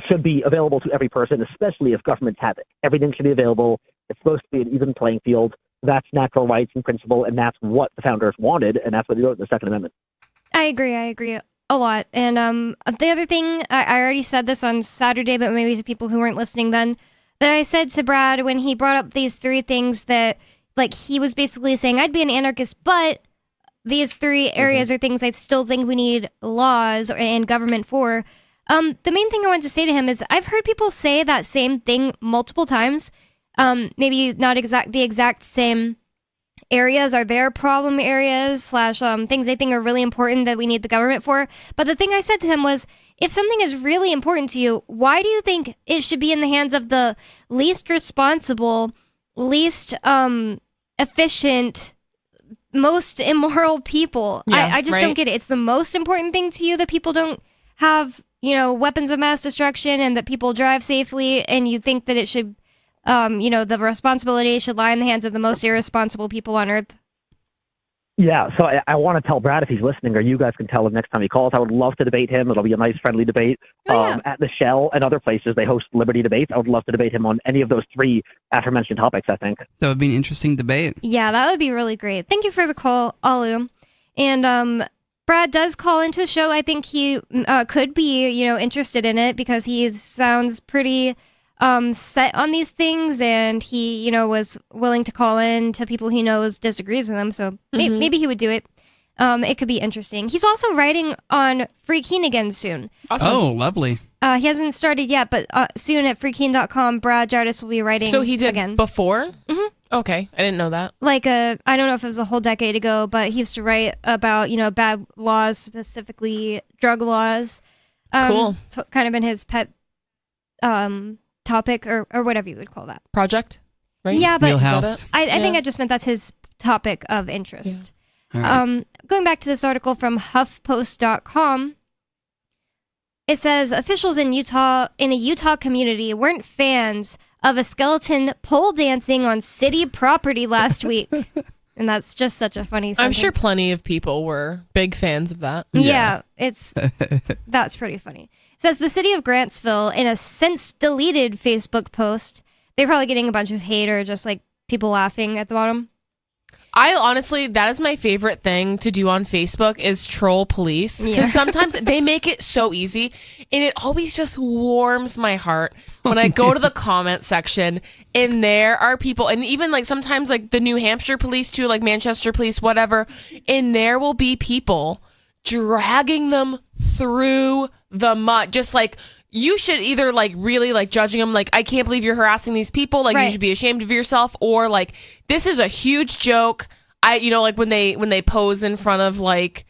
should be available to every person, especially if governments have it. Everything should be available. It's supposed to be an even playing field. That's natural rights in principle, and that's what the founders wanted, and that's what they wrote in the Second Amendment. I agree a lot. And the other thing, I already said this on Saturday, but maybe to people who weren't listening then, that I said to Brad when he brought up these three things that, like, he was basically saying, I'd be an anarchist, but these three areas are things I still think we need laws and government for. The main thing I wanted to say to him is I've heard people say that same thing multiple times. Maybe not the exact same areas are their problem areas / things they think are really important that we need the government for. But the thing I said to him was, if something is really important to you, why do you think it should be in the hands of the least responsible, least efficient, most immoral people? Yeah, I just don't get it. It's the most important thing to you that people don't have, weapons of mass destruction and that people drive safely, and you think that it should the responsibility should lie in the hands of the most irresponsible people on Earth. Yeah, so I want to tell Brad if he's listening, or you guys can tell him next time he calls. I would love to debate him. It'll be a nice, friendly debate. At the Shell and other places, they host Liberty debates. I would love to debate him on any of those three aforementioned topics, I think. That would be an interesting debate. Yeah, that would be really great. Thank you for the call, Alu. And Brad does call into the show. I think he could be, interested in it because he sounds pretty set on these things, and he, was willing to call in to people he knows disagrees with them, so maybe he would do it. It could be interesting. He's also writing on Free Keen again soon. Awesome. Oh, lovely. He hasn't started yet, but soon at freekeen.com, Brad Jardis will be writing. So he did again. before? Mm-hmm. Okay, I didn't know that. Like I don't know if it was a whole decade ago, but he used to write about, bad laws, specifically drug laws. Cool. It's kind of been his pet topic or whatever you would call that. Project, right? Yeah, but Wheelhouse. I think I just meant that's his topic of interest. Yeah. All right. Going back to this article from HuffPost.com, it says officials in a Utah community weren't fans of a skeleton pole dancing on city property last week. And that's just such a funny sentence. I'm sure plenty of people were big fans of that. Yeah, that's pretty funny. It says the city of Grantsville, in a since deleted Facebook post, they're probably getting a bunch of hate or just like people laughing at the bottom. I honestly, that is my favorite thing to do on Facebook is troll police. Because sometimes they make it so easy. And it always just warms my heart when I go to the comment section and there are people, and even like sometimes like the New Hampshire police too, like Manchester police, whatever. And there will be people dragging them through the mud. Just like, you should either like really like judging them like, I can't believe you're harassing these people, like you should be ashamed of yourself, or like this is a huge joke. Like when they pose in front of like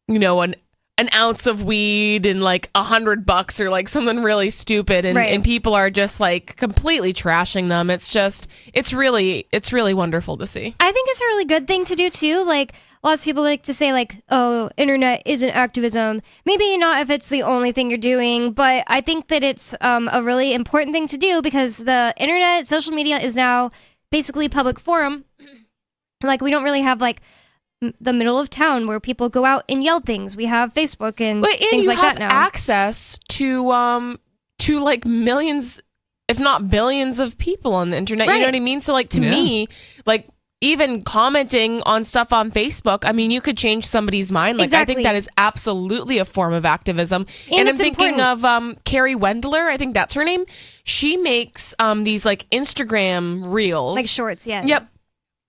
an ounce of weed and like $100 or like something really stupid, and people are just like completely trashing them. It's really wonderful to see. I think it's a really good thing to do too. Like lots of people like to say like, oh, internet isn't activism. Maybe not if it's the only thing you're doing, but I think that it's a really important thing to do because the internet, social media is now basically public forum. Like we don't really have like the middle of town where people go out and yell things. We have Facebook and things like that now. You have access to like millions, if not billions of people on the internet. You know what I mean? So like to me, like even commenting on stuff on Facebook, I mean, you could change somebody's mind. Like I think that is absolutely a form of activism. And I'm thinking of Carrie Wendler. I think that's her name. She makes these like Instagram reels. Like shorts, yeah. Yep.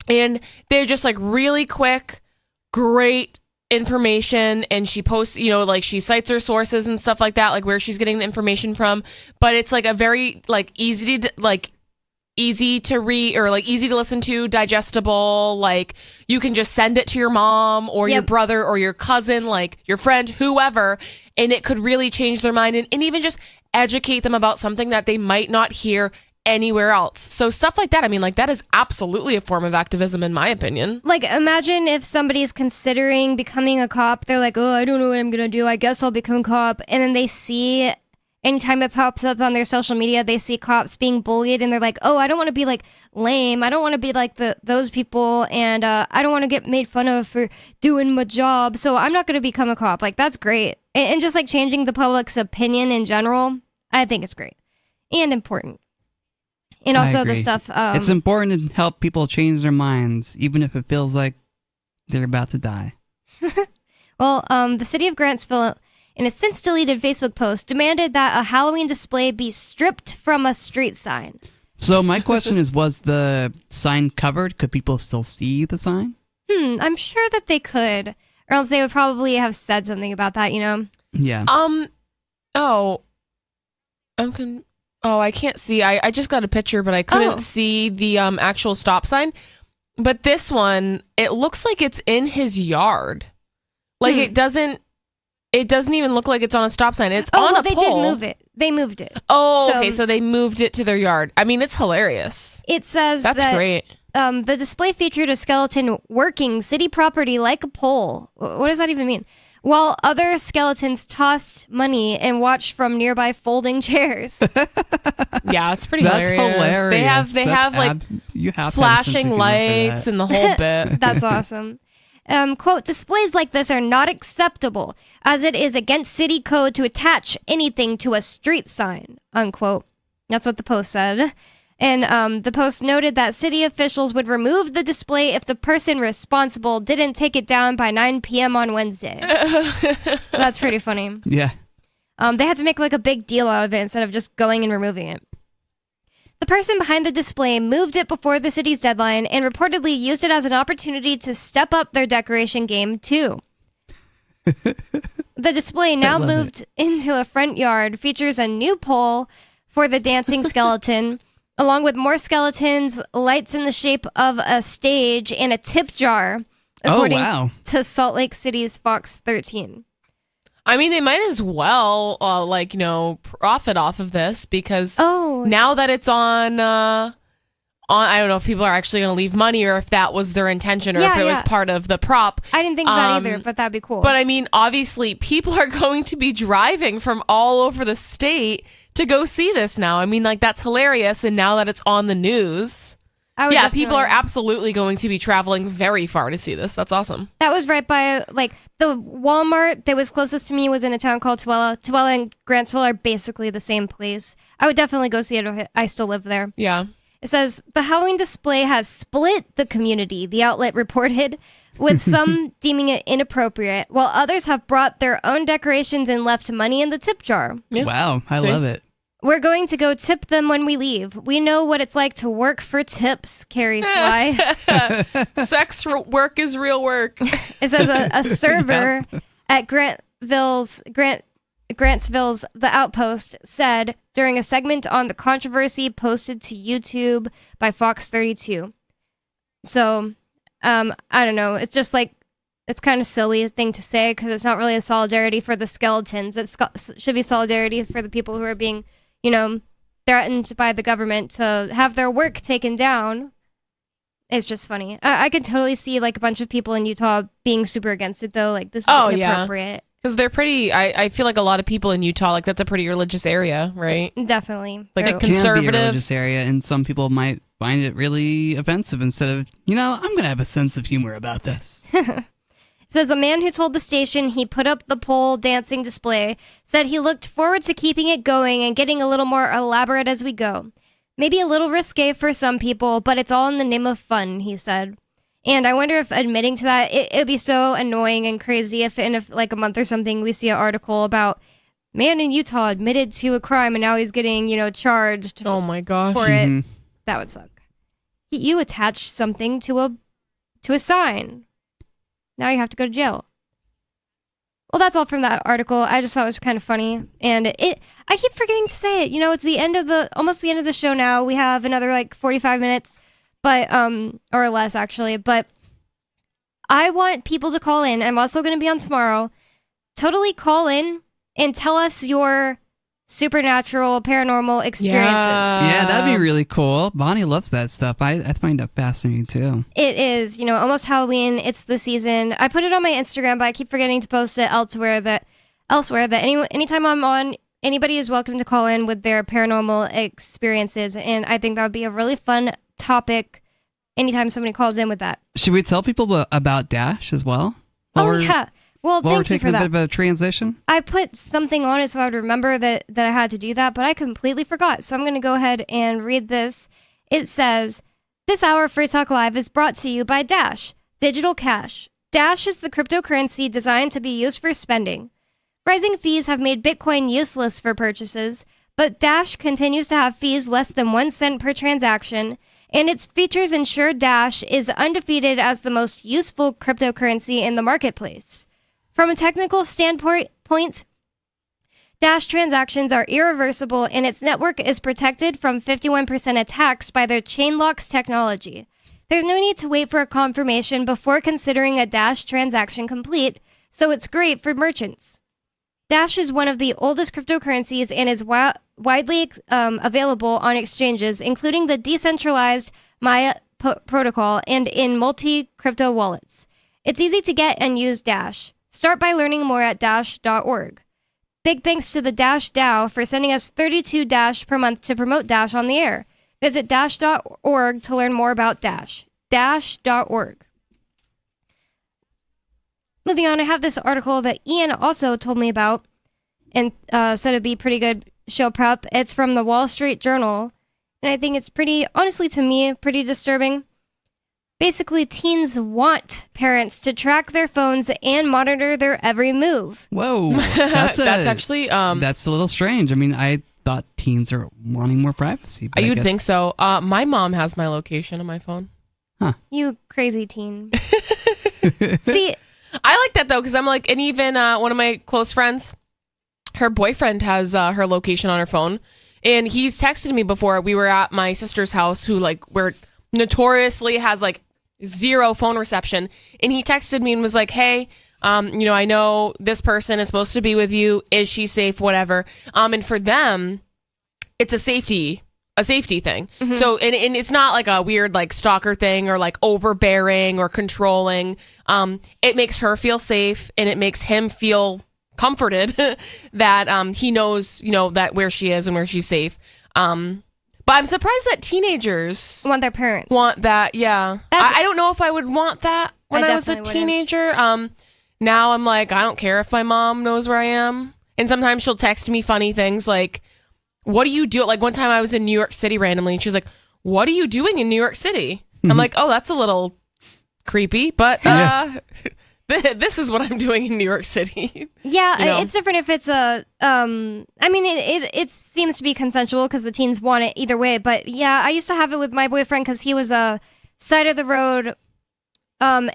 And they're just like really quick, great information, and she posts, like she cites her sources and stuff like that, like where she's getting the information from. But it's like a very like easy to read or like easy to listen to, digestible. Like you can just send it to your mom or your brother or your cousin, like your friend, whoever, and it could really change their mind and even just educate them about something that they might not hear anywhere else. So stuff like that, I mean, like that is absolutely a form of activism in my opinion. Like imagine if somebody's considering becoming a cop, they're like, oh, I don't know what I'm gonna do, I guess I'll become a cop, and then they see, anytime it pops up on their social media, they see cops being bullied and they're like, oh, I don't want to be like lame, I don't want to be like those people, and I don't want to get made fun of for doing my job, so I'm not gonna become a cop. Like that's great. And just like changing the public's opinion in general, I think it's great and important. And also the stuff... it's important to help people change their minds, even if it feels like they're about to die. Well, the city of Grantsville, in a since-deleted Facebook post, demanded that a Halloween display be stripped from a street sign. So my question is, was the sign covered? Could people still see the sign? I'm sure that they could. Or else they would probably have said something about that, Yeah. I can't see. I just got a picture, but I couldn't see the actual stop sign. But this one, it looks like it's in his yard. Like it doesn't even look like it's on a stop sign. It's on a pole. They did move it. They moved it. Oh, okay. So they moved it to their yard. I mean, it's hilarious. It says that's great. The display featured a skeleton working city property like a pole. What does that even mean? While other skeletons tossed money and watched from nearby folding chairs. Yeah, it's pretty hilarious. They have like flashing lights and the whole bit. That's awesome. Quote, displays like this are not acceptable, as it is against city code to attach anything to a street sign, unquote. That's what the post said. And the post noted that city officials would remove the display if the person responsible didn't take it down by 9 p.m. on Wednesday. That's pretty funny. Yeah. They had to make like a big deal out of it instead of just going and removing it. The person behind the display moved it before the city's deadline and reportedly used it as an opportunity to step up their decoration game too. The display, now moved into a front yard, features a new pole for the dancing skeleton, along with more skeletons, lights in the shape of a stage, and a tip jar, according to Salt Lake City's Fox 13. I mean, they might as well, profit off of this because now that it's on, I don't know if people are actually going to leave money or if that was their intention or if it was part of the prop. I didn't think of that either, but that'd be cool. But I mean, obviously, people are going to be driving from all over the state to go see this now. I mean, like, that's hilarious. And now that it's on the news, people are absolutely going to be traveling very far to see this. That's awesome. That was right by, the Walmart that was closest to me was in a town called Tooele. Tooele and Grantsville are basically the same place. I would definitely go see it if I still live there. Yeah. It says, the Halloween display has split the community, the outlet reported, with some deeming it inappropriate, while others have brought their own decorations and left money in the tip jar. Yeah. Wow, I love it. We're going to go tip them when we leave. We know what it's like to work for tips, Carrie Sly. Sex work is real work. It says a server at Grantsville's The Outpost said during a segment on the controversy posted to YouTube by Fox 32. So, I don't know. It's just it's kind of silly thing to say because it's not really a solidarity for the skeletons. It should be solidarity for the people who are being, threatened by the government to have their work taken down. It's just funny. I could totally see a bunch of people in Utah being super against it though. This is inappropriate. Because they're pretty, I feel like a lot of people in Utah, that's a pretty religious area, right? Definitely. It conservative. Can be a religious area, and some people might find it really offensive instead of, I'm going to have a sense of humor about this. It says a man who told the station he put up the pole dancing display said he looked forward to keeping it going and getting a little more elaborate as we go. Maybe a little risque for some people, but it's all in the name of fun, he said. And I wonder if admitting to that, it would be so annoying and crazy if in a month or something we see an article about man in Utah admitted to a crime and now he's getting, charged. Oh my gosh. For it. That would suck. You attached something to a sign. Now you have to go to jail. Well, that's all from that article. I just thought it was kind of funny. And I keep forgetting to say it. It's almost the end of the show now. We have another 45 minutes. But, or less actually, but I want people to call in. I'm also going to be on tomorrow. Totally call in and tell us your supernatural, paranormal experiences. Yeah, that'd be really cool. Bonnie loves that stuff. I find that fascinating too. It is, almost Halloween. It's the season. I put it on my Instagram, but I keep forgetting to post it elsewhere that anytime I'm on, anybody is welcome to call in with their paranormal experiences. And I think that would be a really fun topic anytime somebody calls in with that. Should we tell people about Dash as well? Yeah. Well, thank you for that. We're taking a bit of a transition. I put something on it so I would remember that I had to do that, but I completely forgot. So I'm going to go ahead and read this. It says, this hour of Free Talk Live is brought to you by Dash, Digital Cash. Dash is the cryptocurrency designed to be used for spending. Rising fees have made Bitcoin useless for purchases, but Dash continues to have fees less than 1 cent per transaction, and its features ensure Dash is undefeated as the most useful cryptocurrency in the marketplace. From a technical standpoint, Dash transactions are irreversible and its network is protected from 51% attacks by their Chainlocks technology. There's no need to wait for a confirmation before considering a Dash transaction complete, so it's great for merchants. Dash is one of the oldest cryptocurrencies and is widely available on exchanges, including the decentralized Maya protocol and in multi-crypto wallets. It's easy to get and use Dash. Start by learning more at dash.org. Big thanks to the Dash DAO for sending us 32 Dash per month to promote Dash on the air. Visit dash.org to learn more about Dash. Dash.org. Moving on, I have this article that Ian also told me about and said it'd be pretty good show prep. It's from the Wall Street Journal, and I think it's honestly to me, pretty disturbing. Basically, teens want parents to track their phones and monitor their every move. Whoa. That's actually... that's a little strange. I mean, I thought teens are wanting more privacy. But You'd think so. My mom has my location on my phone. Huh. You crazy teen. See... I like that though, because I'm like, and even one of my close friends, her boyfriend has her location on her phone, and he's texted me before. We were at my sister's house, who like where notoriously has like zero phone reception, and he texted me and was like, "Hey, I know this person is supposed to be with you. Is she safe? Whatever." And for them, it's a safety thing. Mm-hmm. So, and it's not like a weird like stalker thing or like overbearing or controlling. It makes her feel safe, and it makes him feel comforted that he knows, that where she is and where she's safe. But I'm surprised that teenagers want their parents want that. Yeah, I don't know if I would want that when I was a teenager. Now I'm like, I don't care if my mom knows where I am, and sometimes she'll text me funny things like, "What do you do?" Like one time I was in New York City randomly, and she's like, "What are you doing in New York City?" I'm like, "Oh, that's a little creepy, but this is what I'm doing in New York City." Yeah, it's different if it's a. It seems to be consensual because the teens want it either way. But yeah, I used to have it with my boyfriend because he was a side of the road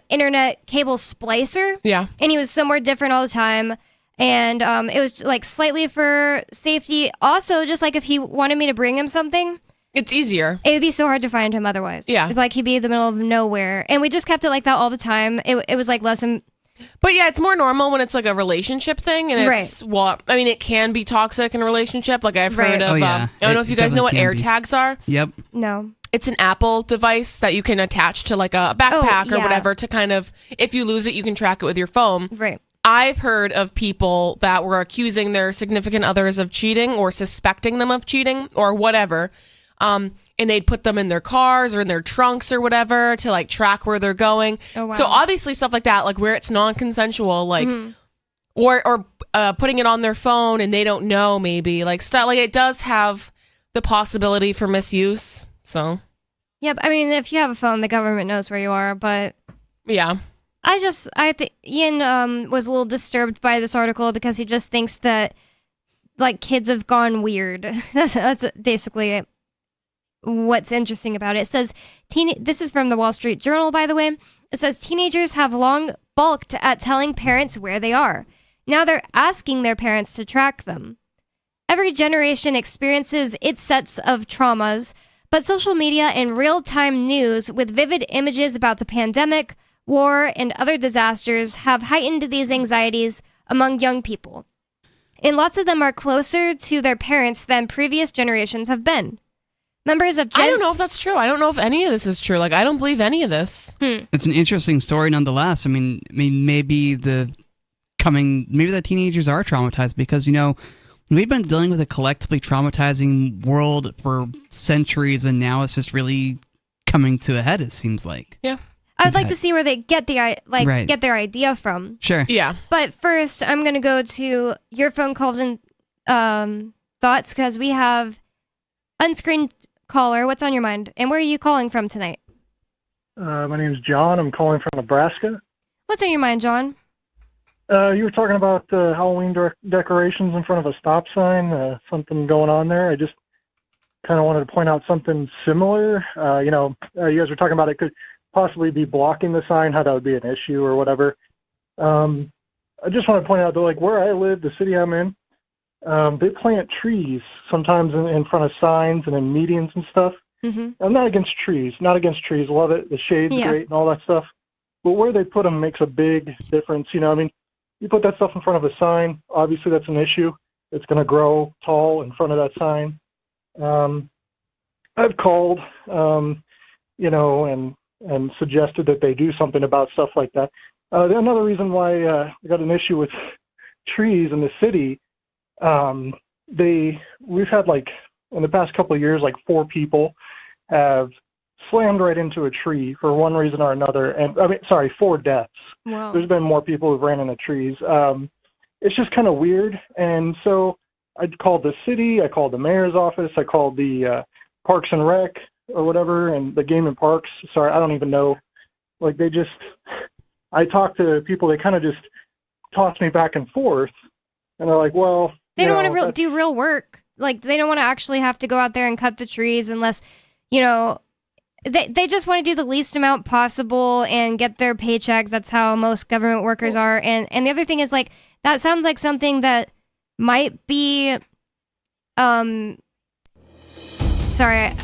internet cable splicer. Yeah, and he was somewhere different all the time. And it was like slightly for safety. Also, just like if he wanted me to bring him something, it's easier. It would be so hard to find him otherwise. Yeah. It's like he'd be in the middle of nowhere. And we just kept it like that all the time. It was like less than... But yeah, it's more normal when it's like a relationship thing. And it's, it can be toxic in a relationship. Like I've heard of, I don't know if you guys know what AirTags are. Yep. No. It's an Apple device that you can attach to like a backpack or whatever to kind of, if you lose it, you can track it with your phone. Right. I've heard of people that were accusing their significant others of cheating or suspecting them of cheating or whatever. And they'd put them in their cars or in their trunks or whatever to like track where they're going. Oh, wow. So obviously stuff like that, like where it's non-consensual, like, or putting it on their phone and they don't know maybe like stuff like it does have the possibility for misuse. So. Yep. I mean, if you have a phone, the government knows where you are, but. Yeah. I think Ian was a little disturbed by this article because he just thinks that like kids have gone weird. That's basically what's interesting about it. It says this is from the Wall Street Journal, by the way. It says teenagers have long balked at telling parents where they are. Now they're asking their parents to track them. Every generation experiences its sets of traumas, but social media and real-time news with vivid images about the pandemic, war, and other disasters have heightened these anxieties among young people. And lots of them are closer to their parents than previous generations have been. Members of I don't know if that's true. I don't know if any of this is true. Like, I don't believe any of this. It's an interesting story nonetheless. I mean, maybe the teenagers are traumatized because, we've been dealing with a collectively traumatizing world for centuries, and now it's just really coming to a head, it seems like. Yeah. I'd like to see where they get get their idea from. Sure. Yeah. But first, I'm going to go to your phone calls and thoughts because we have unscreened caller. What's on your mind? And where are you calling from tonight? My name's John. I'm calling from Nebraska. What's on your mind, John? You were talking about Halloween decorations in front of a stop sign, something going on there. I just kind of wanted to point out something similar. You guys were talking about it could possibly be blocking the sign, how that would be an issue or whatever. I just want to point out that, like, where I live, the city I'm in, they plant trees sometimes in front of signs and in medians and stuff. Mm-hmm. I'm not against trees. Love it. The shade's great and all that stuff. But where they put them makes a big difference. You put that stuff in front of a sign, obviously that's an issue. It's going to grow tall in front of that sign. I've called, and suggested that they do something about stuff like that. Another reason why I got an issue with trees in the city, we've had, like, in the past couple of years, like 4 people have slammed right into a tree for one reason or another. And 4 deaths. Wow. There's been more people who've ran into trees. It's just kind of weird. And so I called the city, I called the mayor's office, I called the Parks and Rec or whatever, and the Game and Parks. Sorry, I don't even know. Like, I talked to people, they kind of just toss me back and forth. And they're like, well, they don't want to do real work. Like, they don't want to actually have to go out there and cut the trees unless, they just want to do the least amount possible and get their paychecks. That's how most government workers are. And the other thing is, like, that sounds like something that might be, sorry,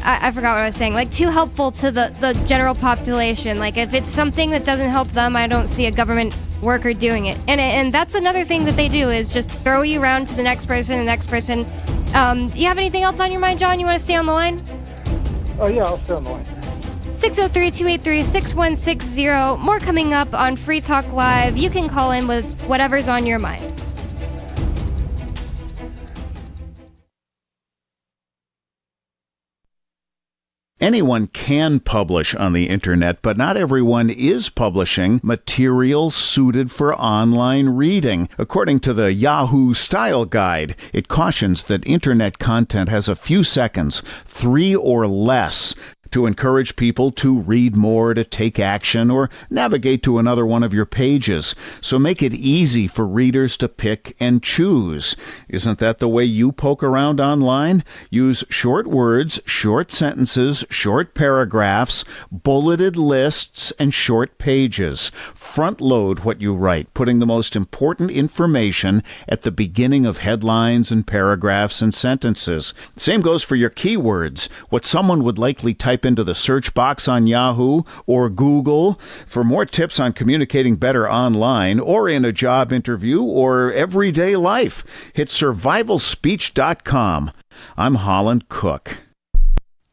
I forgot what I was saying. Like, too helpful to the general population. Like, if it's something that doesn't help them, I don't see a government worker doing it. And that's another thing that they do, is just throw you around to the next person, Do you have anything else on your mind, John? You want to stay on the line? Oh, yeah, I'll stay on the line. 603-283-6160. More coming up on Free Talk Live. You can call in with whatever's on your mind. Anyone can publish on the internet, but not everyone is publishing material suited for online reading. According to the Yahoo Style Guide, it cautions that internet content has a few seconds, 3 or less, to encourage people to read more, to take action, or navigate to another one of your pages. So make it easy for readers to pick and choose. Isn't that the way you poke around online? Use short words, short sentences, short paragraphs, bulleted lists, and short pages. Front load what you write, putting the most important information at the beginning of headlines and paragraphs and sentences. Same goes for your keywords, what someone would likely type into the search box on Yahoo or Google. For more tips on communicating better online or in a job interview or everyday life, hit survivalspeech.com. I'm Holland Cook.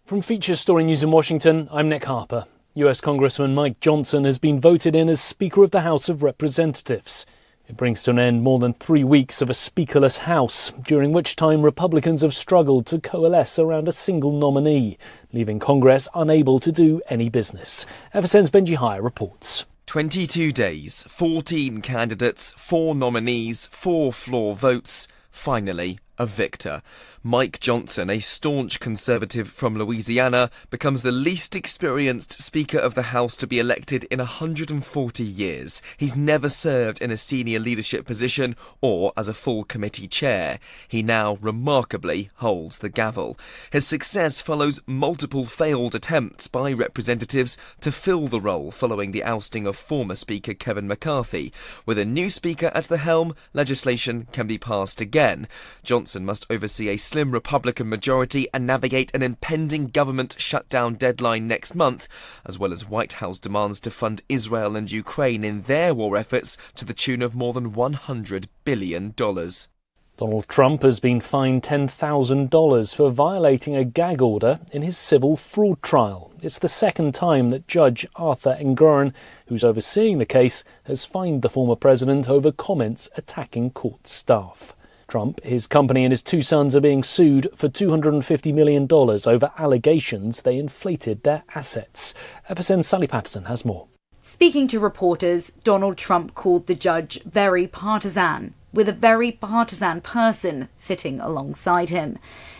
From Feature Story News in Washington, I'm Nick Harper. US Congressman Mike Johnson has been voted in as Speaker of the House of Representatives. It brings to an end more than 3 weeks of a speakerless House, during which time Republicans have struggled to coalesce around a single nominee, leaving Congress unable to do any business. FSN's Benji Hire reports. 22 days, 14 candidates, 4 nominees, 4 floor votes. Finally, a victor. Mike Johnson, a staunch conservative from Louisiana, becomes the least experienced Speaker of the House to be elected in 140 years. He's never served in a senior leadership position or as a full committee chair. He now remarkably holds the gavel. His success follows multiple failed attempts by representatives to fill the role following the ousting of former Speaker Kevin McCarthy. With a new Speaker at the helm, legislation can be passed again. Johnson must oversee a slim Republican majority and navigate an impending government shutdown deadline next month, as well as White House demands to fund Israel and Ukraine in their war efforts to the tune of more than $100 billion. Donald Trump has been fined $10,000 for violating a gag order in his civil fraud trial. It's the second time that Judge Arthur Engoron, who's overseeing the case, has fined the former president over comments attacking court staff. Trump, his company and his 2 sons are being sued for $250 million over allegations they inflated their assets. FSN's Sally Patterson has more. Speaking to reporters, Donald Trump called the judge very partisan, with a very partisan person sitting alongside him.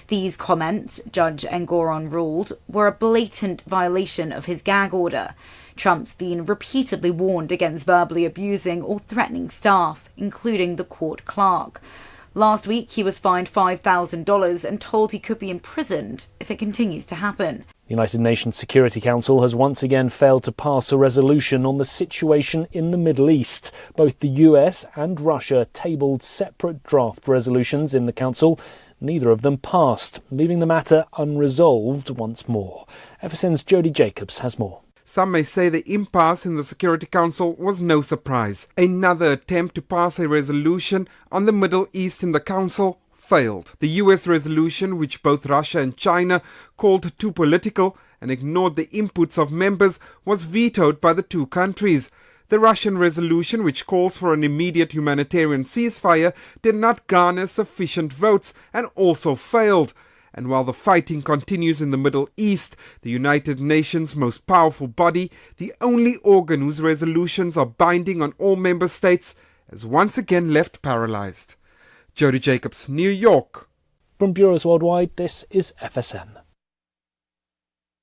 These comments, Judge Engoron ruled, were a blatant violation of his gag order. Trump's been repeatedly warned against verbally abusing or threatening staff, including the court clerk. Last week, he was fined $5,000 and told he could be imprisoned if it continues to happen. The United Nations Security Council has once again failed to pass a resolution on the situation in the Middle East. Both the US and Russia tabled separate draft resolutions in the Council. Neither of them passed, leaving the matter unresolved once more. FSN's Jody Jacobs has more. Some may say the impasse in the Security Council was no surprise. Another attempt to pass a resolution on the Middle East in the Council failed. The US resolution, which both Russia and China called too political and ignored the inputs of members, was vetoed by the two countries. The Russian resolution, which calls for an immediate humanitarian ceasefire, did not garner sufficient votes and also failed. And while the fighting continues in the Middle East, the United Nations' most powerful body, the only organ whose resolutions are binding on all member states, is once again left paralyzed. Jody Jacobs, New York. From Bureaus Worldwide, this is FSN.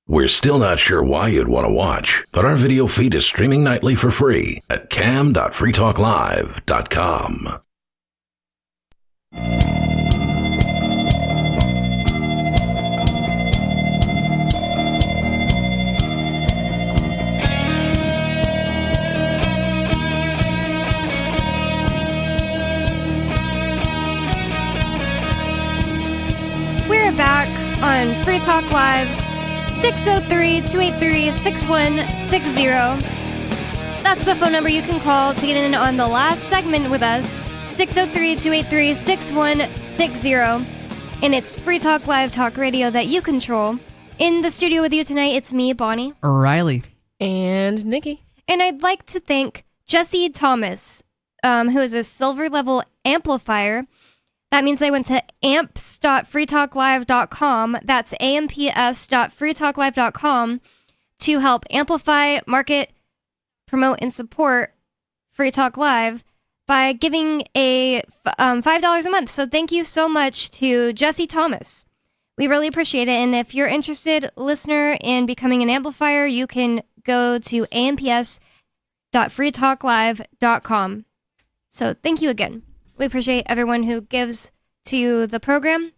We're still not sure why you'd want to watch, but our video feed is streaming nightly for free at cam.freetalklive.com. Free Talk Live, 603-283-6160. That's the phone number you can call to get in on the last segment with us, 603-283-6160. And it's Free Talk Live talk radio that you control. In the studio with you tonight, it's me, Bonnie. Riley. And Nikki. And I'd like to thank Jesse Thomas, who is a silver level amplifier. That means they went to amps.freetalklive.com. That's amps.freetalklive.com to help amplify, market, promote, and support Free Talk Live by giving a $5 a month. So thank you so much to Jesse Thomas. We really appreciate it. And if you're interested, listener, in becoming an amplifier, you can go to amps.freetalklive.com. So thank you again. We appreciate everyone who gives to the program.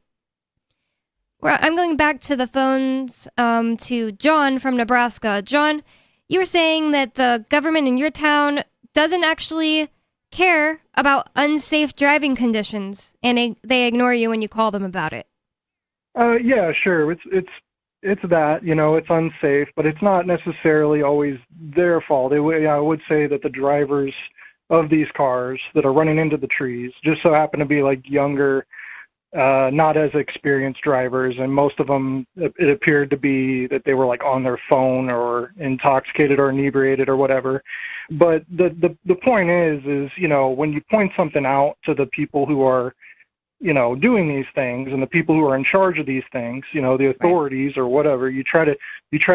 I'm going back to the phones to John from Nebraska. John, you were saying that the government in your town doesn't actually care about unsafe driving conditions, and they ignore you when you call them about it. Yeah, sure. It's that, it's unsafe, but it's not necessarily always their fault. I would say that the drivers of these cars that are running into the trees just so happen to be like younger, not as experienced drivers, and most of them, it appeared to be that they were like on their phone or intoxicated or inebriated or whatever. But the point is when you point something out to the people who are doing these things and the people who are in charge of these things, the authorities or whatever, you try to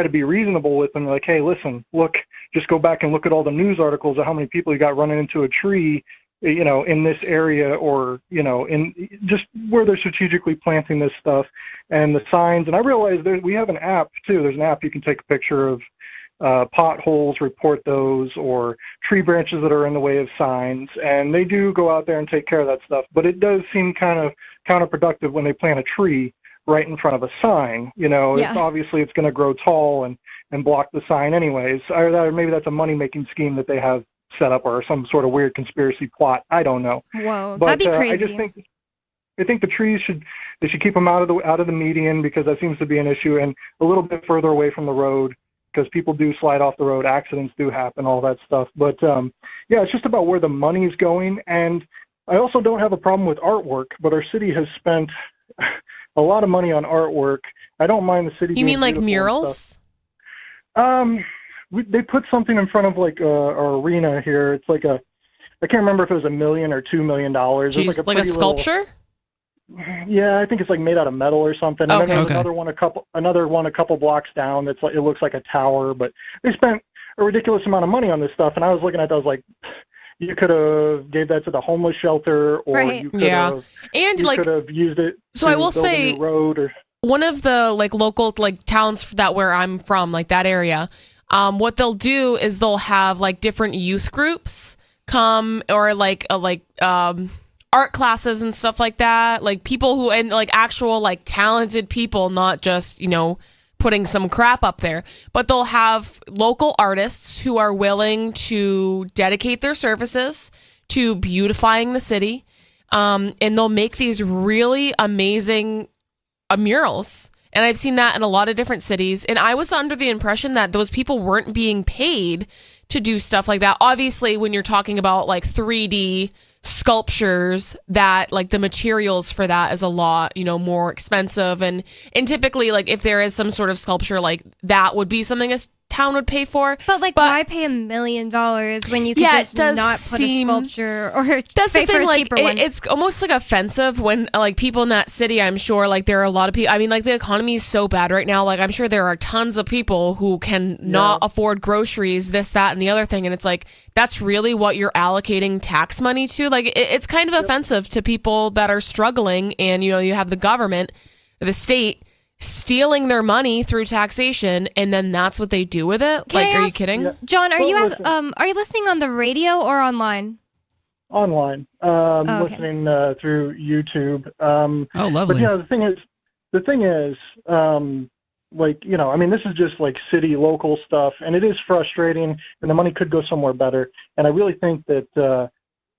be reasonable with them. Like, hey, listen, look, just go back and look at all the news articles of how many people you got running into a tree, in this area, or, in just where they're strategically planting this stuff and the signs. And I realize we have an app too. There's an app you can take a picture of potholes, report those, or tree branches that are in the way of signs, and they do go out there and take care of that stuff. But it does seem kind of counterproductive when they plant a tree right in front of a sign. It's obviously it's going to grow tall and block the sign anyways. Or maybe that's a money-making scheme that they have set up, or some sort of weird conspiracy plot. I don't know. Whoa, but, that'd be crazy. I think the trees should keep them out of the median, because that seems to be an issue, and a little bit further away from the road, because people do slide off the road, accidents do happen, all that stuff. But it's just about where the money is going. And I also don't have a problem with artwork, but our city has spent a lot of money on artwork. I don't mind the city. You mean like murals? They put something in front of like our arena here. It's like I can't remember if it was $1 million or $2 million. Jeez, like a sculpture? Yeah, I think it's like made out of metal or something. And then there's another one a couple blocks down that's like, it looks like a tower. But they spent a ridiculous amount of money on this stuff, and I was looking at that, I was like, you could have gave that to the homeless shelter, or you could have, and you like, could have used it. So to I will build a say, new road or one of the like local like towns that where I'm from, like that area, what they'll do is they'll have like different youth groups come, or art classes and stuff like that, like people who, and like actual like talented people, not just putting some crap up there, but they'll have local artists who are willing to dedicate their services to beautifying the city, and they'll make these really amazing murals. And I've seen that in a lot of different cities, and I was under the impression that those people weren't being paid to do stuff like that. Obviously, when you're talking about like 3D sculptures, that like the materials for that is a lot more expensive, and typically like if there is some sort of sculpture, like that would be something a town would pay for. But why pay $1 million when you could just not put a sculpture, or that's pay the thing, for a like cheaper one? It's almost like offensive when like people in that city, I'm sure like there are a lot of people, I mean like the economy is so bad right now, like I'm sure there are tons of people who can not afford groceries, this, that, and the other thing, and it's like, that's really what you're allocating tax money to? Like it's kind of offensive to people that are struggling, and you have the government, the state, stealing their money through taxation, and then that's what they do with it. Are you kidding? John, are you listening on the radio or online? Online. Listening through YouTube. Oh, lovely. But the thing is, this is just like city local stuff, and it is frustrating, and the money could go somewhere better. And I really think that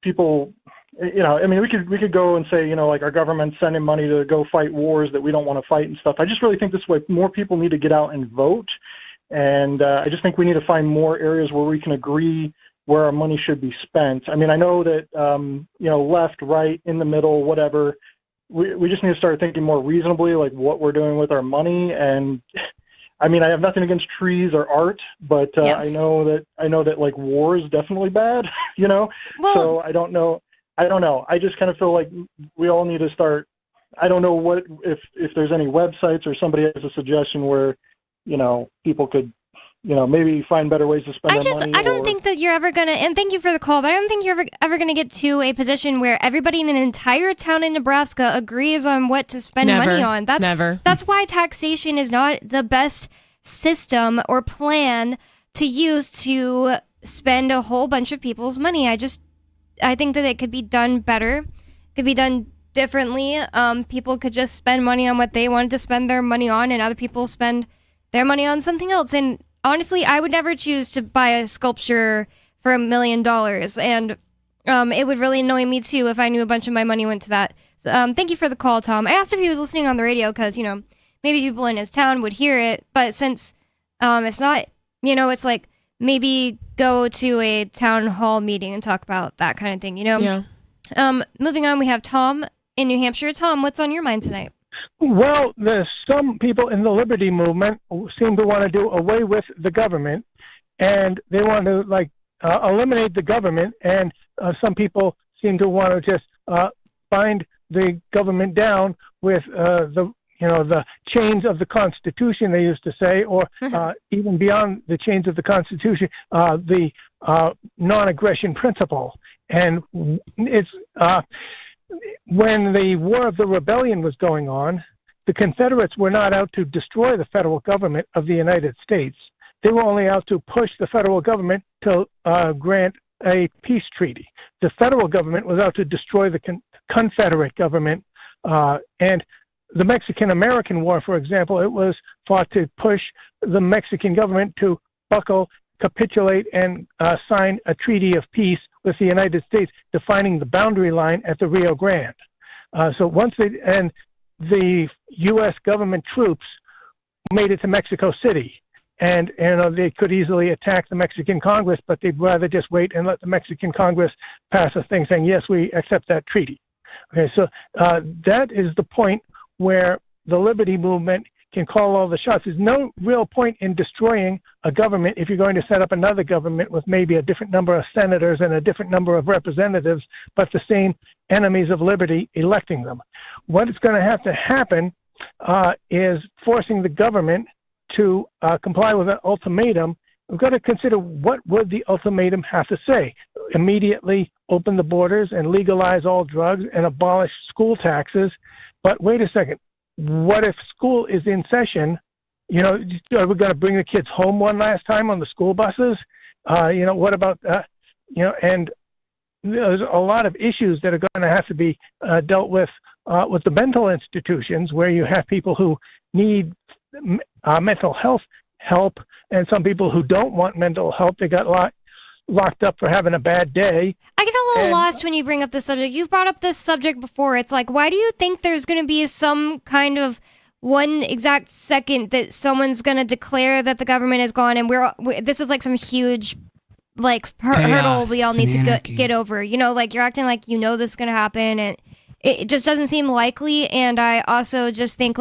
people, I mean, we could go and say, like our government's sending money to go fight wars that we don't want to fight and stuff. I just really think this way more people need to get out and vote. And I just think we need to find more areas where we can agree where our money should be spent. I mean, I know that, left, right, in the middle, whatever, we just need to start thinking more reasonably, like what we're doing with our money. And I mean, I have nothing against trees or art, but I know that like war is definitely bad, Well, so I don't know. I just kind of feel like we all need to start. I don't know what if there's any websites or somebody has a suggestion where, people could, maybe find better ways to spend their money. I don't think that you're ever going to, and thank you for the call, but I don't think you're ever going to get to a position where everybody in an entire town in Nebraska agrees on what to spend money on. That's why taxation is not the best system or plan to use to spend a whole bunch of people's money. I think that it could be done better, could be done differently. People could just spend money on what they wanted to spend their money on, and other people spend their money on something else. And honestly, I would never choose to buy a sculpture for $1 million, and it would really annoy me too if I knew a bunch of my money went to that. So, thank you for the call, Tom. I asked if he was listening on the radio because, maybe people in his town would hear it, but since it's not, it's like maybe go to a town hall meeting and talk about that kind of thing, Yeah. Moving on, we have Tom in New Hampshire. Tom, what's on your mind tonight? Well, there's some people in the liberty movement who seem to want to do away with the government, and they want to eliminate the government. And some people seem to want to just bind the government down with the chains of the Constitution, they used to say, or even beyond the chains of the Constitution, the non-aggression principle. And it's when the War of the Rebellion was going on, the Confederates were not out to destroy the federal government of the United States. They were only out to push the federal government to grant a peace treaty. The federal government was out to destroy the Confederate government. And the Mexican-American War, for example, it was fought to push the Mexican government to buckle, capitulate, and sign a treaty of peace with the United States, defining the boundary line at the Rio Grande. So once the U.S. government troops made it to Mexico City, and they could easily attack the Mexican Congress, but they'd rather just wait and let the Mexican Congress pass a thing saying, yes, we accept that treaty. Okay, so that is the point where the liberty movement can call all the shots. There's no real point in destroying a government if you're going to set up another government with maybe a different number of senators and a different number of representatives, but the same enemies of liberty electing them. What is going to have to happen is forcing the government to comply with an ultimatum. We've got to consider what would the ultimatum have to say. Immediately open the borders and legalize all drugs and abolish school taxes. But wait a second. What if school is in session? Are we going to bring the kids home one last time on the school buses? What about, and there's a lot of issues that are going to have to be dealt with the mental institutions, where you have people who need mental health help and some people who don't want mental help. They got locked up for having a bad day. I get a little lost when you bring up this subject. You've brought up this subject before. It's like, why do you think there's going to be some kind of one exact second that someone's going to declare that the government is gone, and this is like some huge hurdle we all need to get over? You're acting like this is going to happen, and it just doesn't seem likely. And I also just think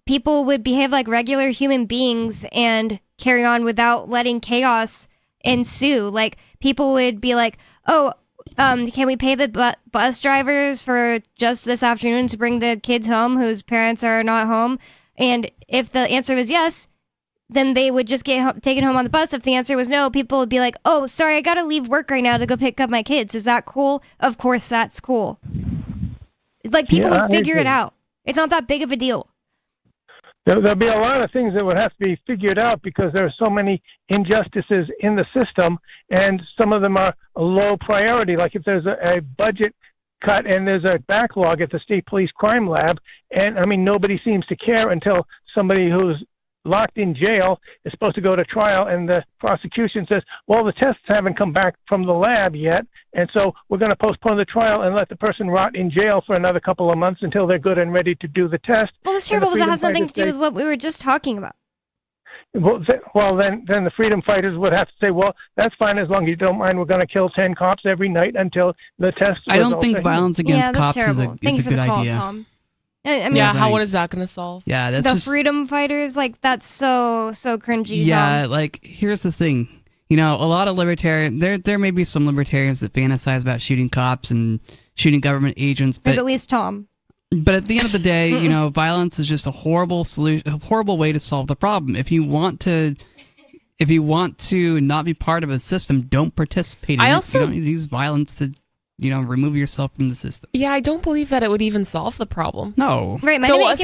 people would behave like regular human beings and carry on without letting chaos ensue. People would be like, can we pay the bus drivers for just this afternoon to bring the kids home whose parents are not home? And if the answer was yes, then they would just get taken home on the bus. If the answer was no, people would be like, oh, sorry, I gotta leave work right now to go pick up my kids. Is that cool? Of course that's cool. People would figure it out. It's not that big of a deal. There'll be a lot of things that would have to be figured out because there are so many injustices in the system, and some of them are a low priority. Like if there's a budget cut and there's a backlog at the State Police Crime Lab, and nobody seems to care until somebody who's locked in jail is supposed to go to trial, and the prosecution says, well, the tests haven't come back from the lab yet, and so we're going to postpone the trial and let the person rot in jail for another couple of months until they're good and ready to do the test. Well, that's terrible, but that has nothing to do with what we were just talking about. Well, then the freedom fighters would have to say, well, that's fine as long as you don't mind. We're going to kill 10 cops every night until the test. I don't think violence against cops is a good idea. Tom. I mean, what is that going to solve? Yeah, that's the just, freedom fighters, like, that's so cringy. Yeah, Tom. like, here's the thing. You know, a lot of libertarians, there may be some libertarians that fantasize about shooting cops and shooting government agents. But there's at least Tom. But at the end of the day, you know, violence is just a horrible solution, a horrible way to solve the problem. If you want to not be part of a system, don't participate in it. You don't need to use violence to, you know, remove yourself from the system. Yeah, I don't believe that it would even solve the problem. No. Right. So what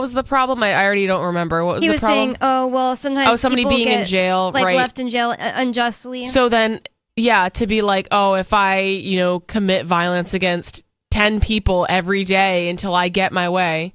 was the problem? I already don't remember. What was the problem? He was saying, oh, well, sometimes somebody people being get, in jail, like, right? left in jail unjustly. So then, yeah, to be like, oh, if I, you know, commit violence against 10 people every day until I get my way.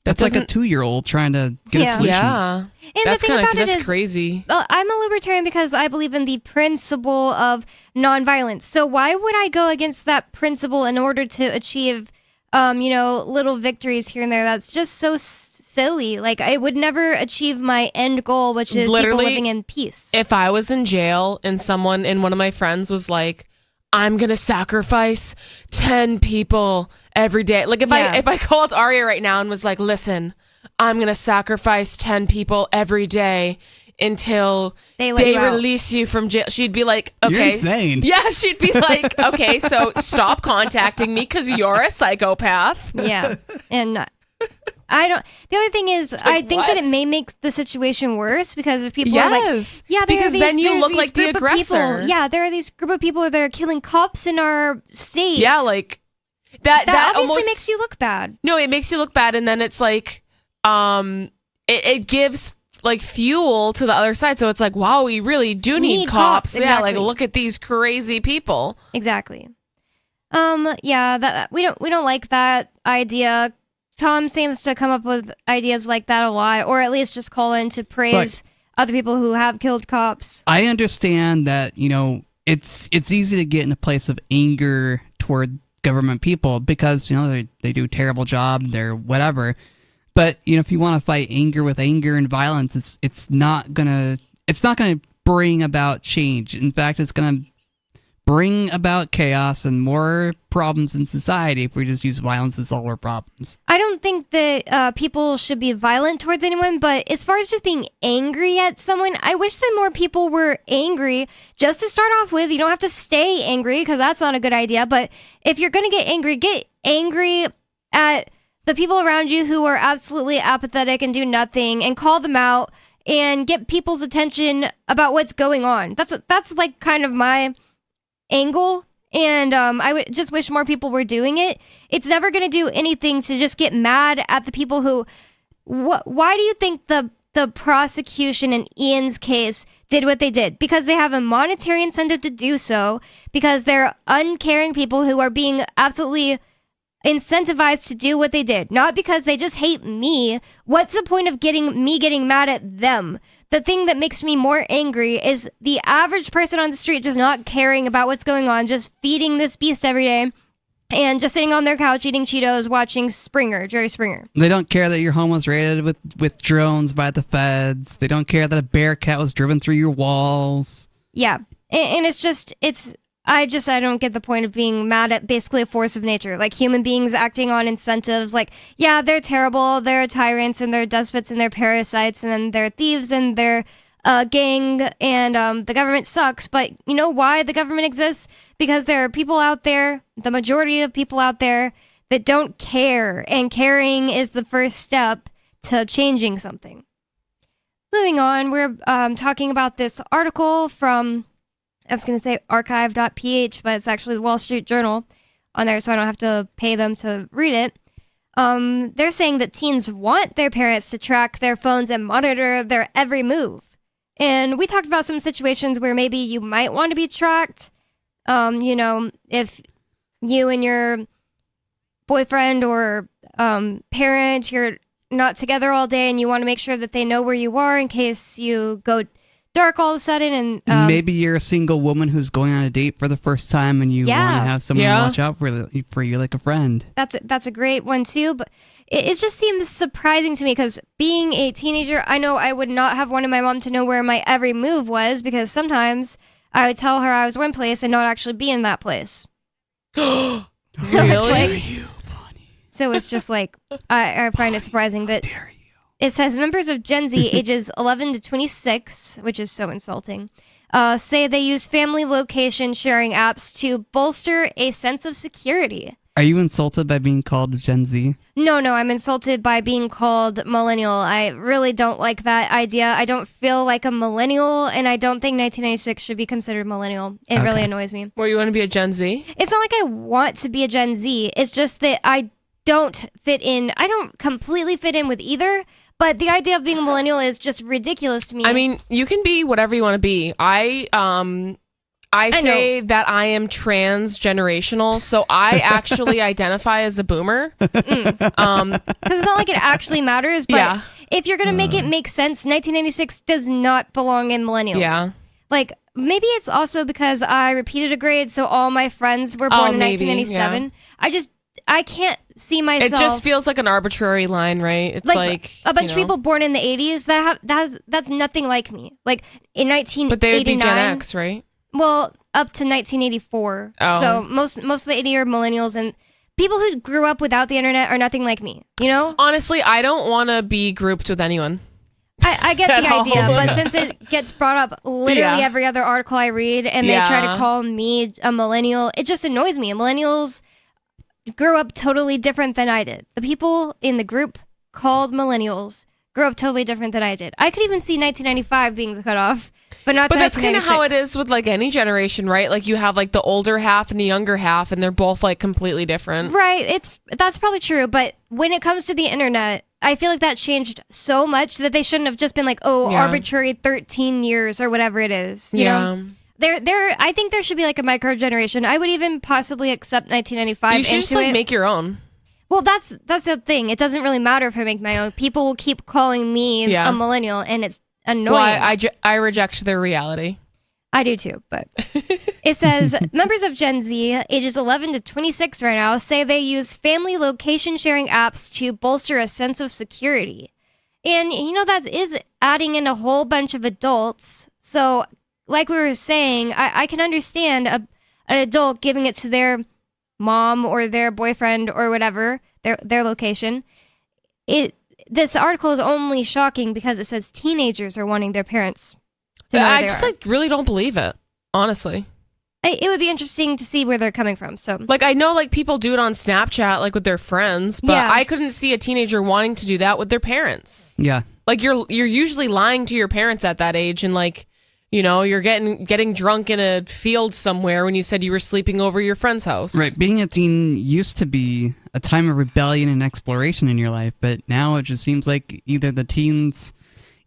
That's like a 2-year-old trying to get a solution. Yeah. And that's the thing about it is, crazy. I'm a libertarian because I believe in the principle of nonviolence. So why would I go against that principle in order to achieve, you know, little victories here and there? That's just so silly. Like, I would never achieve my end goal, which is Literally, people living in peace. If I was in jail and one of my friends was like, I'm going to sacrifice 10 people every day. Like, if I called Arya right now and was like, listen, I'm going to sacrifice 10 people every day until they release you from jail. She'd be like, okay. You're insane. Yeah, she'd be like, okay, so stop contacting me because you're a psychopath. Yeah. And the other thing is, I think that it may make the situation worse because if people are like, because then you look like the aggressor. There are these group of people that are killing cops in our state. Yeah, like that obviously almost makes you look bad. No, it makes you look bad, and then it's like, it gives like fuel to the other side. So it's like, wow, we really do need cops. Exactly. Yeah, like look at these crazy people. Exactly. That we don't like that idea. Tom seems to come up with ideas like that a lot, or at least just call in to praise other people who have killed cops. I understand that, you know, it's easy to get in a place of anger toward government people because, you know, they do a terrible job, they're whatever. But, you know, if you want to fight anger with anger and violence, it's not gonna bring about change. In fact, it's gonna bring about chaos and more problems in society if we just use violence to solve our problems. I don't think that people should be violent towards anyone, but as far as just being angry at someone, I wish that more people were angry. Just to start off with, you don't have to stay angry because that's not a good idea, but if you're going to get angry at the people around you who are absolutely apathetic and do nothing, and call them out and get people's attention about what's going on. That's like kind of my angle, and I would just wish more people were doing it. It's never going to do anything to just get mad at the people who... Why do you think the prosecution in Ian's case did what they did? Because they have a monetary incentive to do so, because they're uncaring people who are being absolutely incentivized to do what they did, not because they just hate me. What's the point of getting mad at them? The thing that makes me more angry is the average person on the street just not caring about what's going on, just feeding this beast every day and just sitting on their couch eating Cheetos, watching Jerry Springer. They don't care that your home was raided with drones by the feds. They don't care that a bear cat was driven through your walls. Yeah. And I don't get the point of being mad at basically a force of nature, like human beings acting on incentives. Like, yeah, they're terrible, they're tyrants, and they're despots, and they're parasites, and then they're thieves, and they're gang, and the government sucks. But you know why the government exists? Because there are people out there, the majority of people out there, that don't care, and caring is the first step to changing something. Moving on, we're talking about this article from... I was going to say archive.ph, but it's actually the Wall Street Journal on there, so I don't have to pay them to read it. They're saying that teens want their parents to track their phones and monitor their every move. And we talked about some situations where maybe you might want to be tracked. You know, if you and your boyfriend or parent, you're not together all day and you want to make sure that they know where you are in case you go dark all of a sudden. And maybe you're a single woman who's going on a date for the first time and you want to have someone watch out for you like a friend. That's a great one too, but it just seems surprising to me because being a teenager, I know I would not have wanted my mom to know where my every move was because sometimes I would tell her I was one place and not actually be in that place. Really? So it's just like, I find it surprising that it says members of Gen Z ages 11 to 26, which is so insulting, say they use family location sharing apps to bolster a sense of security. Are you insulted by being called Gen Z? No, I'm insulted by being called millennial. I really don't like that idea. I don't feel like a millennial, and I don't think 1996 should be considered millennial. It really annoys me. Well, you want to be a Gen Z? It's not like I want to be a Gen Z. It's just that I don't fit in. I don't completely fit in with either, but the idea of being a millennial is just ridiculous to me. I mean, you can be whatever you want to be. I say that I am transgenerational, so I actually identify as a boomer. Because it's not like it actually matters, but if you're going to make it make sense, 1996 does not belong in millennials. Yeah. Like, maybe it's also because I repeated a grade, so all my friends were born in 1997. Yeah. I can't see myself. It just feels like an arbitrary line, right? It's like a bunch of people born in the 80s that's nothing like me. Like in 1989. But they would be Gen X, right? Well, up to 1984. Oh. So most of the 80 are millennials, and people who grew up without the internet are nothing like me. You know? Honestly, I don't want to be grouped with anyone. I get the idea, but since it gets brought up literally every other article I read, and they try to call me a millennial, it just annoys me. Millennials grew up totally different than I did. The people in the group called millennials grew up totally different than I did. I could even see 1995 being the cutoff, but not. But that's kind of how it is with like any generation, right? Like you have like the older half and the younger half, and they're both like completely different. Right. That's probably true. But when it comes to the internet, I feel like that changed so much that they shouldn't have just been like, arbitrary 13 years or whatever it is. You know? I think there should be like a micro generation. I would even possibly accept 1995. You should just like make your own. Well, that's the thing. It doesn't really matter if I make my own. People will keep calling me a millennial, and it's annoying. Well, I reject their reality. I do too, but it says members of Gen Z, ages 11 to 26 right now, say they use family location sharing apps to bolster a sense of security. And, that is adding in a whole bunch of adults. So, like we were saying, I can understand an adult giving it to their mom or their boyfriend or whatever, their location. This article is only shocking because it says teenagers are wanting their parents to know I just really don't believe it, honestly. It would be interesting to see where they're coming from. So, like, I know like people do it on Snapchat, like with their friends, but I couldn't see a teenager wanting to do that with their parents. Yeah, like you're usually lying to your parents at that age, and like, you're getting drunk in a field somewhere when you said you were sleeping over your friend's house. Right. Being a teen used to be a time of rebellion and exploration in your life, but now it just seems like either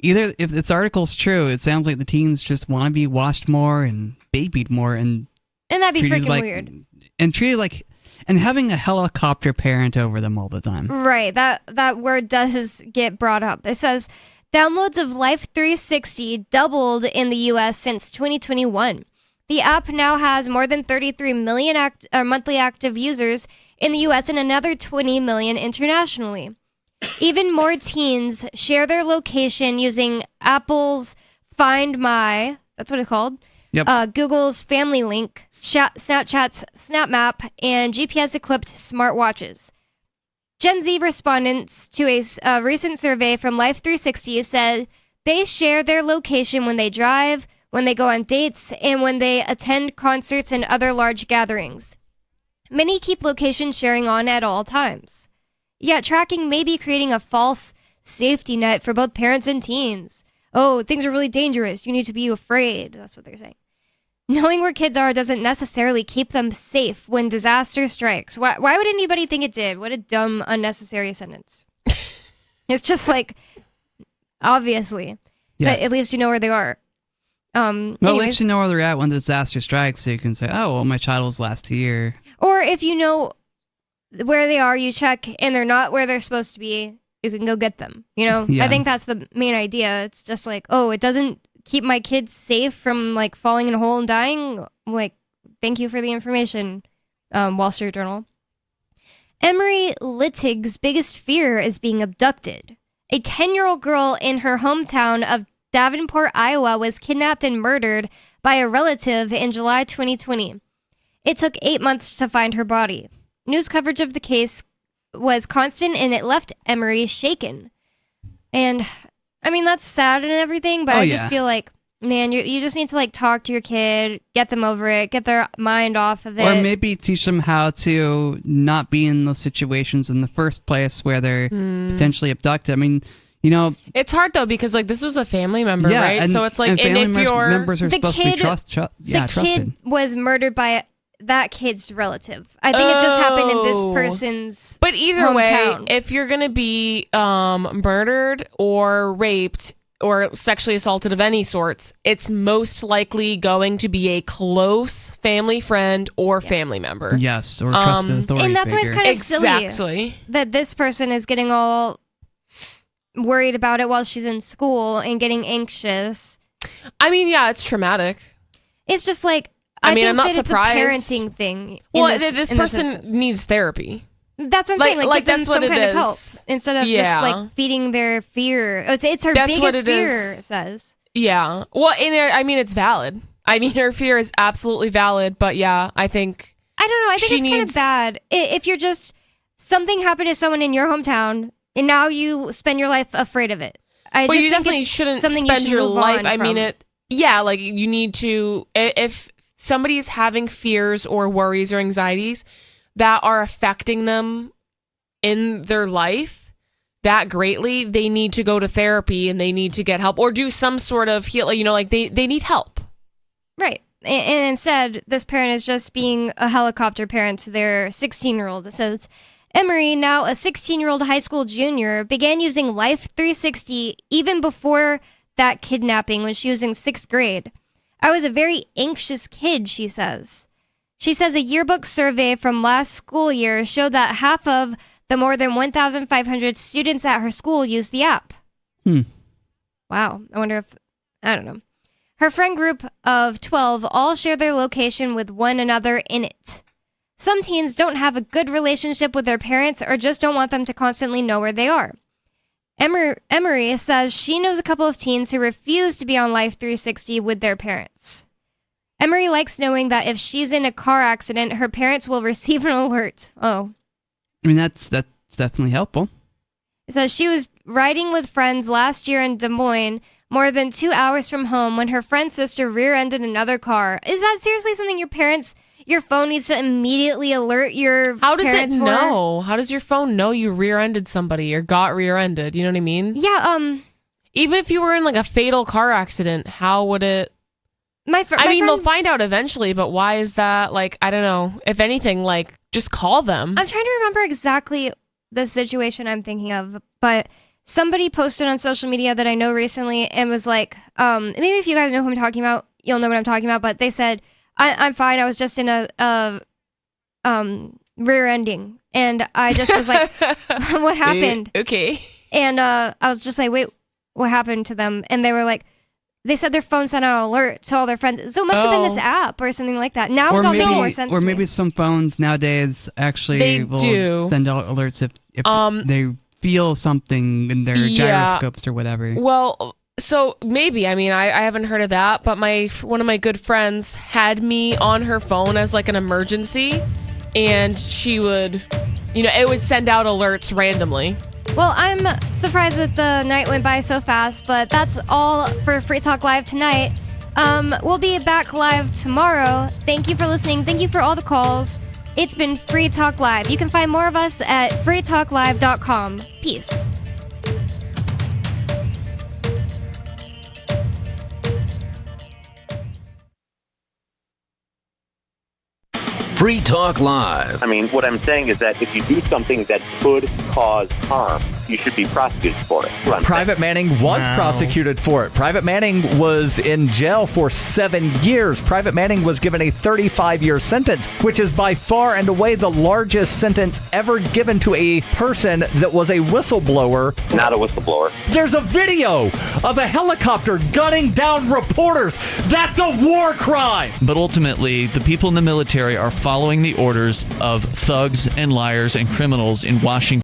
if this article's true, it sounds like the teens just want to be watched more and babied more, and that'd be freaking weird. And treated like, and having a helicopter parent over them all the time. Right. That word does get brought up. It says downloads of Life 360 doubled in the U.S. since 2021. The app now has more than 33 million monthly active users in the U.S. and another 20 million internationally. Even more teens share their location using Apple's Find My, that's what it's called, Google's Family Link, Snapchat's Snap Map, and GPS-equipped smartwatches. Gen Z respondents to a recent survey from Life 360 said they share their location when they drive, when they go on dates, and when they attend concerts and other large gatherings. Many keep location sharing on at all times. Yet tracking may be creating a false safety net for both parents and teens. Oh, things are really dangerous. You need to be afraid. That's what they're saying. Knowing where kids are doesn't necessarily keep them safe when disaster strikes. Why would anybody think it did? What a dumb, unnecessary sentence. It's just like, obviously. Yeah. But at least you know where they are. Well, at least you know where they're at when the disaster strikes, so you can say, oh, well, my child was last here. Or if you know where they are, you check, and they're not where they're supposed to be, you can go get them. You know, Yeah. I think that's the main idea. It's just like, oh, it doesn't keep my kids safe from like falling in a hole and dying. Like, thank you for the information, Wall Street Journal. Emery Littig's biggest fear is being abducted. A 10-year-old girl in her hometown of Davenport, Iowa, was kidnapped and murdered by a relative in July 2020. It took 8 months to find her body. News coverage of the case was constant, and it left Emery shaken. And, I mean, that's sad and everything, but I just feel like, man, you just need to, like, talk to your kid, get them over it, get their mind off of it. Or maybe teach them how to not be in those situations in the first place where they're potentially abducted. I mean, you know, it's hard though because like this was a family member, right? So it's like, and family if you're members are the supposed kid, to be trusted. Kid was murdered by that kid's relative. I think it just happened in this person's. But either hometown. way, if you're gonna be murdered or raped or sexually assaulted of any sorts, it's most likely going to be a close family friend or family member. Yes, or trusted authority and that's why it's figure. kind of silly that this person is getting all worried about it while she's in school and getting anxious. I mean, yeah, it's traumatic. It's just like, I mean, think I'm not that surprised. It's a parenting thing. Well, this person needs therapy. That's what I'm saying. Like give that's them what some it kind is. of help instead of just like feeding their fear. It's her That's what biggest it fear. is. It says. Yeah. Well, I mean, it's valid. I mean, her fear is absolutely valid. But yeah, I don't know. I think it's kind of bad if you're just something happened to someone in your hometown and now you spend your life afraid of it. Well, just you think definitely it's shouldn't something spend you should your move life. on I mean, from. like you need to, if somebody's having fears or worries or anxieties that are affecting them in their life that greatly, they need to go to therapy and they need to get help or do some sort of heal. You know, like they need help. Right. And instead, this parent is just being a helicopter parent to their 16-year-old. It says, Emery, now a 16-year-old high school junior, began using Life 360 even before that kidnapping when she was in 6th grade. I was a very anxious kid, she says. She says a yearbook survey from last school year showed that half of the more than 1,500 students at her school used the app. Wow. I wonder if, I don't know. Her friend group of 12 all share their location with one another in it. Some teens don't have a good relationship with their parents or just don't want them to constantly know where they are. Emery says she knows a couple of teens who refuse to be on Life 360 with their parents. Emery likes knowing that if she's in a car accident, her parents will receive an alert. Oh. I mean, that's definitely helpful. It says she was riding with friends last year in Des Moines, more than 2 hours from home, when her friend's sister rear-ended another car. Is that seriously something your phone needs to immediately alert your How does parents it for? know? How does your phone know you rear-ended somebody or got rear-ended? You know what I mean? Yeah, even if you were in like a fatal car accident, how would it? I mean, they'll find out eventually, but why is that? Like, I don't know. If anything, like, just call them. I'm trying to remember exactly the situation I'm thinking of, but somebody posted on social media that I know recently and was like, maybe if you guys know who I'm talking about, you'll know what I'm talking about, but they said, I'm fine. I was just in a rear ending. And I just was like, what happened? Okay. And I was just like, wait, what happened to them? And they were like, they said their phone sent out an alert to all their friends. So it must have been this app or something like that. Now it's all making more sense. Or to me. maybe some phones nowadays actually will send out alerts if they feel something in their gyroscopes or whatever. Well, so maybe. I mean, I haven't heard of that, but one of my good friends had me on her phone as like an emergency, and she would, it would send out alerts randomly. Well, I'm surprised that the night went by so fast, but that's all for Free Talk Live tonight. We'll be back live tomorrow. Thank you for listening. Thank you for all the calls. It's been Free Talk Live. You can find more of us at freetalklive.com. Peace. Free Talk Live. I mean, what I'm saying is that if you do something that could cause harm, you should be prosecuted for it. Private Manning was prosecuted for it. Private Manning was in jail for 7 years. Private Manning was given a 35-year sentence, which is by far and away the largest sentence ever given to a person that was a whistleblower. Not a whistleblower. There's a video of a helicopter gunning down reporters. That's a war crime. But ultimately, the people in the military are following the orders of thugs and liars and criminals in Washington.